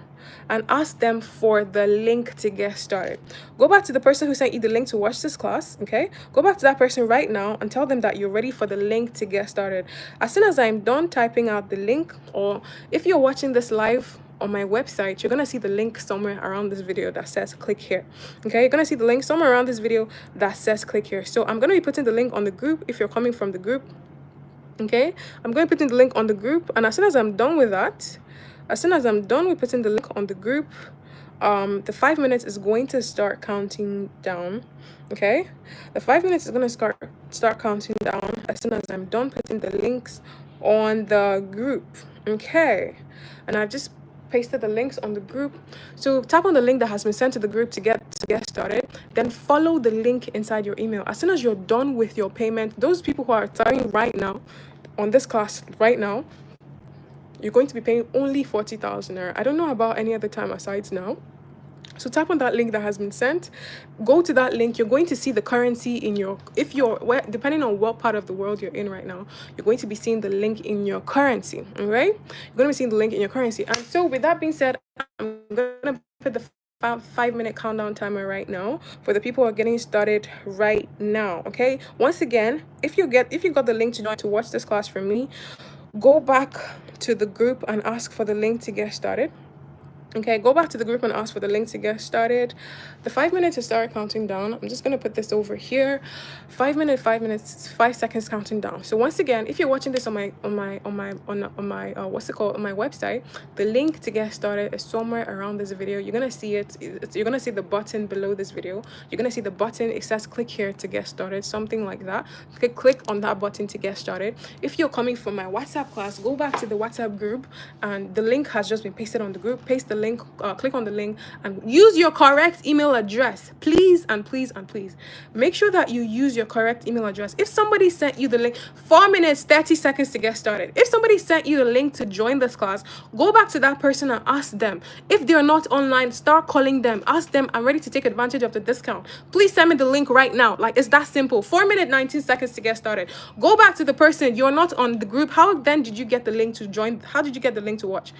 and ask them for the link to get started. Go back to the person who sent you the link to watch this class, okay? Go back to that person right now and tell them that you're ready for the link to get started. As soon as I'm done typing out the link, or if you're watching this live on my website, you're gonna see the link somewhere around this video that says click here. Okay, you're gonna see the link somewhere around this video that says click here. So I'm gonna be putting the link on the group if you're coming from the group. Okay, I'm going to put in the link on the group, and as soon as I'm done with that, as soon as I'm done with putting the link on the group, the 5 minutes is going to start counting down. Okay, the 5 minutes is going to start counting down as soon as I'm done putting the links on the group. Okay, and I've just pasted the links on the group. So tap on the link that has been sent to the group to get started. Then follow the link inside your email. As soon as you're done with your payment, those people who are starting right now on this class right now, you're going to be paying only 40,000 naira. I don't know about any other time aside now. So tap on that link that has been sent. Go to that link. You're going to see the currency in your, depending on what part of the world you're in right now, you're going to be seeing the link in your currency. All right, you're going to be seeing the link in your currency. And so with that being said, I'm going to put the 5-minute countdown timer right now for the people who are getting started right now. Okay, once again, if you got the link to join to watch this class from me, go back to the group and ask for the link to get started. Okay, go back to the group and ask for the link to get started. The 5 minutes to start counting down. I'm just gonna put this over here. 5 minutes, 5 seconds counting down. So once again, if you're watching this on my what's it called, on my website, the link to get started is somewhere around this video. You're gonna see it. You're gonna see the button below this video. You're gonna see the button. It says click here to get started, something like that. Click on that button to get started. If you're coming from my WhatsApp class, go back to the WhatsApp group, and the link has just been pasted on the group. Paste the link, click on the link, and use your correct email address. Please and please and please make sure that you use your correct email address. If somebody sent you the link, 4 minutes 30 seconds to get started. If somebody sent you the link to join this class, go back to that person and ask them. If they're not online, start calling them. Ask them, I'm ready to take advantage of the discount. Please send me the link right now. Like, it's that simple. 4 minutes 19 seconds to get started. Go back to the person. You're not on the group. How then did you get the link to join? How did you get the link to watch?